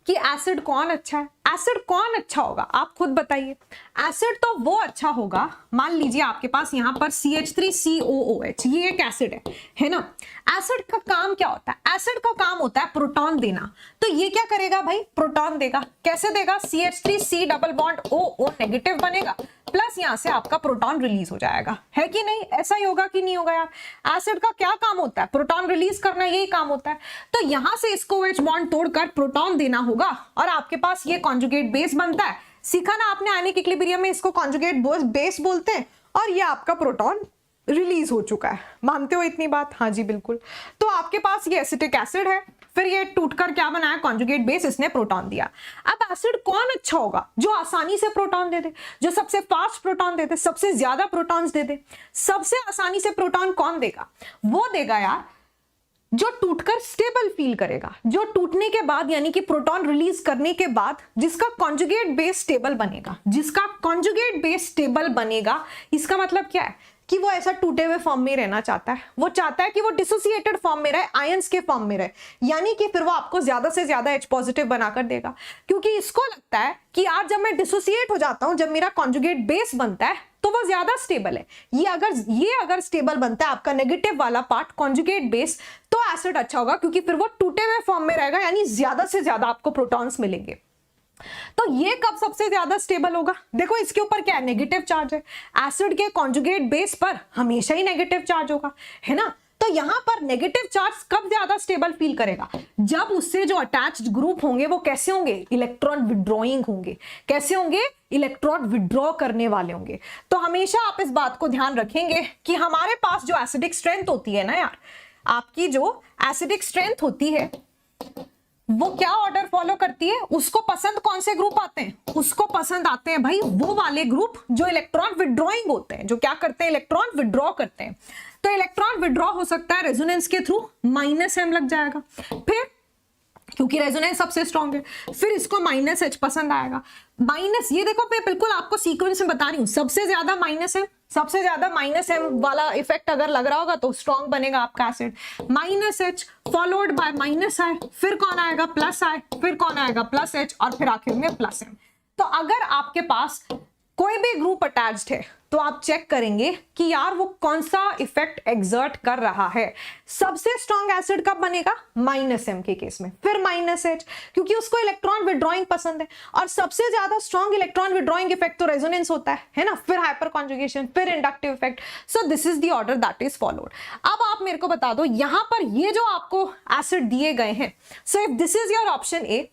कि एसिड कौन अच्छा है, एसिड कौन अच्छा होगा आप खुद बताइए। एसिड तो वो अच्छा होगा, मान लीजिए आपके पास यहाँ पर CH3COOH, ये एक एसिड है ना। एसिड का काम क्या होता है, एसिड का काम होता है प्रोटॉन देना। तो ये क्या करेगा भाई, प्रोटॉन देगा। कैसे देगा, CH3C double bond OO negative बनेगा, प्लस यहाँ से आपका प्रोटॉन रिलीज हो जाएगा, है कि नहीं? ऐसा ही होगा कि नहीं होगा यार? एसिड का क्या काम होता है? प्रोटॉन रिलीज करना, यही काम होता है। तो यहां से इसको OH बॉन्ड तोड़कर प्रोटॉन देना होगा और आपके पास ये कॉन्जुगेट बेस बनता है। सीखा ना आपने आयनिक इक्विलिब्रियम में, इसको कॉन्जुगेट बेस बोलते हैं। और ये आपका प्रोटॉन रिलीज हो चुका है। मानते हो इतनी बात? हाँ जी बिल्कुल। तो आपके पास ये एसिटिक एसिड है, फिर ये टूटकर क्या बनाया? कॉन्जुगेट बेस, इसने प्रोटॉन दिया। अब एसिड कौन अच्छा होगा? जो आसानी से प्रोटॉन दे दे, जो सबसे फास्ट प्रोटॉन दे दे, सबसे ज्यादा प्रोटॉन्स दे दे। सबसे आसानी से प्रोटॉन कौन देगा? वो देगा यार जो टूटकर स्टेबल फील करेगा, जो टूटने के बाद यानी कि प्रोटॉन रिलीज करने के बाद जिसका कॉन्जुगेट बेस स्टेबल बनेगा। जिसका कॉन्जुगेट बेस स्टेबल बनेगा, इसका मतलब क्या है कि वो ऐसा टूटे हुए फॉर्म में रहना चाहता है। वो चाहता है कि वो डिसोसिएटेड फॉर्म में रहे, आयंस के फॉर्म में रहे, यानी कि फिर वो आपको ज्यादा से ज्यादा H पॉजिटिव बनाकर देगा। क्योंकि इसको लगता है कि आज जब मैं डिसोसिएट हो जाता हूं, जब मेरा कॉन्जुगेट बेस बनता है तो वो ज्यादा स्टेबल है। ये अगर स्टेबल बनता है आपका नेगेटिव वाला पार्ट कॉन्जुगेट बेस, तो एसिड अच्छा होगा, क्योंकि फिर वो टूटे हुए फॉर्म में रहेगा, यानी ज्यादा से ज्यादा आपको प्रोटॉन्स मिलेंगे। तो ये कब सबसे ज्यादा स्टेबल होगा? देखो इसके ऊपर क्या है? नेगेटिव चार्ज है। एसिड के कॉन्जुगेट बेस पर हमेशा ही नेगेटिव चार्ज होगा, है ना? तो यहां पर नेगेटिव चार्ज कब ज्यादा स्टेबल फील करेगा? जब उससे जो अटैच्ड ग्रुप होंगे वो कैसे होंगे? इलेक्ट्रॉन विड्रॉइंग होंगे। कैसे होंगे? इलेक्ट्रॉन विड्रॉ करने वाले होंगे। तो हमेशा आप इस बात को ध्यान रखेंगे कि हमारे पास जो एसिडिक स्ट्रेंथ होती है ना यार, आपकी जो एसिडिक स्ट्रेंथ होती है वो क्या ऑर्डर फॉलो करती है? उसको पसंद कौन से ग्रुप आते हैं? उसको पसंद आते हैं भाई वो वाले ग्रुप जो इलेक्ट्रॉन विड्रॉइंग होते हैं, जो क्या करते हैं? इलेक्ट्रॉन विड्रॉ करते हैं। तो इलेक्ट्रॉन विड्रॉ हो सकता है रेजोनेंस के थ्रू, -m लग जाएगा। फिर क्योंकि रेजोनेंस सबसे स्ट्रॉन्ग है, फिर इसको -H पसंद आएगा। माइनस, ये देखो मैं बिल्कुल आपको सीक्वेंस में बता रही हूं, सबसे ज्यादा -m, सबसे ज्यादा -m वाला इफेक्ट अगर लग रहा होगा तो स्ट्रॉन्ग बनेगा आपका acid. -H followed by -I, फिर कौन आएगा? +I, फिर कौन आएगा? +H, और फिर आखिर में +M। तो अगर आपके पास कोई भी ग्रुप अटैच्ड है तो आप चेक करेंगे कि यार वो कौन सा इफेक्ट एग्जर्ट कर रहा है। सबसे स्ट्रॉन्ग एसिड कब बनेगा? -m के केस में, फिर -H, क्योंकि उसको इलेक्ट्रॉन विड्रॉइंग पसंद है। और सबसे ज्यादा स्ट्रॉन्ग इलेक्ट्रॉन विड्रॉइंग इफेक्ट तो रेजोनेंस होता है ना? फिर हाइपर कॉन्जुगेशन, फिर inductive effect. So this is the order that is followed. अब आप मेरे को बता दो, यहां पर ये जो आपको एसिड दिए गए हैं, so if this is your option ए,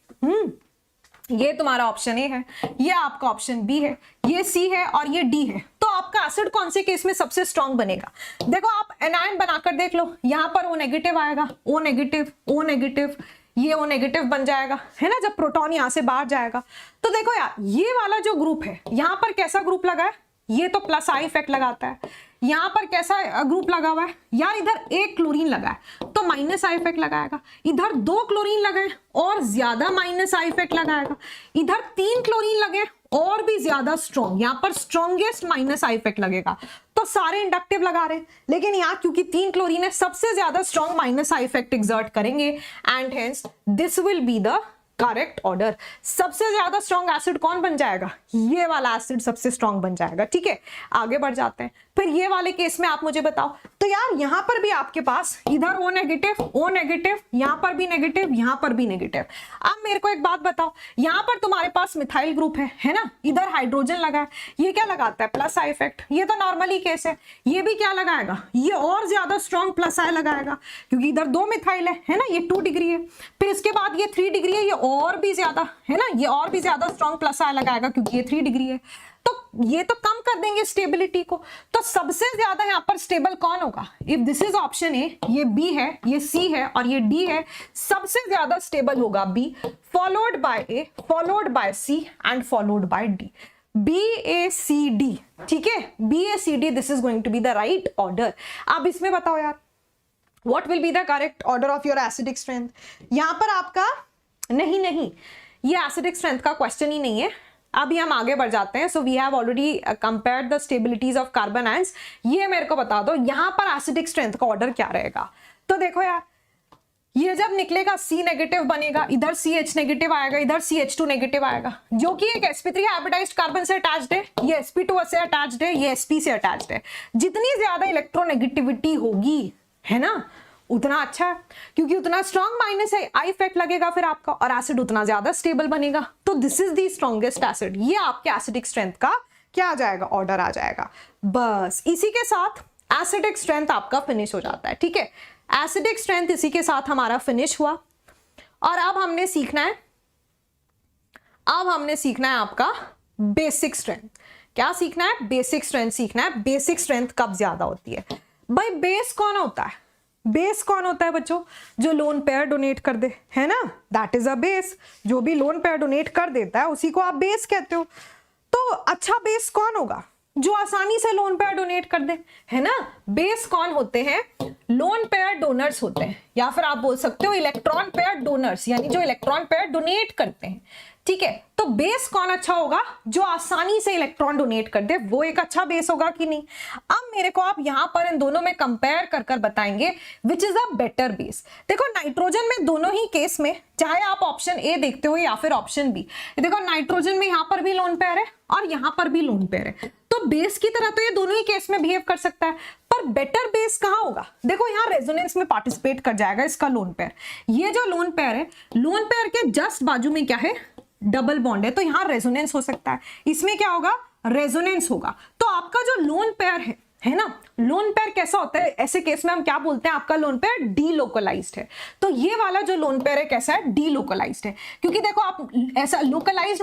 ये तुम्हारा ऑप्शन ए है, ये आपका ऑप्शन बी है, ये सी है और ये डी है, तो आपका एसिड कौन से केस में सबसे स्ट्रॉन्ग बनेगा? देखो आप एनायन बनाकर देख लो, यहां पर O नेगेटिव आएगा, O नेगेटिव, O नेगेटिव, ये O नेगेटिव बन जाएगा, है ना, जब प्रोटॉन यहां से बाहर जाएगा। तो देखो यार, ये वाला जो ग्रुप है, यहां पर कैसा ग्रुप लगा है? ये तो +I इफेक्ट लगाता है। यहां पर कैसा ग्रुप लगा हुआ है यार? इधर एक क्लोरीन लगा है तो -I इफेक्ट लगाएगा। इधर 2 क्लोरीन लगे और ज्यादा -I इफेक्ट लगाएगा। इधर 3 क्लोरीन लगे और भी ज्यादा स्ट्रॉन्ग, यहां पर स्ट्रॉन्गेस्ट -I इफेक्ट लगेगा। तो सारे इंडक्टिव लगा रहे हैं, लेकिन यहाँ क्योंकि 3 क्लोरीन है, सबसे ज्यादा स्ट्रॉन्ग -I इफेक्ट एग्जर्ट करेंगे, and hence this will be the correct order. सबसे ज्यादा स्ट्रॉन्ग एसिड कौन बन जाएगा? ये वाला एसिड सबसे स्ट्रॉन्ग बन जाएगा। ठीक है, आगे बढ़ जाते हैं। फिर ये वाले केस में आप मुझे बताओ, तो यार यहां पर भी आपके पास इधर O नेगेटिव, यहां पर भी नेगेटिव, यहां पर भी नेगेटिव। अब मेरे को एक बात बताओ, यहां पर तुम्हारे पास मिथाइल ग्रुप है ना, इधर हाइड्रोजन लगा है, ये क्या लगाता है? +I effect. ये तो नॉर्मली केस है, ये भी क्या लगाएगा? ये और ज्यादा स्ट्रॉन्ग +I लगाएगा, क्योंकि इधर 2 मिथाइल है ना, ये 2 डिग्री है, फिर इसके बाद ये 3 डिग्री है, ये और भी ज्यादा, है ना, ये और भी ज्यादा स्ट्रॉन्ग +I लगाएगा, क्योंकि ये 3 डिग्री है। तो ये तो कम कर देंगे स्टेबिलिटी को। तो सबसे ज्यादा यहां पर स्टेबल कौन होगा? If this is option A, ये बी है, ये सी है और ये डी है, सबसे ज्यादा स्टेबल होगा B, followed by A, followed by C and followed by D. BACD, ठीक है, BACD, this is going to be the right order. अब इसमें बताओ यार, what will be the correct order of your acidic strength? यहां पर आपका नहीं, ये एसिडिक स्ट्रेंथ का क्वेश्चन ही नहीं है। अभी हम आगे बढ़ जाते हैं। So we have already compared the stabilities of carbon ions. ये मेरे को बता दो, यहां पर एसिडिक स्ट्रेंथ का ऑर्डर क्या रहेगा? तो देखो यार, ये जब निकलेगा C नेगेटिव बनेगा, इधर CH नेगेटिव आएगा, इधर CH2 नेगेटिव आएगा, जो कि एक sp3 हाइब्रिडाइज्ड कार्बन से अटैच्ड है, ये sp2 से अटैच्ड है, ये sp से अटैच्ड है। जितनी ज्यादा इलेक्ट्रोनेगेटिविटी होगी, है ना, उतना अच्छा है, क्योंकि उतना स्ट्रॉन्ग -I इफेक्ट लगेगा फिर आपका, और एसिड उतना ज्यादा स्टेबल बनेगा। तो this is the strongest acid. ये आपके एसिडिक स्ट्रेंथ का क्या आ जाएगा, ऑर्डर आ जाएगा। बस इसी के साथ एसिडिक स्ट्रेंथ आपका फिनिश हो जाता है, ठीक है। एसिडिक स्ट्रेंथ इसी के साथ हमारा फिनिश हुआ। और अब हमने सीखना है आपका बेसिक स्ट्रेंथ। क्या सीखना है, बेसिक स्ट्रेंथ सीखना है। बेसिक स्ट्रेंथ कब ज्यादा होती है भाई, बेस कौन होता है, बेस कौन होता है बच्चों, जो लोन पेयर डोनेट कर दे, है ना, दैट इज अ बेस। जो भी लोन पेयर डोनेट कर देता है उसी को आप बेस कहते हो। तो अच्छा बेस कौन होगा, जो आसानी से लोन पेयर डोनेट कर दे, है ना। बेस कौन होते हैं, लोन पेयर डोनर्स होते हैं, या फिर आप बोल सकते हो इलेक्ट्रॉन पेयर डोनर्स, यानी जो इलेक्ट्रॉन पेयर डोनेट करते हैं, ठीक है। तो बेस कौन अच्छा होगा, जो आसानी से इलेक्ट्रॉन डोनेट कर दे, वो एक अच्छा बेस होगा कि नहीं। अब मेरे को आप यहां पर इन दोनों में कंपेयर कर बताएंगे which is a better base. देखो नाइट्रोजन में दोनों ही केस में, चाहे आप ऑप्शन ए देखते हो या फिर ऑप्शन बी, देखो नाइट्रोजन में यहां पर भी लोन पेयर है और यहां पर भी लोन पेयर है, तो बेस की तरह तो ये दोनों ही केस में बिहेव कर सकता है। पर बेटर बेस कहां होगा, देखो यहां रेजोनेंस में पार्टिसिपेट कर जाएगा इसका लोन पेयर। ये जो लोन पेयर है, लोन पेयर के जस्ट बाजू में क्या है, डबल बॉन्ड है, तो यहां रेजोनेंस हो सकता है। इसमें क्या होगा, रेजोनेंस होगा। तो आपका जो लोन पेयर है ना, लोन पेयर कैसा होता है, ऐसे केस में हम क्या बोलते हैं, आपका लोन पेयर डीलोकलाइज्ड है। तो ये वाला जो लोन पेयर है कैसा है, डीलोकलाइज्ड है। क्योंकि देखो आप ऐसा लोकलाइज्ड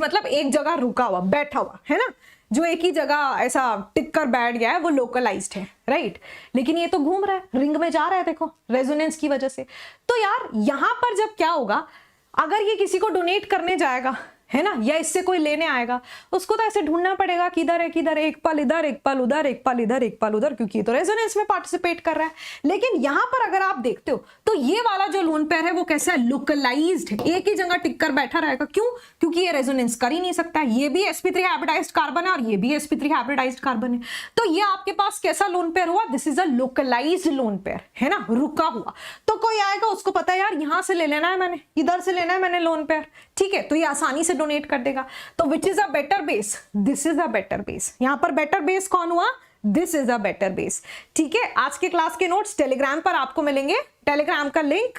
मतलब एक जगह रुका हुआ, बैठा हुआ, है ना, जो एक ही जगह ऐसा टिक कर बैठ गया है, वो लोकलाइज्ड है, राइट। लेकिन ये तो घूम रहा है, रिंग में जा रहा है, देखो रेजोनेंस की वजह से। तो यार यहां पर जब क्या होगा, अगर ये किसी को डोनेट करने जाएगा, है ना, या इससे कोई लेने आएगा, उसको तो ऐसे ढूंढना पड़ेगा किधर है किधर है, एक पल इधर एक पल उधर, एक पल इधर एक पल उधर, क्योंकि ये तो रेजोनेंस में पार्टिसिपेट कर रहा है। लेकिन यहां पर अगर आप देखते हो तो ये वाला जो लोन पेयर है वो कैसा है, लोकलाइज्ड है, एक ही जगह टिक कर बैठा रहेगा। क्यों, क्योंकि ये रेजोनेंस कर ही नहीं सकता। ये भी sp3 हाइब्रिडाइज्ड कार्बन है और ये भी sp3 हाइब्रिडाइज्ड कार्बन है। तो ये आपके पास कैसा लोन पेयर हुआ, this is a localised lone pair, है ना, रुका हुआ। तो कोई आएगा, उसको पता है यार यहां से ले लेना है मैंने, इधर से लेना है मैंने लोन पेयर, ठीक है, तो ये आसानी से डोनेट कर देगा। तो which is a better base, this is a better base. यहां पर बेटर बेस कौन हुआ, this is a better base, ठीक है। आज के क्लास के नोट्स टेलीग्राम पर आपको मिलेंगे। टेलीग्राम का लिंक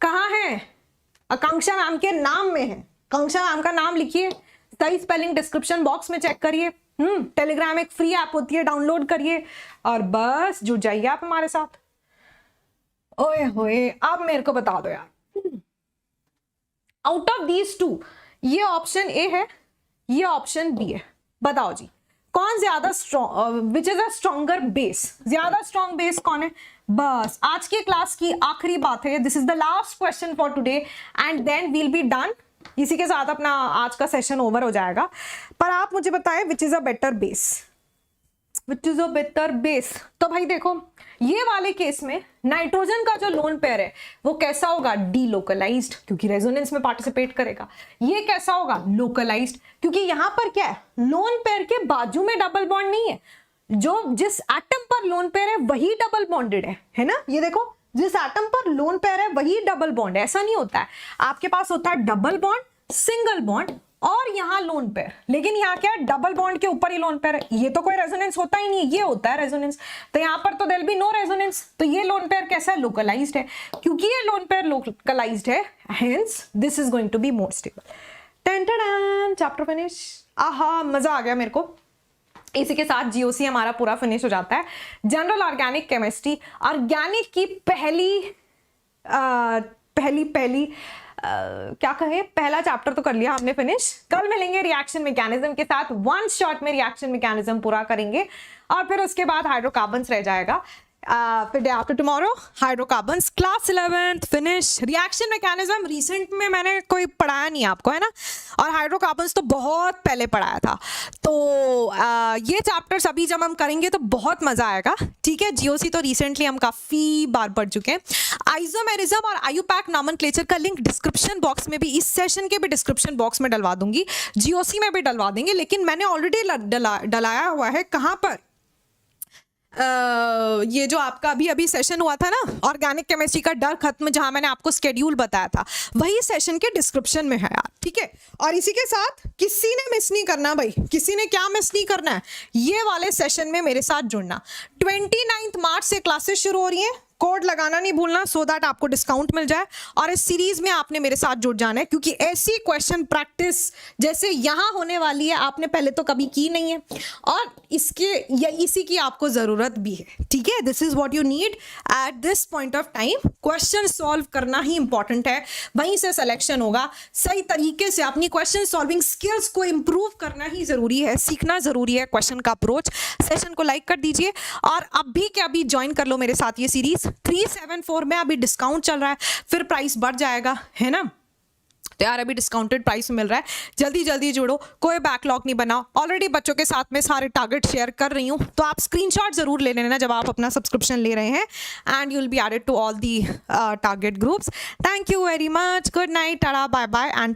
कहां है, आकांक्षा मैम के नाम में है। आकांक्षा मैम का नाम लिखिए, सही स्पेलिंग डिस्क्रिप्शन बॉक्स में चेक करिए। टेलीग्राम एक फ्री ऐप होती है, डाउनलोड करिए और बस जुड़ जाइए आप हमारे साथ। ओए होए, अब मेरे को बता दो यार, आउट ऑफ दीज टू, ये ऑप्शन ए है, ये ऑप्शन बी है, बताओ जी कौन ज्यादा strong, which is a stronger base, ज्यादा स्ट्रॉन्ग बेस कौन है। बस आज की क्लास की आखिरी बात है, this is the last question for today and then we'll be done. इसी के साथ अपना आज का सेशन ओवर हो जाएगा। पर आप मुझे बताएं which is a better base, which is a better base. तो भाई देखो ये वाले केस में नाइट्रोजन का जो लोन पेयर है वो कैसा होगा, डीलोकलाइज्ड, क्योंकि रेजोनेंस में पार्टिसिपेट करेगा। ये कैसा होगा, लोकलाइज्ड, क्योंकि यहां पर क्या है, लोन पेयर के बाजू में डबल बॉन्ड नहीं है। जो जिस एटम पर लोन पेयर है वही डबल बॉन्डेड है ना। ये देखो जिस एटम पर लोन पेयर है वही डबल बॉन्ड है, ऐसा नहीं होता है। आपके पास होता है डबल बॉन्ड, सिंगल बॉन्ड और यहां लोन पेयर। लेकिन यहां क्या है, डबल बॉन्ड के ऊपर ही लोन पेयर है। ये तो कोई रेजोनेंस होता ही नहीं है, ये होता है रेजोनेंस। तो यहां पर तो देयर बी नो रेजोनेंस। तो ये लोन पेयर कैसा है, लोकलाइज्ड है। क्योंकि ये लोन पेयर लोकलाइज्ड है, hence this is going to be more stable. Chapter finish. आहा मजा आ गया मेरे को। इसी के साथ जीओसी हमारा पूरा फिनिश हो जाता है। जनरल ऑर्गेनिक केमिस्ट्री, ऑर्गेनिक की क्या कहे, पहला चैप्टर तो कर लिया हमने फिनिश। कल मिलेंगे रिएक्शन मैकेनिज्म के साथ, वन शॉट में रिएक्शन मैकेनिज्म पूरा करेंगे और फिर उसके बाद हाइड्रोकार्बन्स रह जाएगा। फिर day after tomorrow hydrocarbons, class 11th finish. Reaction mechanism recent में मैंने कोई पढ़ाया नहीं आपको, है ना, और हाइड्रोकार्बन्स तो बहुत पहले पढ़ाया था। तो ये चैप्टर्स अभी जब हम करेंगे तो बहुत मजा आएगा, ठीक है। जीओसी तो रिसेंटली हम काफी बार पढ़ चुके हैं। आइसोमेरिज्म और आयुपैक नॉमेनक्लेचर का लिंक डिस्क्रिप्शन बॉक्स में भी, इस सेशन के भी डिस्क्रिप्शन बॉक्स में डलवा दूंगी, जीओसी में भी डलवा देंगे। लेकिन मैंने ऑलरेडी डलाया हुआ है, कहाँ पर, ये जो आपका अभी सेशन हुआ था ना ऑर्गेनिक केमिस्ट्री का डर खत्म, जहां मैंने आपको स्केड्यूल बताया था, वही सेशन के डिस्क्रिप्शन में है यार, ठीक है। और इसी के साथ किसी ने मिस नहीं करना भाई, किसी ने क्या मिस नहीं करना है, ये वाले सेशन में मेरे साथ जुड़ना। 29 मार्च से क्लासेस शुरू हो रही हैं। कोड लगाना नहीं भूलना सो दैट आपको डिस्काउंट मिल जाए। और इस सीरीज में आपने मेरे साथ जुड़ जाना है, क्योंकि ऐसी क्वेश्चन प्रैक्टिस जैसे यहाँ होने वाली है आपने पहले तो कभी की नहीं है, और इसके या इसी की आपको ज़रूरत भी है। ठीक है, this is what you need at this point of time. Question solve करना ही इंपॉर्टेंट है, वहीं से सिलेक्शन होगा। सही तरीके से अपनी क्वेश्चन सॉल्विंग स्किल्स को इम्प्रूव करना ही ज़रूरी है, सीखना ज़रूरी है क्वेश्चन का अप्रोच। सेशन को लाइक कर दीजिए और अभी के अभी ज्वाइन कर लो मेरे साथ ये सीरीज। 374 में अभी डिस्काउंट चल रहा है, फिर प्राइस बढ़ जाएगा, है ना। तो यार अभी डिस्काउंटेड प्राइस मिल रहा है, जल्दी जल्दी जुड़ो, कोई बैकलॉग नहीं बनाओ। ऑलरेडी बच्चों के साथ में सारे टारगेट शेयर कर रही हूँ, तो आप स्क्रीनशॉट जरूर ले लेना जब आप अपना सब्सक्रिप्शन ले रहे हैं, and you will be added to all the target groups. Thank you very much, good night, tata, bye bye and